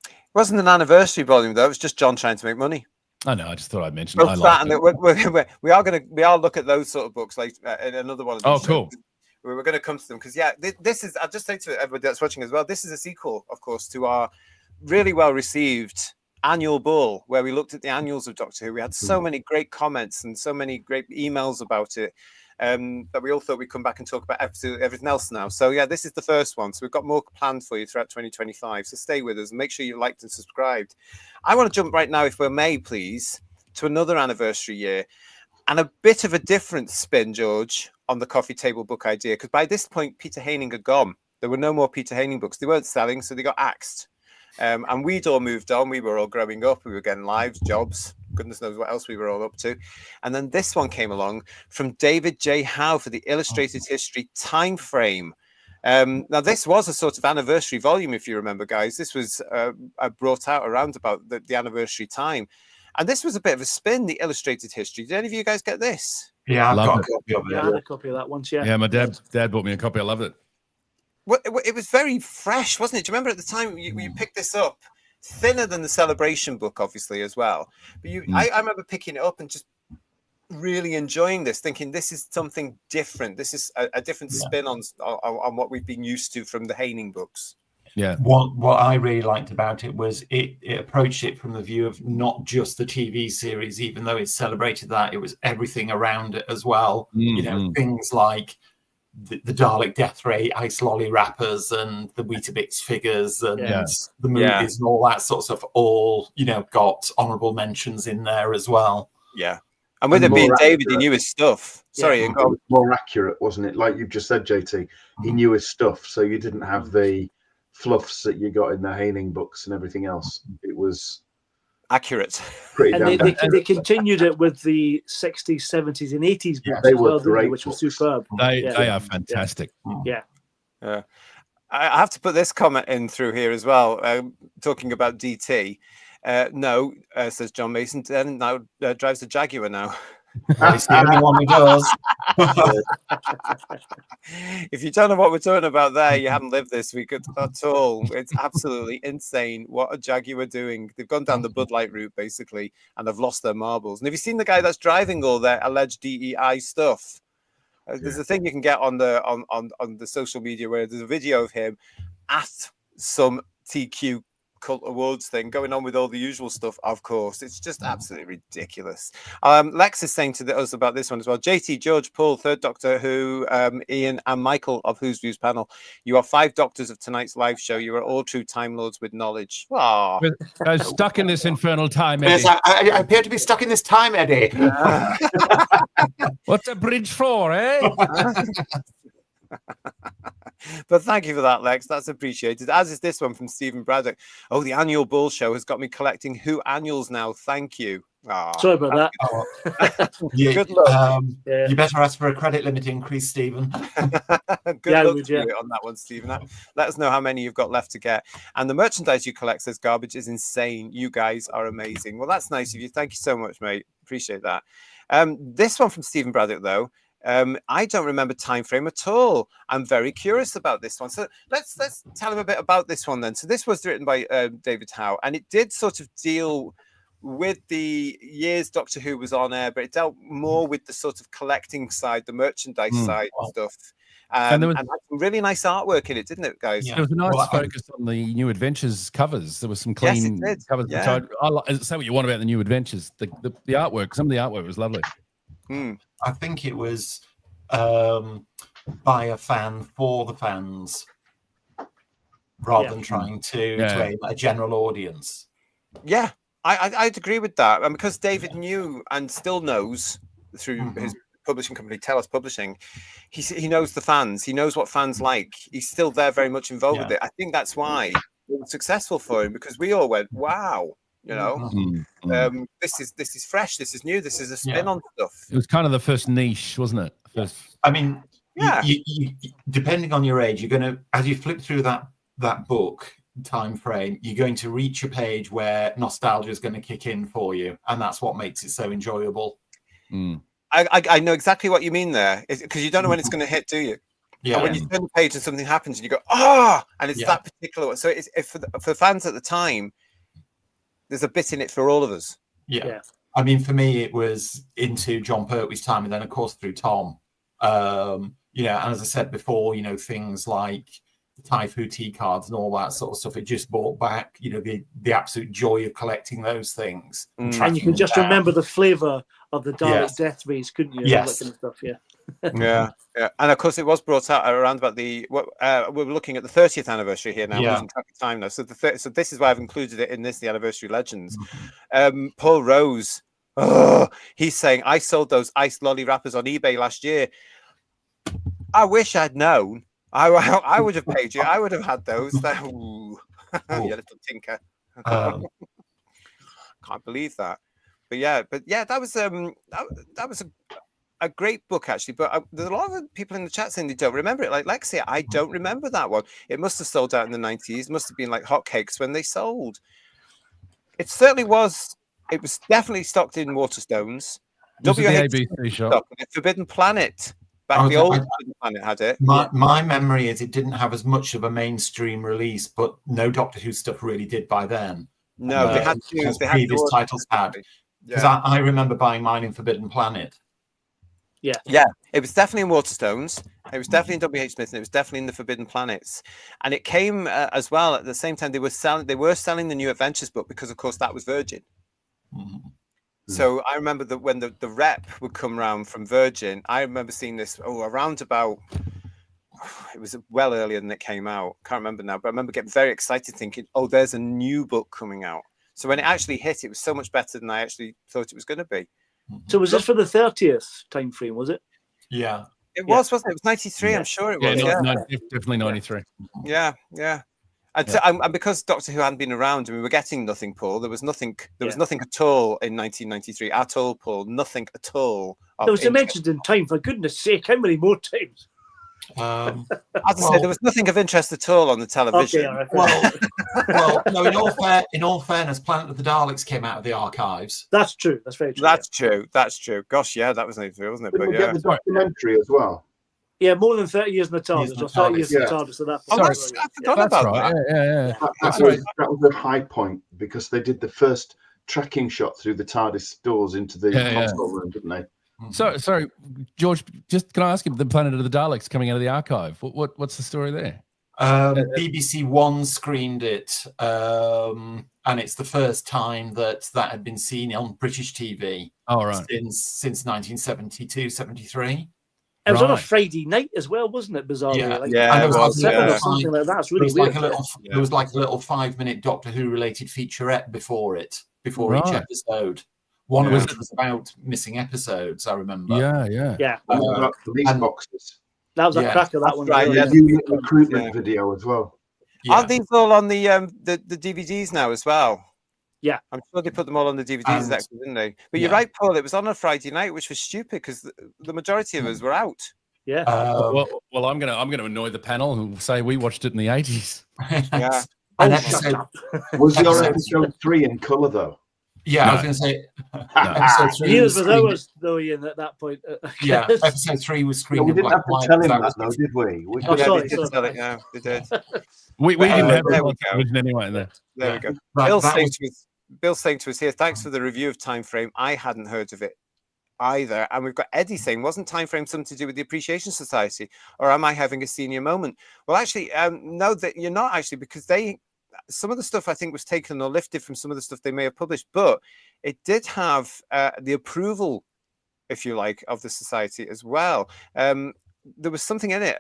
It wasn't an anniversary volume though. It was just John trying to make money. I know. I just thought I'd mention. We are going to those sort of books like in another one of these. Oh, cool. We were going to come to them because this is. I'll just say to everybody that's watching as well. This is a sequel, of course, to our really well received annual bull, where we looked at the annuals of Doctor Who. We had so many great comments and so many great emails about it. That we all thought we'd come back and talk about absolutely everything else now. So yeah, this is the first one. So we've got more planned for you throughout 2025. So stay with us and make sure you liked and subscribed. I want to jump right now, if we may, please, to another anniversary year and a bit of a different spin, George, on the coffee table book idea. Because by this point, Peter Haining had gone. There were no more Peter Haining books. They weren't selling, so they got axed. And we'd all moved on. We were all growing up. We were getting lives, jobs. Goodness knows what else we were all up to. And then this one came along from David J. Howe for the Illustrated History Time Frame. Now, this was a sort of anniversary volume, if you remember, guys. This was brought out around about the anniversary time. And this was a bit of a spin, the Illustrated History. Did any of you guys get this? Yeah, I've got Loved a copy of it. Yeah, I had a copy of that once, yeah. Yeah, my dad bought me a copy. I loved it. Well, it was very fresh, wasn't it? Do you remember at the time you picked this up? Thinner than the Celebration book, obviously, as well. But I remember picking it up and just really enjoying this, thinking this is something different. This is a different spin on what we've been used to from the Haining books. Yeah. What I really liked about it was it approached it from the view of not just the TV series, even though it celebrated that, it was everything around it as well. You know, things like the Dalek Death Ray ice lolly wrappers and the Weetabix figures and the movies and all that sort of stuff, all, you know, got honorable mentions in there as well. Yeah. And with it being David, he knew his stuff. Sorry, it was more accurate, wasn't it? Like you've just said, JT, he knew his stuff, so you didn't have the fluffs that you got in the Haining books and everything else. It was accurate. And they continued it with the 60s, 70s, and 80s books as well, didn't they, which was superb. They are fantastic. Yeah. I have to put this comment in through here as well, talking about DT. No, says John Mason, then now drives a Jaguar now. He's the only one who does. If you don't know what we're talking about there, you haven't lived this week at all. It's absolutely insane what a Jaguar doing. They've gone down the Bud Light route, basically, and have lost their marbles. And have you seen the guy that's driving all their alleged DEI stuff? There's a thing you can get on the social media where there's a video of him at some TQ Cult Awards thing going on with all the usual stuff. Of course, it's just absolutely ridiculous. Lex is saying to us about this one as well. JT, George, Paul, Third Doctor Who, Ian, and Michael of Who's Views panel. You are 5 doctors of tonight's live show. You are all true Time Lords with knowledge. Wow. I'm stuck in this infernal time, Eddie. Yes, I appear to be stuck in this time, Eddie. What's a bridge for, eh? But thank you for that, Lex. That's appreciated. As is this one from Stephen Braddock. Oh, the annual Bull Show has got me collecting Who annuals now. Thank you. Sorry about that. Good luck. You better ask for a credit limit increase, Stephen. Good luck to you on that one, Stephen. Let us know how many you've got left to get. And the merchandise you collect, says Garbage, is insane. You guys are amazing. Well, that's nice of you. Thank you so much, mate. Appreciate that. This one from Stephen Braddock, though. I don't remember time frame at all. I'm very curious about this one. So let's tell him a bit about this one then. So this was written by David Howe, and it did sort of deal with the years Doctor Who was on air, but it dealt more with the sort of collecting side, the merchandise side stuff. And there was had some really nice artwork in it, didn't it, guys? There was a nice focus on the New Adventures covers. There was some clean covers. Yeah. I say what you want about the New Adventures. The artwork, some of the artwork was lovely. I think it was by a fan for the fans. rather than trying to aim at a general audience. Yeah, I'd agree with that. And because David knew and still knows through his publishing company, Tellus Publishing, he knows the fans. He knows what fans like. He's still there, very much involved with it. I think that's why it was successful for him, because we all went, wow. You know, this is fresh. This is new. This is a spin on stuff. It was kind of the first niche, wasn't it? First. I mean, you, depending on your age, you're going to, as you flip through that book time frame, you're going to reach a page where nostalgia is going to kick in for you, and that's what makes it so enjoyable. I know exactly what you mean there, because you don't know when it's going to hit, do you? Yeah. And when you turn the page and something happens, and you go, and it's that particular one. So it's for fans at the time. There's a bit in it for all of us. Yeah. I mean, for me, it was into John Pertwee's time, and then, of course, through Tom. You know, and as I said before, you know, things like the Typhoo tea cards and all that sort of stuff, it just brought back, you know, the absolute joy of collecting those things. And you can just remember the flavour of the Dalek death rays, couldn't you? Yes. All that kind of stuff, yeah. And of course, it was brought out around about we're looking at the 30th anniversary here now. We're losing track of time now. So so this is why I've included it in the anniversary legends. Paul Rose, he's saying, I sold those iced lolly wrappers on eBay last year. I wish I'd known. I would have paid you. I would have had those. You little tinker. Can't believe that. But yeah, that was a great book, actually. But there's a lot of people in the chat saying they don't remember it. Like Lexi, I don't remember that one. It must have sold out in the 90s. Must have been like hotcakes when they sold. It certainly was. It was definitely stocked in Waterstones. Was it the ABC shop? Forbidden Planet. The old Forbidden Planet had it. My memory is it didn't have as much of a mainstream release, but no Doctor Who stuff really did by then. No, they had to. They previous titles had. Because I remember buying mine in Forbidden Planet. Yeah. It was definitely in Waterstones. It was definitely in W.H. Smith, and it was definitely in the Forbidden Planets. And it came as well at the same time. They were selling the New Adventures book because, of course, that was Virgin. So I remember that when the rep would come round from Virgin, I remember seeing this around about. It was well earlier than it came out. Can't remember now, but I remember getting very excited, thinking, "Oh, there's a new book coming out." So when it actually hit, it was so much better than I actually thought it was going to be. So was this for the 30th time frame? Was it? Yeah, it was, wasn't it? It was 93. I'm sure it was. Definitely 93. Yeah. And because Doctor Who hadn't been around and we were getting nothing, Paul, there was nothing. There was nothing at all in 1993 at all, Paul. Nothing at all. There was Dimensions in Time. For goodness' sake, how many more times? As I said, there was nothing of interest at all on the television. Okay, well, no. In all fairness, Planet of the Daleks came out of the archives. That's true. That's very true. That's true. Gosh, yeah, that was 93, wasn't it? Didn't we get the documentary as well? Yeah, more than 30 years in the TARDIS, or 30 years in the TARDIS at that point. I forgot about that. That was a high point because they did the first tracking shot through the TARDIS doors into the console room, didn't they? So, sorry, George, just can I ask you, the Planet of the Daleks coming out of the archive, what's the story there? BBC One screened it, and it's the first time that had been seen on British TV since 1972, 73. It was on a Friday night as well, wasn't it? Bizarrely, it was. Or something like that. It's really weird. There was like a little 5-minute Doctor Who related featurette before each episode. One of which was about missing episodes, I remember. Yeah. Police boxes. That was a cracker, that one. Right, recruitment video as well. Aren't these all on the DVDs now as well? Yeah. I'm sure they put them all on the DVDs, actually, didn't they? But you're right, Paul, it was on a Friday night, which was stupid because the majority of us were out. Yeah. Well, I'm gonna annoy the panel and say we watched it in the 80s. Yeah. Was your episode 3 in colour though? Yeah, I was going to say. Episode 3 years was ours, though, Ian, at that point. Yeah, episode 3 was screened. We didn't have to tell him that, though, did we? They did tell it. Yeah, they did. We didn't have television anyway. There we go. Bill's saying to us here, thanks for the review of Time Frame. I hadn't heard of it either. And we've got Eddie saying, wasn't Time Frame something to do with the Appreciation Society? Or am I having a senior moment? Well, actually, no, that you're not actually, because some of the stuff I think was taken or lifted from some of the stuff they may have published, but it did have the approval, if you like, of the society as well. there was something in it.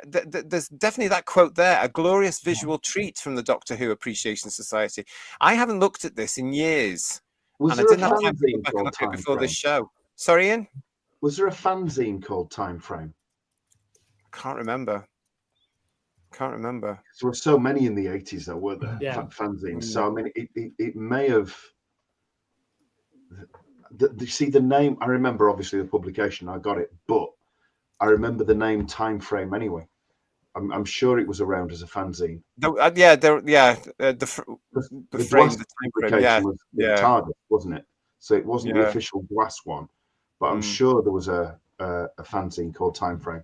There's definitely that quote there, a glorious visual treat from the Doctor Who Appreciation Society. I haven't looked at this in years. Was and I there didn't a have time to go fanzine back and called look at it Time before Frame? this show. Sorry, Ian? Was there a fanzine called Time Frame? Can't remember. There were so many in the 80s that were there, fanzines. So, I mean, it may have... see, the name, I remember obviously the publication, I got it, but I remember the name Time Frame anyway. I'm sure it was around as a fanzine. The frame, the time frame, was TARDIS, wasn't it? So it wasn't the official glass one, but I'm sure there was a fanzine called Time Frame.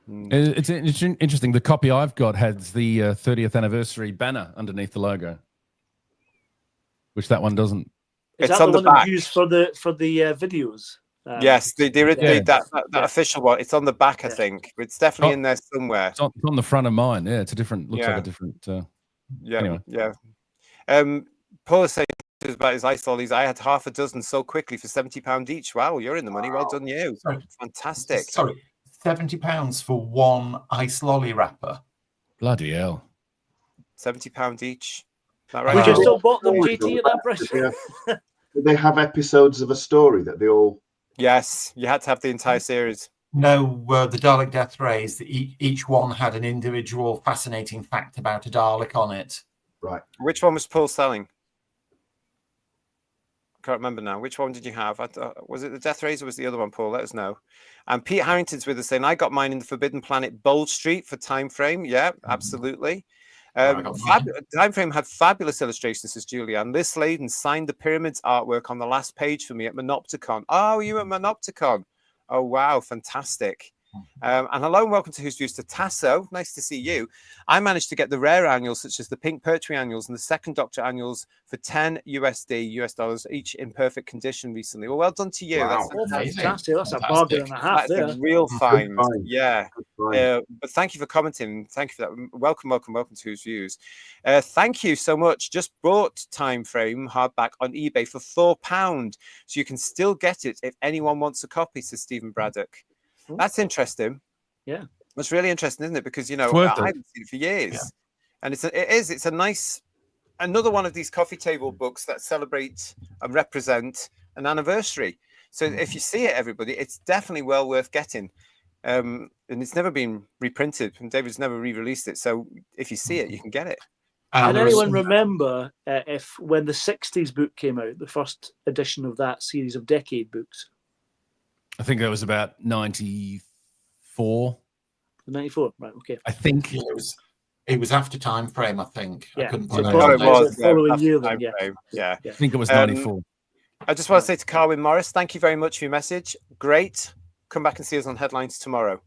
It's interesting. The copy I've got has the 30th anniversary banner underneath the logo, which that one doesn't. Is it's that on the the one back. used for the videos? Yes, that official one. It's on the back, I think. It's definitely in there somewhere. It's on the front of mine. Yeah, it's a different. Looks like a different. Anyway. Paul is saying about his ice lollies. I had half a dozen so quickly for £70 each. Wow, you're in the money. Well done, you. Fantastic. Sorry, £70 for one ice lolly wrapper. Bloody hell. £70 each. Is that Would right? you still bought them, GT, at that price? Did they have episodes of a story that they all... Yes, you had to have the entire series. No, the Dalek Death Rays, each one had an individual fascinating fact about a Dalek on it. Right. Which one was Paul selling? Can't remember now. Which one did you have? Was it the Death Rays or was the other one, Paul? Let us know. And Pete Harrington's with us saying, I got mine in the Forbidden Planet Bold Street for Time Frame. Yeah, absolutely. Time Frame had fabulous illustrations, says Julianne. Liz Sladen signed the Pyramids artwork on the last page for me at Monopticon. Oh, you at Monopticon? Oh, wow, fantastic. And hello and welcome to Who's Views to Tasso. Nice to see you. I managed to get the rare annuals, such as the Pink Pertwee annuals and the Second Doctor annuals for $10 US dollars each in perfect condition recently. Well done to you. Wow. That's fantastic. That's a bargain and a half. That's a real find. Yeah. But thank you for commenting. Thank you for that. Welcome to Who's Views. Thank you so much. Just bought Time Frame hardback on eBay for £4. So you can still get it if anyone wants a copy, says Stephen Braddock. That's interesting. Yeah, it's really interesting, isn't it? Because I haven't seen it for years, and it's a nice another one of these coffee table books that celebrate and represent an anniversary. So if you see it, everybody, it's definitely well worth getting. And it's never been reprinted, and David's never re-released it. So if you see it, you can get it. Can anyone remember if when the 60s book came out, the first edition of that series of Decade books? I think that was about 94. 94, right? Okay. I think it was after Time Frame. I think. Yeah. I couldn't it was following year. Then, yeah. I think it was 94. I just want to say to Carwyn Morris, thank you very much for your message. Great. Come back and see us on Headlines tomorrow.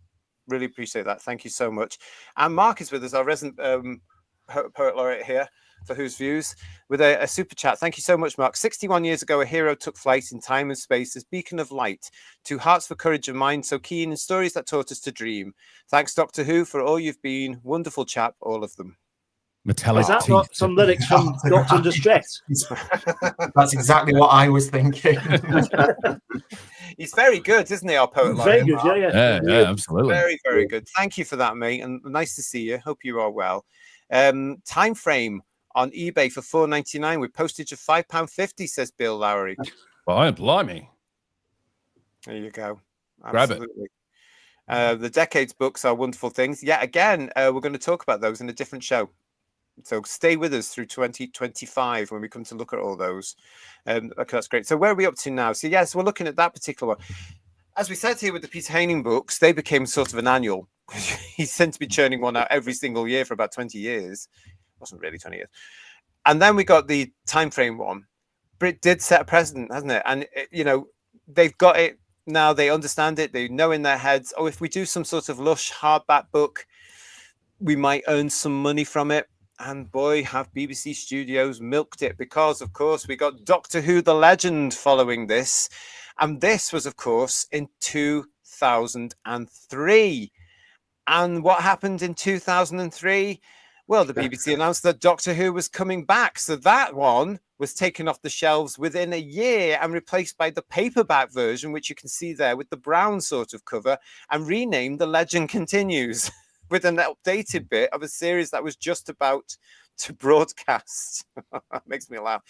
Really appreciate that. Thank you so much. And Mark is with us, our resident poet laureate here for Who's Views, with a super chat. Thank you so much, Mark. 61 years ago, a hero took flight in time and space as beacon of light to hearts for courage and minds so keen, and stories that taught us to dream. Thanks, Doctor Who, for all you've been. Wonderful chap, all of them. Metallic. Is that not some lyrics from Doctor in Distress? That's exactly what I was thinking. He's very good, isn't he, our poet? Very good, yeah, absolutely. Very, very good. Thank you for that, mate, and nice to see you. Hope you are well. Time Frame on eBay for $4.99 with postage of £5.50, says Bill Lowry. Oh, blimey. There you go. Grab it. The Decades books are wonderful things. Yeah, again, we're going to talk about those in a different show. So stay with us through 2025 when we come to look at all those. Okay, that's great. So where are we up to now? So yes, we're looking at that particular one. As we said here with the Peter Haining books, they became sort of an annual. He seemed to be churning one out every single year for about 20 years. It wasn't really 20 years. And then we got the Time Frame one. But it did set a precedent, hasn't it? And, they've got it now. They understand it. They know in their heads, if we do some sort of lush hardback book, we might earn some money from it. And boy, have BBC Studios milked it, because, of course, we got Doctor Who The Legend following this. And this was, of course, in 2003. And what happened in 2003? Well, the BBC announced that Doctor Who was coming back. So that one was taken off the shelves within a year and replaced by the paperback version, which you can see there with the brown sort of cover, and renamed The Legend Continues with an updated bit of a series that was just about to broadcast. Makes me laugh.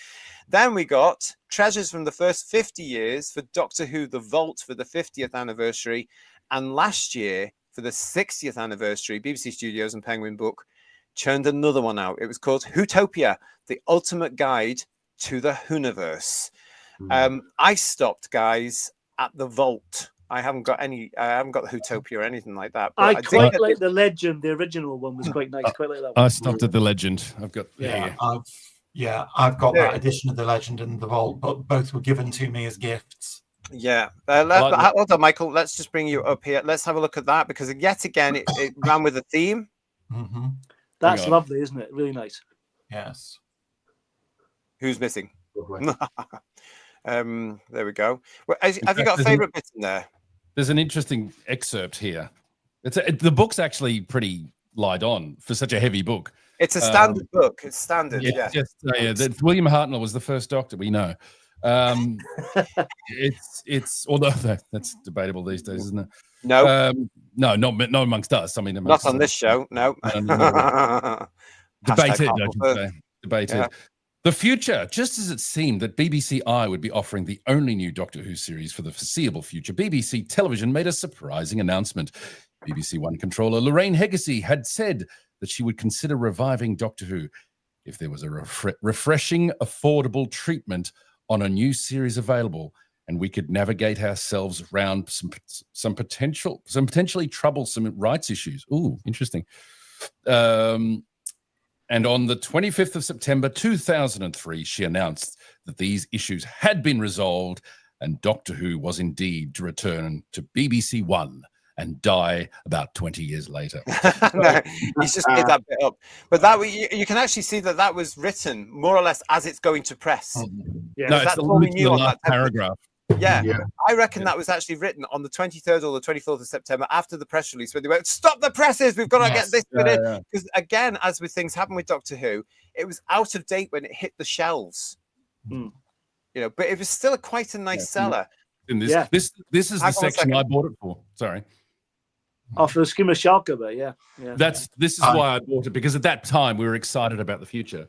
Then we got Treasures from the First 50 Years for Doctor Who The Vault for the 50th anniversary. And last year, for the 60th anniversary, BBC Studios and Penguin Book churned another one out. It was called Whotopia, the ultimate guide to the Whoniverse. I stopped, guys, at the Vault. I haven't got the Whotopia or anything like that. But I quite like the Legend. The original one was quite nice. Quite like that one. I stopped at the Legend. I've got I've got that edition of the Legend and the Vault, but both were given to me as gifts. Yeah. Hold on, Michael. Let's just bring you up here. Let's have a look at that, because yet again it ran with a theme. Mm-hmm. That's lovely, isn't it? Really nice. Yes. Who's missing? There we go. Well, have you got a favorite bit in there? There's an interesting excerpt here. The book's actually pretty light on for such a heavy book. It's a standard book. It's standard. William Hartnell was the first Doctor, we know. It's although that's debatable these days, isn't it? No, no, not amongst us. I mean, not on this show. No. Debated, I should say. Debated. Yeah. The future, just as it seemed that BBC I would be offering the only new Doctor Who series for the foreseeable future, BBC Television made a surprising announcement. BBC One controller Lorraine Heggessey had said that she would consider reviving Doctor Who if there was a refreshing, affordable treatment on a new series available, and we could navigate ourselves around some potentially troublesome rights issues. Ooh, interesting. And on the 25th of September 2003, she announced that these issues had been resolved and Doctor Who was indeed to return to BBC One and die about 20 years later. No, he's just made that bit up. But that you can actually see that was written more or less as it's going to press. Yeah, no, it's the last paragraph. Yeah, I reckon that was actually written on the 23rd or the 24th of September after the press release, when they went, "Stop the presses, we've got to get this bit in." Because again, as with things happen with Doctor Who, it was out of date when it hit the shelves. You know, but it was still quite a nice seller. And this is the section I bought it for. Sorry. Oh, for the Skimmer Shark cover, yeah. This is why I bought it, because at that time we were excited about the future.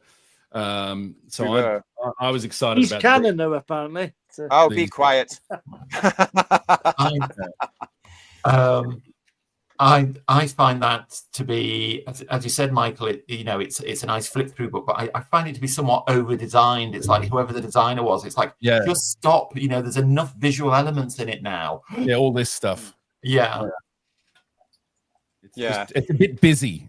So I was excited. He's about canon though, apparently. So. Oh, be quiet. I find that to be, as you said, Michael. It's a nice flick through book, but I find it to be somewhat over designed. It's like whoever the designer was, it's like just stop. There's enough visual elements in it now. Yeah, all this stuff. Yeah. It's a bit busy.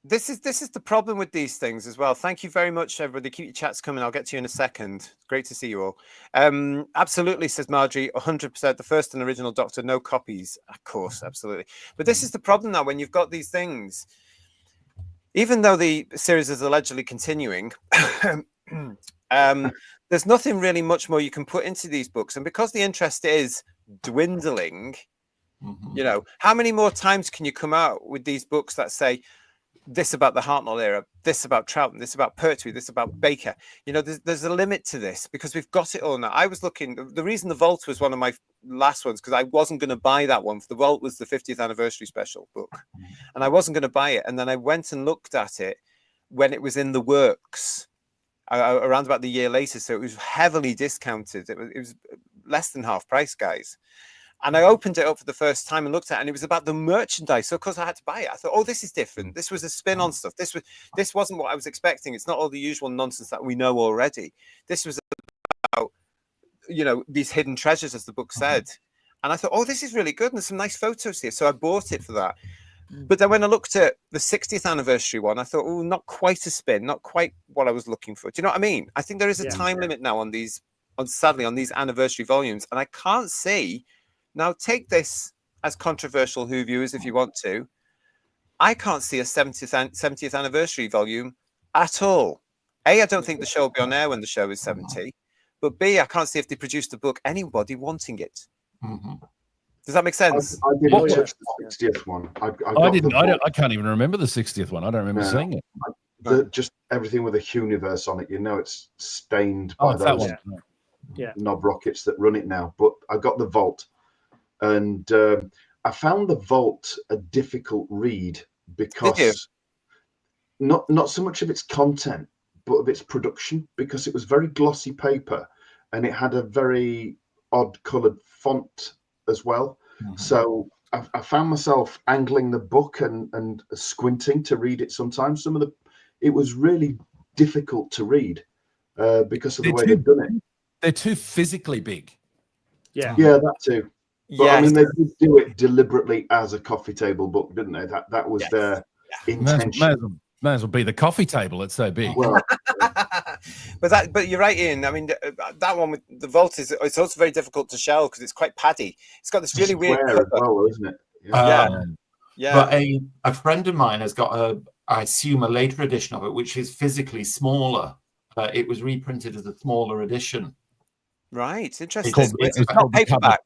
This is the problem with these things as well. Thank you very much, everybody. Keep your chats coming. I'll get to you in a second. Great to see you all. Absolutely, says Marjorie. 100%. The first and original Doctor, no copies. Of course, absolutely. But this is the problem now when you've got these things. Even though the series is allegedly continuing, there's nothing really much more you can put into these books. And because the interest is dwindling, how many more times can you come out with these books that say this about the Hartnell era, this about Troughton, this about Pertwee, this about Baker? There's a limit to this because we've got it all now. I was looking, the reason The Vault was one of my last ones, because I wasn't going to buy that one. The Vault was the 50th anniversary special book, and I wasn't going to buy it. And then I went and looked at it when it was in the works around about the year later. So it was heavily discounted. It was less than half price, guys. And I opened it up for the first time and looked at it, and it was about the merchandise. So of course I had to buy it. I thought, oh, this is different. This was a spin on stuff. This wasn't what I was expecting. It's not all the usual nonsense that we know already. This was about, these hidden treasures, as the book said. And I thought, oh, this is really good. And there's some nice photos here. So I bought it for that. But then when I looked at the 60th anniversary one, I thought, oh, not quite a spin, not quite what I was looking for. Do you know what I mean? I think there is a time limit now on these, sadly, on these anniversary volumes. And I can't see. Now, take this as controversial Who viewers if you want to. I can't see a 70th anniversary volume at all. A, I don't think the show will be on air when the show is 70. But B, I can't see if they produced a book, anybody wanting it. Does that make sense? I didn't watch the 60th one. I can't even remember the 60th one. I don't remember seeing it. just everything with a Universe on it. You know, it's stained by it's that those one. knob rockets that run it now. But I got the Vault, and I found the Vault a difficult read because not so much of its content, but of its production, because it was very glossy paper and it had a very odd coloured font as well. So I found myself angling the book and squinting to read it sometimes. It was really difficult to read because of the way they've done it. They're too physically big. Yeah, that too. But I mean, they did do it deliberately as a coffee table book, didn't they? That was their intention. May as well be the coffee table. It's so big. Well, but you're right, Ian. I mean, that one with the Vault it's also very difficult to shell because it's quite paddy. It's got this really weird cover as well, isn't it? Yeah. But a friend of mine has got I assume a later edition of it, which is physically smaller. It was reprinted as a smaller edition. Right, interesting. It's not paperback.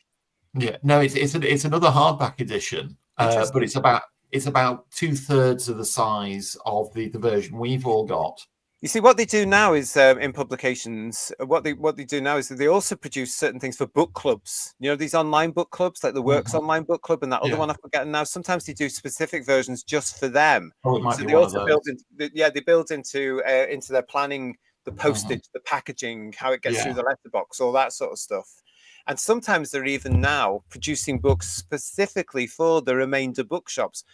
Yeah, no, it's another hardback edition, but it's about 2/3 of the size of the version we've all got. You see, what they do now is in publications, what they do now is that they also produce certain things for book clubs. You know, these online book clubs, like the Works Online Book Club and that other one I'm forgetting now. Sometimes they do specific versions just for them. Oh, it might be they one also of build those. they build into their planning, the postage, the packaging, how it gets through the letterbox, all that sort of stuff. And sometimes they're even now producing books specifically for the remainder bookshops.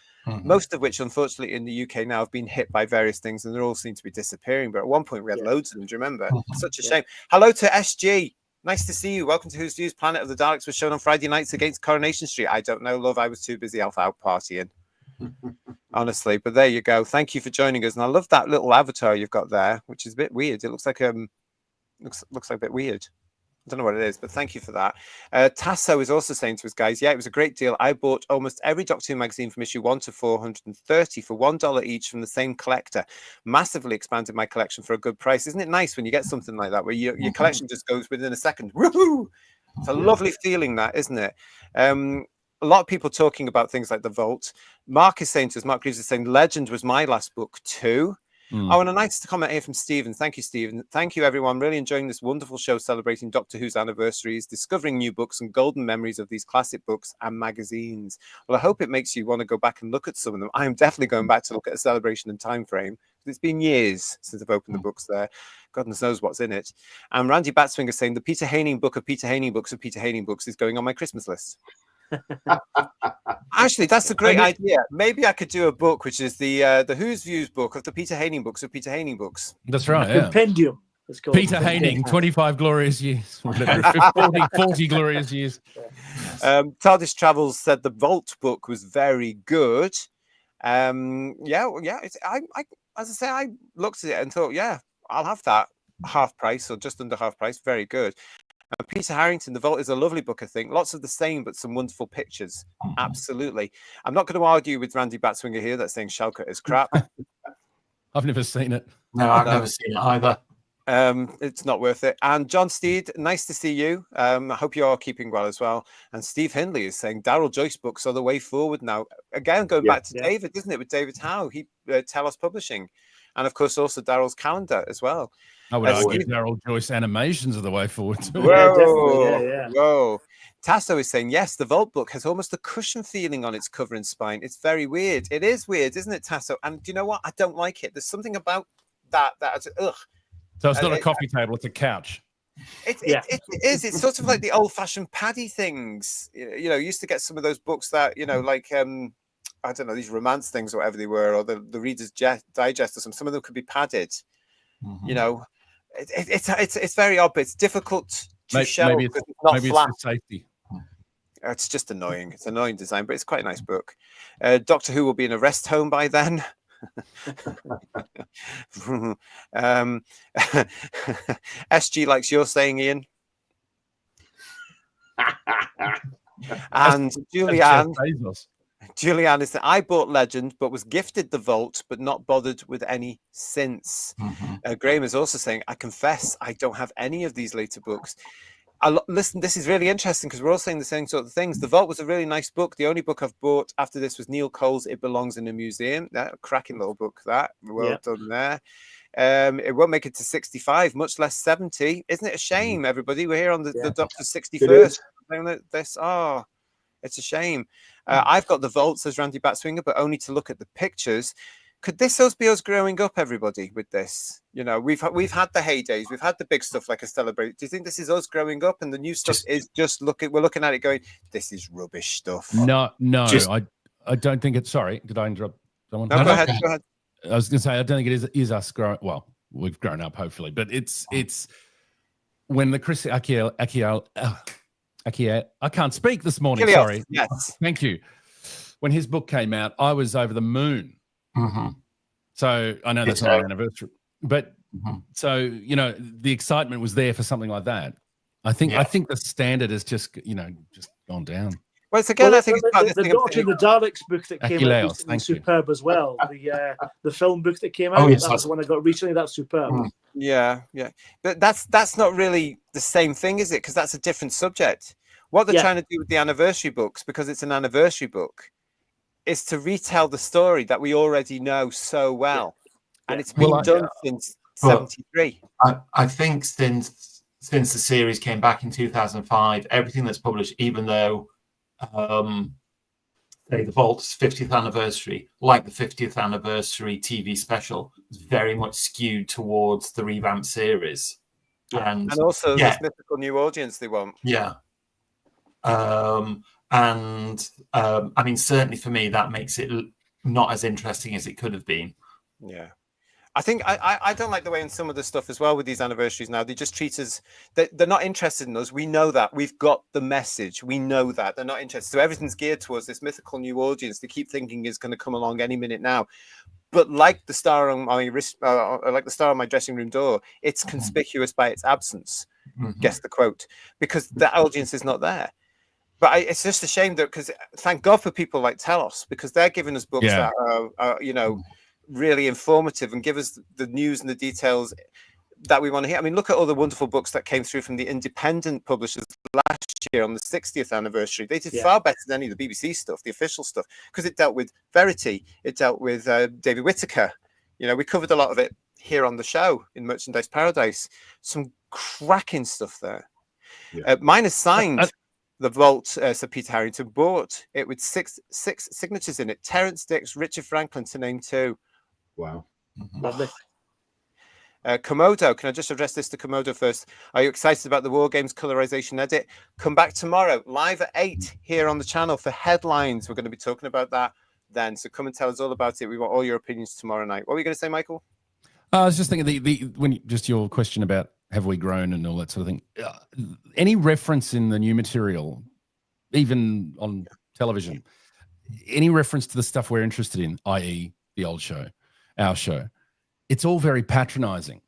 Most of which, unfortunately, in the UK now have been hit by various things, and they all seem to be disappearing. But at one point, we had loads of them. Do you remember? Such a shame. Hello to SG. Nice to see you. Welcome to Who's Views. Planet of the Daleks was shown on Friday nights against Coronation Street. I don't know, love. I was too busy out partying, honestly. But there you go. Thank you for joining us. And I love that little avatar you've got there, which is a bit weird. It looks like looks like a bit weird. I don't know what it is, but thank you for that. Tasso is also saying to us, guys, yeah, it was a great deal. I bought almost every Doctor Who magazine from issue 1 to 430 for $1 each from the same collector. Massively expanded my collection for a good price. Isn't it nice when you get something like that, where your collection just goes within a second? Woohoo! It's a lovely feeling, that, isn't it? A lot of people talking about things like the Vault. Mark is saying to us, Mark Greaves is saying, Legend was my last book too. Oh, and a nice comment here from Stephen. Thank you, Stephen. Thank you, everyone. Really enjoying this wonderful show celebrating Doctor Who's anniversaries, discovering new books and golden memories of these classic books and magazines. Well, I hope it makes you want to go back and look at some of them. I am definitely going back to look at a celebration and time frame. It's been years since I've opened the books there. Goodness knows what's in it. And Randy Batswinger saying the Peter Haining book of Peter Haining books of Peter Haining books is going on my Christmas list. Actually, that's a great idea. Maybe I could do a book which is the Who's Views book of the Peter Haining books of Peter Haining books. That's right. Yeah. Compendium. Peter Haining, 25 glorious years, 40 glorious years. TARDIS Travels said the Vault book was very good. I as I say, I looked at it and thought, yeah, I'll have that half price or just under half price. Very good. Peter Harrington, The Vault is a lovely book, I think. Lots of the same, but some wonderful pictures. Absolutely. I'm not going to argue with Randy Batswinger here that's saying Shallcut is crap. I've never seen it. No, I've never seen it either. It's not worth it. And John Steed, nice to see you. I hope you are keeping well as well. And Steve Hindley is saying Daryl Joyce books are the way forward now. Again, going back to David, isn't it? With David Howe, he Telos Publishing. And of course, also Daryl's calendar as well. I would argue Daryl Joyce animations are the way forward. Whoa. Tasso is saying, yes, the Vault book has almost a cushion feeling on its cover and spine. It's very weird. It is weird, isn't it, Tasso? And do you know what? I don't like it. There's something about that ugh. So it's not a coffee table, it's a couch. It is. It's sort of like the old-fashioned paddy things. You know, you used to get some of those books that, you know, like I don't know, these romance things or whatever they were, or the Reader's Digest or something. Some of them could be padded. You know, it's very odd, but it's difficult to show because it's not flat. It's for safety. It's just annoying. It's an annoying design, but it's quite a nice book. Doctor Who will be in a rest home by then. SG likes your saying, Ian. And Julianne is that I bought Legend but was gifted the Vault but not bothered with any since. Graham is also saying, I confess I don't have any of these later books. Listen, this is really interesting because we're all saying the same sort of things. The Vault was a really nice book. The only book I've bought after this was Neil Cole's It Belongs in a Museum. That cracking little book. That well done there. It won't make it to 65, much less 70. Isn't it a shame, everybody? We're here on the Doctor's 61st. It's a shame. I've got The Vault, says Randy Batswinger, but only to look at the pictures. Could this be us growing up, everybody, with this? You know, we've had the heydays, we've had the big stuff like a Celebrate. Do you think this is us growing up, and the new stuff is just we're looking at it going, this is rubbish stuff? No, I don't think it's. Sorry, did I interrupt someone? No, go ahead. I was going to say I don't think it is us growing. Well, we've grown up hopefully, but it's when the Chris Akiel, I can't speak this morning. Kilios, sorry. Yes. Thank you. When his book came out, I was over the moon. Mm-hmm. So I know that's not our anniversary, but so you know the excitement was there for something like that. I think the standard has just gone down. Well, it's again, I think the Doctor in the Daleks book that came out recently, superb as well. The film book that came out, that was the one I got recently. That's superb. Yeah, but that's not really the same thing, is it? Because that's a different subject. What they're trying to do with the anniversary books, because it's an anniversary book, is to retell the story that we already know so well, and it's been done since '73. I think since the series came back in 2005, everything that's published, even though say the Vault's 50th anniversary, like the 50th anniversary TV special, is very much skewed towards the revamped series, and also this mythical new audience they want. I mean, certainly for me, that makes it not as interesting as it could have been. Yeah. I think I don't like the way in some of the stuff as well with these anniversaries now. They just treat us, they're not interested in us. We know that. We've got the message. We know that. They're not interested. So everything's geared towards this mythical new audience they keep thinking is going to come along any minute now. But like the star on my wrist, like the star on my dressing room door, it's conspicuous by its absence. Guess the quote. Because the audience is not there. But it's just a shame that, because thank God for people like Telos, because they're giving us books that are really informative and give us the news and the details that we want to hear. I mean, look at all the wonderful books that came through from the independent publishers last year on the 60th anniversary. They did far better than any of the BBC stuff, the official stuff, because it dealt with Verity, it dealt with David Whittaker. You know, we covered a lot of it here on the show in Merchandise Paradise. Some cracking stuff there. Mine is signed. The Vault, Sir Peter Harrington, bought it with six signatures in it. Terence Dix, Richard Franklin, to name two. Wow. Lovely. Komodo, can I just address this to Komodo first? Are you excited about the War Games colorization edit? Come back tomorrow, live at 8 here on the channel for headlines. We're going to be talking about that then. So come and tell us all about it. We want all your opinions tomorrow night. What were you going to say, Michael? I was just thinking just your question about have we grown and all that sort of thing. Any reference in the new material, even on television, any reference to the stuff we're interested in, i.e. the old show, our show, it's all very patronizing.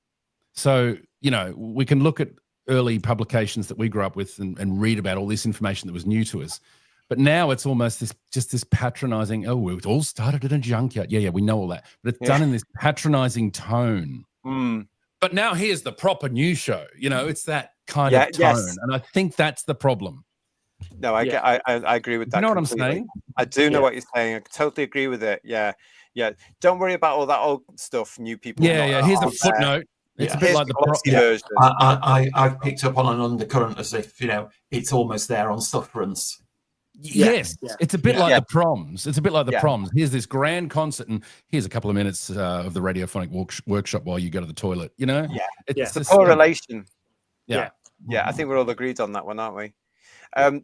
So, you know, we can look at early publications that we grew up with and read about all this information that was new to us. But now it's almost this patronizing, it all started at a junkyard. Yeah, we know all that. But it's done in this patronizing tone. But now here's the proper news show. You know, it's that kind of tone. And I think that's the problem. No, I agree with that. You know completely. what I'm saying? I do know what you're saying. I totally agree with it. Yeah. Don't worry about all that old stuff, new people. Here's a footnote. It's a bit like the version. I've picked up on an undercurrent as if, you know, it's almost there on sufferance. Yes, it's a bit like the proms. It's a bit like the proms. Here's this grand concert, and here's a couple of minutes of the radiophonic workshop while you go to the toilet. You know, it's the correlation. Yeah, I think we're all agreed on that one, aren't we?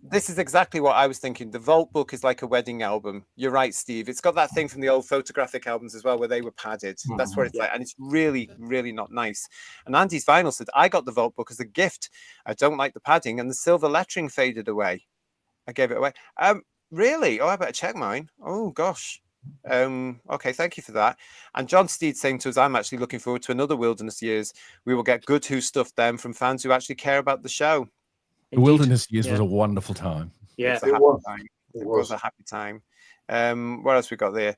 This is exactly what I was thinking. The Vault book is like a wedding album. You're right, Steve. It's got that thing from the old photographic albums as well, where they were padded. That's what it's like, and it's really, really not nice. And Andy's Vinyl said, "I got the Vault book as a gift. I don't like the padding, and the silver lettering faded away. I gave it away." Really? Oh, I better check mine. Oh gosh. Okay, thank you for that. And John Steed saying to us, "I'm actually looking forward to another Wilderness Years. We will get good Who stuff then from fans who actually care about the show." The Wilderness Years was a wonderful time. Yeah, it was a happy time. What else we got there?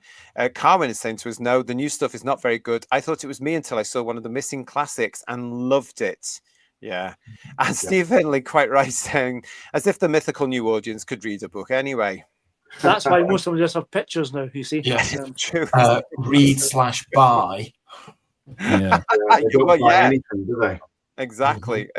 Carmen is saying to us, "No, the new stuff is not very good. I thought it was me until I saw one of the missing classics and loved it." Yeah. And Steve Finley, quite right, saying, as if the mythical new audience could read a book anyway. That's why most of them just have pictures now, you see. Yes. True. Read/buy. Yeah. They don't buy anything, do they? Exactly.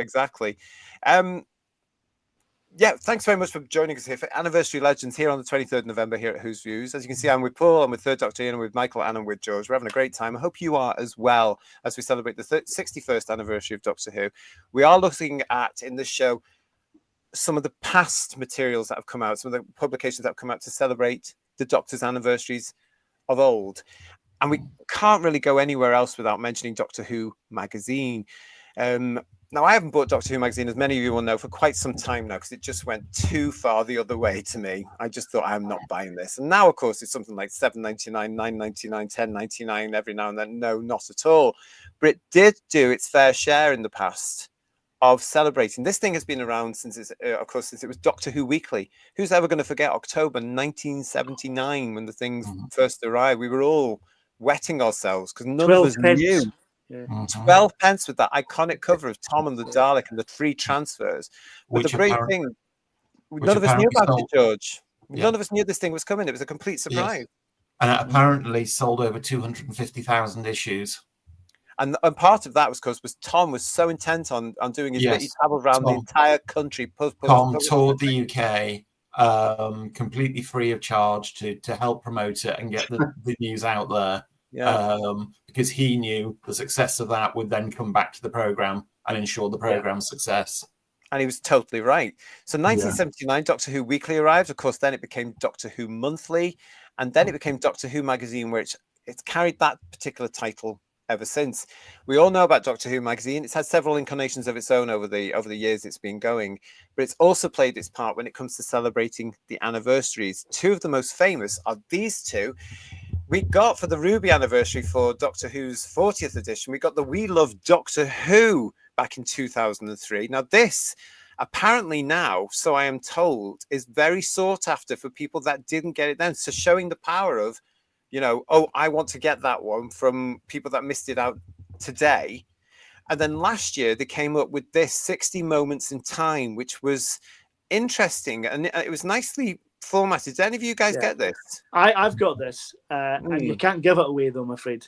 Yeah, thanks very much for joining us here for Anniversary Legends here on the 23rd of November here at Who's Views. As you can see, I'm with Paul, I'm with Third Doctor Ian, I'm with Michael, and I'm with George. We're having a great time. I hope you are as well as we celebrate the 61st anniversary of Doctor Who. We are looking at, in this show, some of the past materials that have come out, some of the publications that have come out to celebrate the Doctor's anniversaries of old. And we can't really go anywhere else without mentioning Doctor Who magazine. Now, I haven't bought Doctor Who magazine, as many of you will know, for quite some time now, because it just went too far the other way to me. I just thought, I'm not buying this. And now, of course, it's something like $7.99, $9.99, $10.99 every now and then. No, not at all. But it did do its fair share in the past of celebrating. This thing has been around since, since it was Doctor Who Weekly. Who's ever going to forget October 1979 when the things first arrived? We were all wetting ourselves because none of us knew. Yeah. 12 pence with that iconic cover of Tom and the Dalek and the 3 transfers. But the great thing, none of us knew about it, George. None of us knew this thing was coming. It was a complete surprise. Yes. And it apparently sold over 250,000 issues. And part of that was because Tom was so intent on doing his bit. He travelled around the entire country. Tom toured the UK completely free of charge to help promote it and get the news out there. Yeah. Because he knew the success of that would then come back to the program and ensure the program's success. And he was totally right. So 1979, Doctor Who Weekly arrived. Of course, then it became Doctor Who Monthly, and then it became Doctor Who Magazine, where it's carried that particular title ever since. We all know about Doctor Who Magazine. It's had several incarnations of its own over the years it's been going, but it's also played its part when it comes to celebrating the anniversaries. 2 of the most famous are these 2. We got, for the Ruby anniversary for Doctor Who's 40th edition, we got the We Love Doctor Who back in 2003. Now this, apparently now, so I am told, is very sought after for people that didn't get it then. So showing the power of, oh, I want to get that one from people that missed it out today. And then last year they came up with this 60 Moments in Time, which was interesting. And it was nicely formatted. Did any of you guys get this? I've got this, and you can't give it away though, I'm afraid.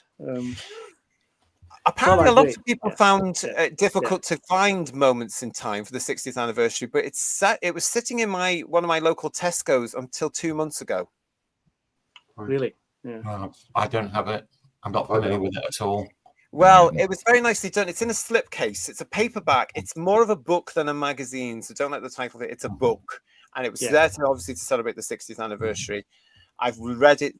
Apparently, a lot of people found it difficult to find Moments in Time for the 60th anniversary, but it was sitting in one of my local Tesco's until 2 months ago. Really? Yeah. I don't have it. I'm not familiar with it at all. Well, it was very nicely done. It's in a slipcase. It's a paperback. It's more of a book than a magazine, so don't let the title of it. It's a book. And it was there to celebrate the 60th anniversary. I've read it.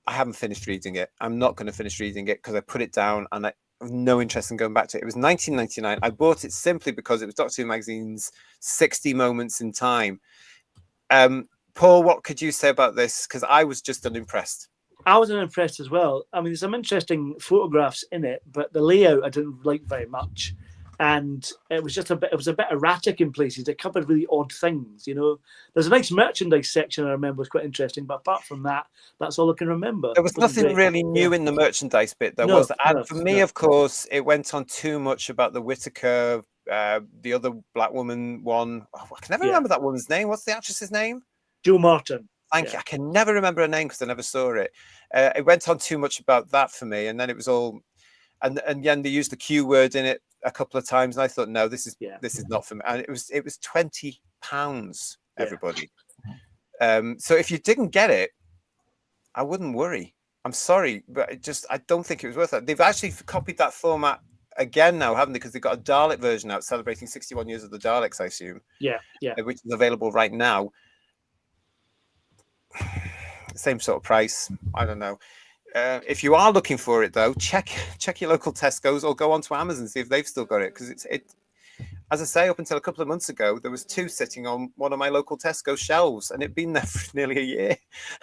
I haven't finished reading it. I'm not going to finish reading it because I put it down and I have no interest in going back to it. It was $19.99. I bought it simply because it was Doctor Who Magazine's 60 Moments in Time. Paul, what could you say about this? Because I was just unimpressed. I was unimpressed as well. I mean, there's some interesting photographs in it, but the layout I didn't like very much. And it was just a bit erratic in places. It covered really odd things, There's a nice merchandise section I remember was quite interesting, but apart from that, that's all I can remember. There was nothing really new in the merchandise bit, though, was there? And for me, of course, it went on too much about the Whittaker, the other black woman one. Oh, I can never remember that woman's name. What's the actress's name? Jo Martin. Thank you. I can never remember her name because I never saw it. It went on too much about that for me, and then it was all, and then they used the Q word in it a couple of times, and I thought, no, this is not for me. And it was £20, everybody. So if you didn't get it, I wouldn't worry. I'm sorry, but I don't think it was worth it. They've actually copied that format again now, haven't they? Because they've got a Dalek version out celebrating 61 years of the Daleks, I assume. Yeah. Which is available right now. Same sort of price. I don't know. If you are looking for it, though, check your local Tesco's or go onto Amazon and see if they've still got it. Because it, as I say, up until a couple of months ago, there was 2 sitting on one of my local Tesco shelves, and it'd been there for nearly a year.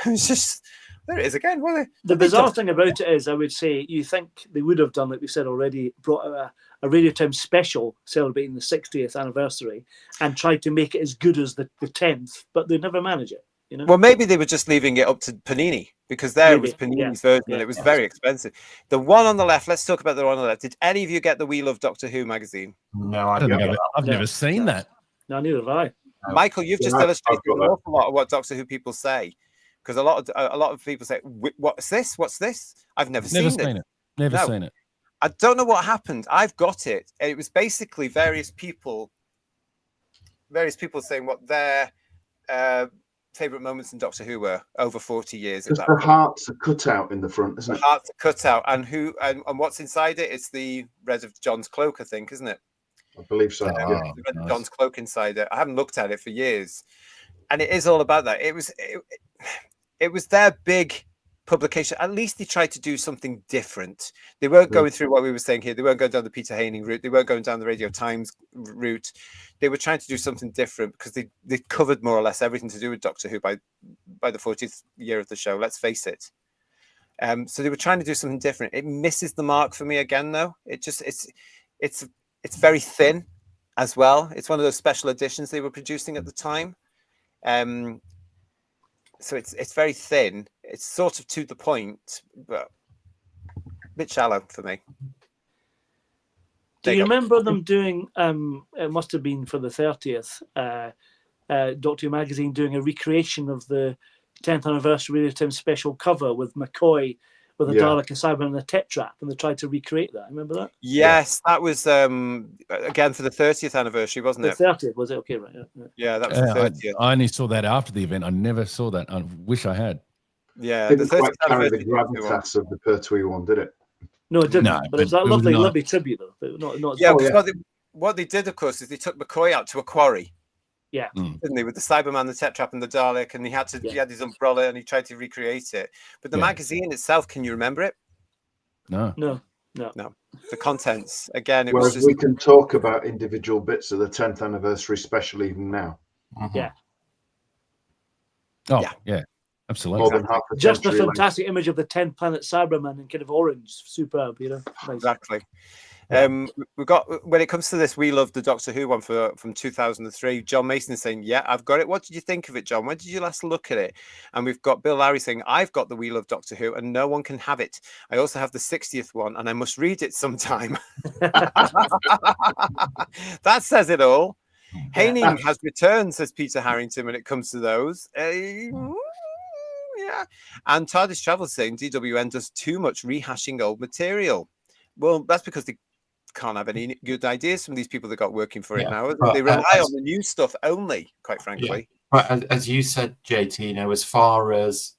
It was just, there it is again. The bizarre thing about it is, I would say, you think they would have done, like we said already, brought out a Radio Times special celebrating the 60th anniversary and tried to make it as good as the 10th, but they never manage it. You know? Well, maybe they were just leaving it up to Panini, because there was Panini's version and it was very expensive. The one on the left, let's talk about the one on the left. Did any of you get the We Love Doctor Who magazine? No, I've never seen that. No, neither have I. Michael, you've just illustrated an awful lot of what Doctor Who people say, because a lot of people say, "What's this? What's this?" I've never seen it. Never seen it. I don't know what happened. I've got it. It was basically various people saying what their favorite moments in Doctor Who were over 40 years. Because the hearts are cut out in the front, isn't it? The hearts are cut out, and what's inside it? It's the red of John's cloak, I think, isn't it? I believe so. The red of John's cloak inside it. I haven't looked at it for years, and it is all about that. It was their big publication. At least they tried to do something different. They weren't going through what we were saying here. They weren't going down the Peter Haining route. They weren't going down the Radio Times route. They were trying to do something different, because they covered more or less everything to do with Doctor Who by the 40th year of the show. Let's face it. So they were trying to do something different. It misses the mark for me again, though. It's very thin as well. It's one of those special editions they were producing at the time. So it's very thin. It's sort of to the point, but a bit shallow for me. Do you remember them doing? It must have been for the 30th. Doctor Who magazine doing a recreation of the 10th anniversary Radio Times special cover with McCoy with a Dalek, a Cyberman, and a Tetrap, and they tried to recreate that. Remember that? Yes, that was again for the 30th anniversary, wasn't it? The 30th, was it? Okay, right. Yeah, that was the 30th. I only saw that after the event. I never saw that. I wish I had. Yeah, Didn't the 30th quite carry the anniversary. gravitas of the Pertwee one, did it? No, it didn't. No, but it was that it was lovely, not. lovely tribute, though. But not Yeah, because what they did, of course, is they took McCoy out to a quarry. Yeah. Didn't they? With the Cyberman, the Tetrap, and the Dalek, and he had his umbrella, and he tried to recreate it. But the magazine itself, can you remember it? No. The contents, again, it Whereas was just... we can talk about individual bits of the 10th anniversary special even now. Yeah. Oh, yeah. Absolutely. More than half a Just the century fantastic image of the 10th planet Cyberman in kind of orange, superb, you know. Nice. Exactly. We've got, when it comes to this, We Love the Doctor Who one from 2003. John Mason is saying, "Yeah, I've got it. What did you think of it, John? When did you last look at it?" And we've got Bill Lowry saying, "I've got the We Love Doctor Who, and no one can have it. I also have the 60th one, and I must read it sometime." That says it all. Haining has returned, says Peter Harrington, when it comes to those. Yeah. And TARDIS Travel saying DWN does too much rehashing old material. Well, that's because they can't have any good ideas from these people that got working for it now. They rely on the new stuff only, quite frankly. Yeah. But as you said, JT, you know, as far as,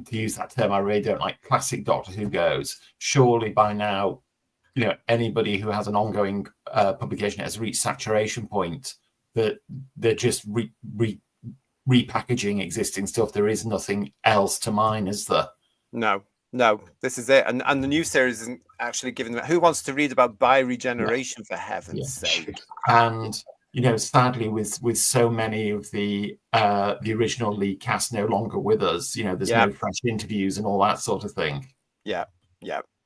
to use that term I really don't like, classic Doctor Who goes, surely by now, you know, anybody who has an ongoing publication has reached saturation point, that they're just repackaging existing stuff. There is nothing else to mine, is there? No, this is it. And the new series isn't actually giving them... Who wants to read about bi-regeneration, for heaven's sake? And, you know, sadly, with so many of the original lead cast no longer with us, you know, there's no fresh interviews and all that sort of thing. Yeah.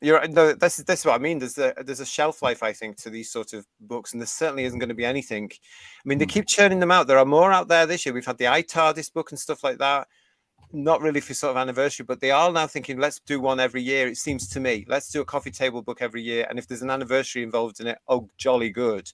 This is what I mean. There's a shelf life, I think, to these sort of books, and there certainly isn't going to be anything. I mean, they keep churning them out. There are more out there this year. We've had the iTARDIS book and stuff like that. Not really for sort of anniversary, but they are now thinking, let's do one every year. It seems to me, let's do a coffee table book every year, and if there's an anniversary involved in it, oh, jolly good.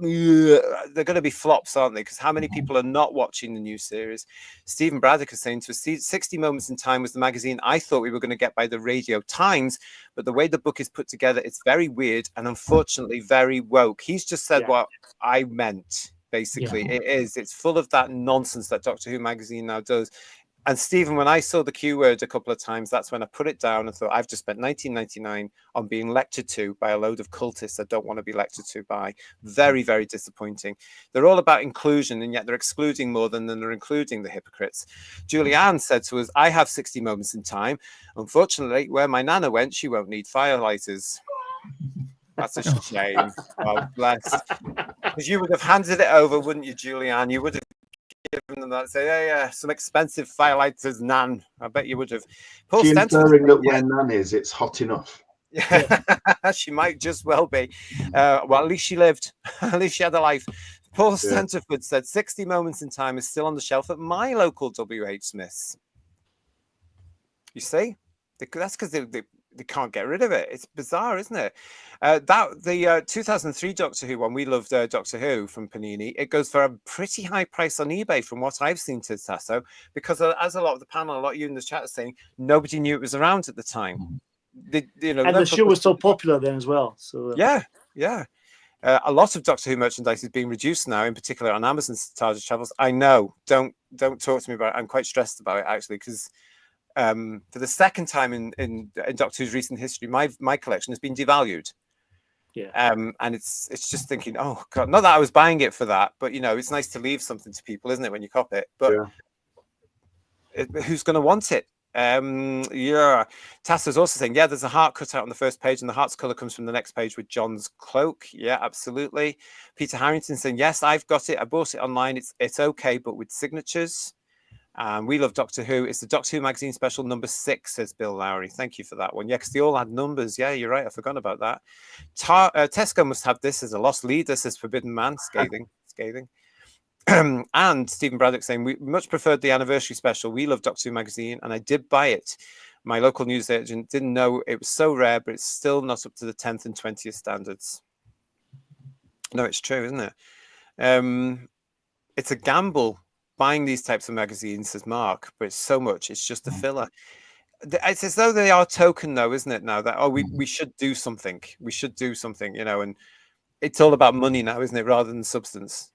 They're going to be flops, aren't they? Because how many people are not watching the new series? Stephen Braddock is saying to us, 60 Moments in Time was the magazine I thought we were going to get by the Radio Times, but the way the book is put together, it's very weird and unfortunately very woke. He's just said what I meant, basically. It's full of that nonsense that Doctor Who magazine now does. And Stephen, when I saw the Q word a couple of times, that's when I put it down and thought, I've just spent $19.99 on being lectured to by a load of cultists I don't want to be lectured to by. Very, very disappointing. They're all about inclusion, and yet they're excluding more than they're including, the hypocrites. Julianne said to us, I have 60 Moments in Time. Unfortunately, where my nana went, she won't need firelighters. That's a shame. Oh, bless. Because you would have handed it over, wouldn't you, Julianne? You would have given them that, say, hey, some expensive firelighters, Nan. I bet you would have. Paul She's Stenton, inferring that where Nan is, it's hot enough. Yeah, she might just well be. Well, at least she lived. At least she had a life. Paul Stanterford said 60 Moments in Time is still on the shelf at my local WH Smith's. You see? That's because they can't get rid of it. It's bizarre, isn't it? The 2003 Doctor Who one, we loved Doctor Who from Panini. It goes for a pretty high price on eBay from what I've seen, to Tasso, because as a lot of the panel, a lot of you in the chat are saying, nobody knew it was around at the time. And the show was so popular then as well. So yeah. A lot of Doctor Who merchandise is being reduced now, in particular on Amazon's TARDIS Travels. I know. Don't talk to me about it. I'm quite stressed about it, actually, because for the second time in Doctor Who's recent history, my collection has been devalued. Yeah. And it's just thinking, oh God, not that I was buying it for that, but it's nice to leave something to people, isn't it, when you cop it? But who's going to want it? Tassa's also saying, there's a heart cut out on the first page, and the heart's color comes from the next page with John's cloak. Yeah, absolutely. Peter Harrington saying, yes, I've got it. I bought it online. It's okay, but with signatures. We love Doctor Who. It's the Doctor Who magazine special number 6, says Bill Lowry. Thank you for that one. Yeah, because they all had numbers. Yeah, you're right. I forgot about that. Tesco must have this as a lost leader, says Forbidden Man. Scathing. And Stephen Braddock saying, we much preferred the anniversary special. We love Doctor Who magazine, and I did buy it. My local news agent didn't know it was so rare, but it's still not up to the 10th and 20th standards. No, it's true, isn't it? It's a gamble buying these types of magazines, says Mark, but it's so much. It's just a filler. It's as though they are token, though, isn't it? Now that we should do something. We should do something, and it's all about money now, isn't it, rather than substance.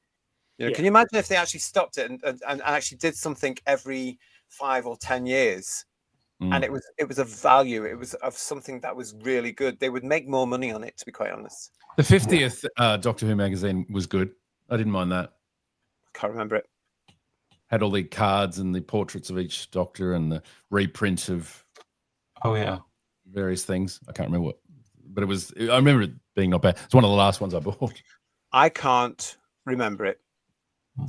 Can you imagine if they actually stopped it and actually did something every 5 or 10 years, and it was of value, it was of something that was really good? They would make more money on it, to be quite honest. The 50th Doctor Who magazine was good. I didn't mind that. Can't remember it. Had all the cards and the portraits of each Doctor and the reprint of various things. I can't remember what, but I remember it being not bad. It's one of the last ones I bought. I can't remember it.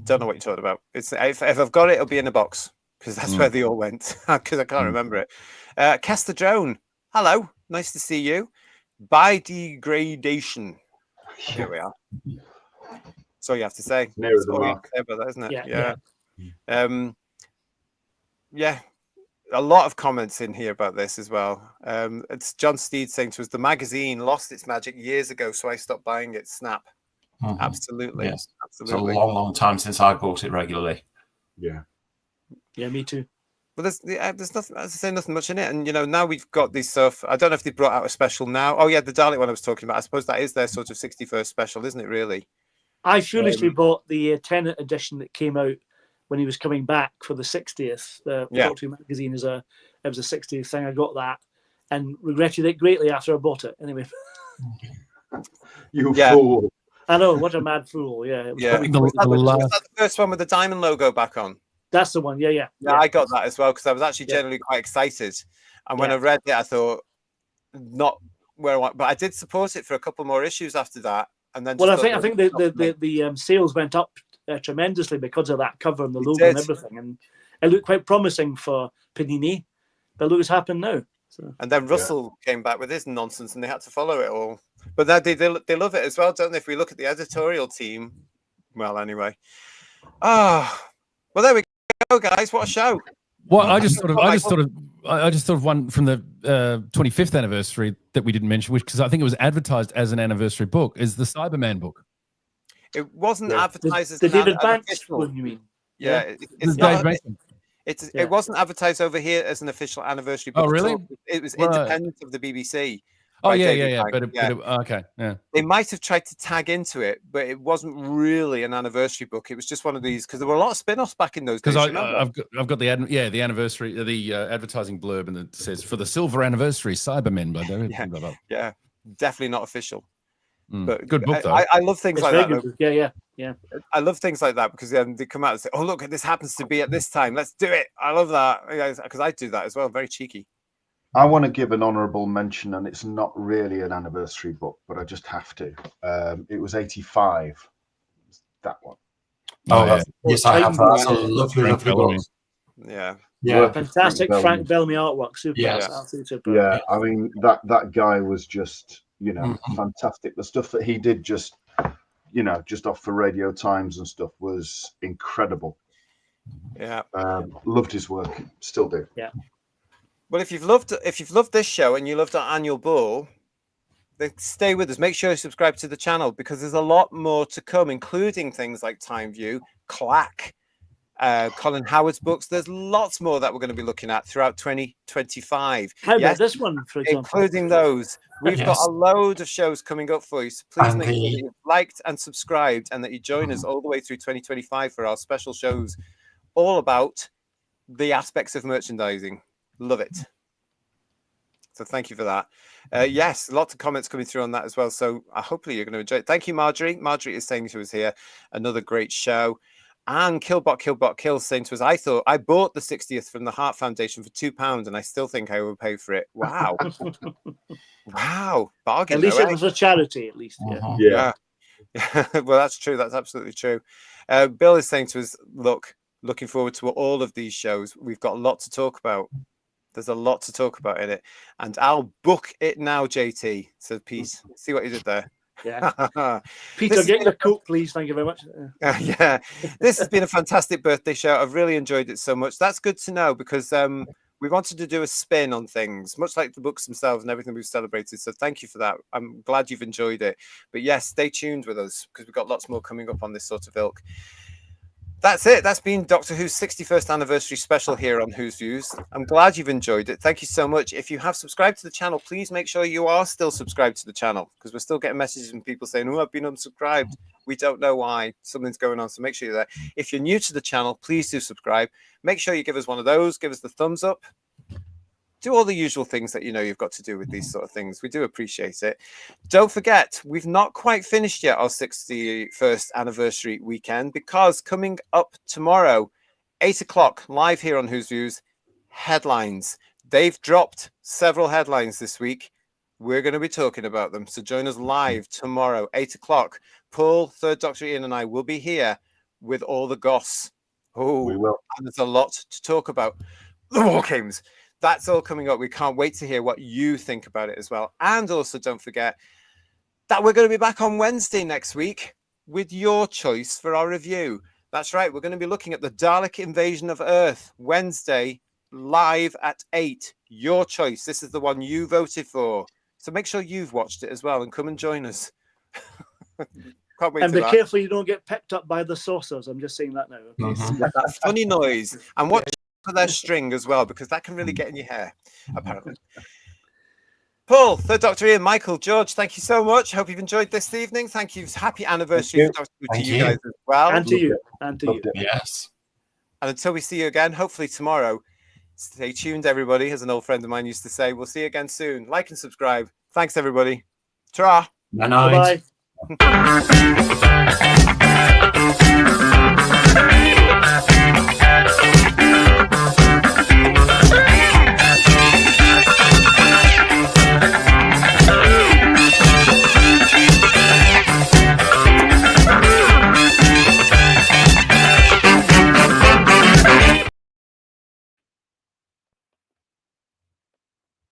Don't know what you're talking about. It's if I've got it, it'll be in a box, because that's where they all went, because I can't remember it. Kester Drone, hello, nice to see you. By degradation. Here we are. That's all you have to say. Near the mark. About that, isn't it? Yeah. A lot of comments in here about this as well. It's John Steed saying to us, the magazine lost its magic years ago, so I stopped buying it. Snap. Absolutely. Yes. Absolutely. It's a long time since I bought it regularly. Yeah, me too. Well, there's nothing, as I say, nothing much in it. And now we've got this stuff. I don't know if they brought out a special now. Oh yeah, the Dalek one I was talking about. I suppose that is their sort of 61st special, isn't it, really? I foolishly bought the Tennant edition that came out when he was coming back for the 60th. Doctor Who magazine it was a 60th thing. I got that and regretted it greatly after I bought it. Anyway. You fool. I know, what a mad fool. Yeah. Was that the first one with the diamond logo back on? That's the one. Yeah. I got that as well, because I was actually generally quite excited. And when I read it, I thought, not where I want, but I did support it for a couple more issues after that. And then I think the sales went up tremendously because of that cover and the logo and everything, and it looked quite promising for Panini. But look what's happened now. So. And then Russell came back with his nonsense, and they had to follow it all. But they love it as well, don't they? If we look at the editorial team, well, anyway. Well, there we go, guys. What a show! Well, I just thought of one from the 25th anniversary that we didn't mention, which, because I think it was advertised as an anniversary book, is the Cyberman book. It wasn't advertised as the David Banks one, you mean? Yeah, it's not. It wasn't advertised over here as an official anniversary book. Oh, really? It was independent of the BBC. Oh, yeah. Okay, yeah. They might have tried to tag into it, but it wasn't really an anniversary book. It was just one of these, because there were a lot of spin-offs back in those days. Because I've got the anniversary, the advertising blurb, and it says for the silver anniversary, Cybermen by David. Yeah, definitely not official. But good book though. I love things like that. Yeah. I love things like that, because they come out and say, "Oh, look, this happens to be at this time. Let's do it." I love that, because I do that as well. Very cheeky. I want to give an honourable mention, and it's not really an anniversary book, but I just have to. It was 85. That one. Yes, I have that. That's a lovely book. Yeah. Fantastic Frank Bellamy artwork. Super. Yeah, I mean that guy was just fantastic. The stuff that he did just you know, just off for Radio Times and stuff, was incredible. Yeah, loved his work, still do. Yeah. Well, if you've loved this show and you loved our annual ball, then stay with us. Make sure you subscribe to the channel because there's a lot more to come, including things like Time View, Clack, Colin Howard's books. There's lots more that we're going to be looking at throughout 2025. How about this one, for example? Including those. We've got a load of shows coming up for you. So please make sure that you've liked and subscribed and that you join us all the way through 2025 for our special shows all about the aspects of merchandising. Love it. So thank you for that. Yes, lots of comments coming through on that as well. So hopefully you're going to enjoy it. Thank you, Marjorie. Marjorie is saying to us here, another great show. And Killbot saying to us, I bought the 60th from the Heart Foundation for £2 and I still think I overpaid for it. Wow. Wow. Bargain. At least it was a charity, at least. Yeah. Well, that's true. That's absolutely true. Bill is saying to us, looking forward to all of these shows. We've got a lot to talk about. There's a lot to talk about in it. And I'll book it now, JT. So peace. See what you did there. Yeah. Peter, get the Coke, please. Thank you very much. Yeah. This has been a fantastic birthday show. I've really enjoyed it so much. That's good to know because we wanted to do a spin on things, much like the books themselves and everything we've celebrated. So thank you for that. I'm glad you've enjoyed it. But yes, stay tuned with us because we've got lots more coming up on this sort of ilk. That's it. That's been Doctor Who's 61st anniversary special here on Who's Views. I'm glad you've enjoyed it. Thank you so much. If you have subscribed to the channel, please make sure you are still subscribed to the channel because we're still getting messages from people saying, oh, I've been unsubscribed. We don't know why. Something's going on. So make sure you're there. If you're new to the channel, please do subscribe. Make sure you give us one of those. Give us the thumbs up. Do all the usual things that you know you've got to do with these sort of things. We do appreciate it. Don't forget, we've not quite finished yet our 61st anniversary weekend because coming up tomorrow, 8 o'clock, live here on Who's Views, headlines. They've dropped several headlines this week. We're going to be talking about them. So join us live tomorrow, 8 o'clock. Paul, Third Doctor Ian and I will be here with all the goss. Oh, we will. And there's a lot to talk about. The War Games. That's all coming up. We can't wait to hear what you think about it as well. And also don't forget that we're going to be back on Wednesday next week with your choice for our review. That's right. We're going to be looking at the Dalek Invasion of Earth Wednesday live at 8. Your choice. This is the one you voted for. So make sure you've watched it as well and come and join us. Can't wait and be careful you don't get picked up by the saucers. I'm just saying that now. Okay? That funny noise. And watch for their string as well, because that can really get in your hair, apparently. Paul, Third Doctor Ian, Michael, George, thank you so much. Hope you've enjoyed this evening. Thank you. Happy anniversary to you guys as well. And to you. And to you. Yes. And until we see you again, hopefully tomorrow, stay tuned, everybody. As an old friend of mine used to say, we'll see you again soon. Like and subscribe. Thanks, everybody. Ta-ra. Bye-bye.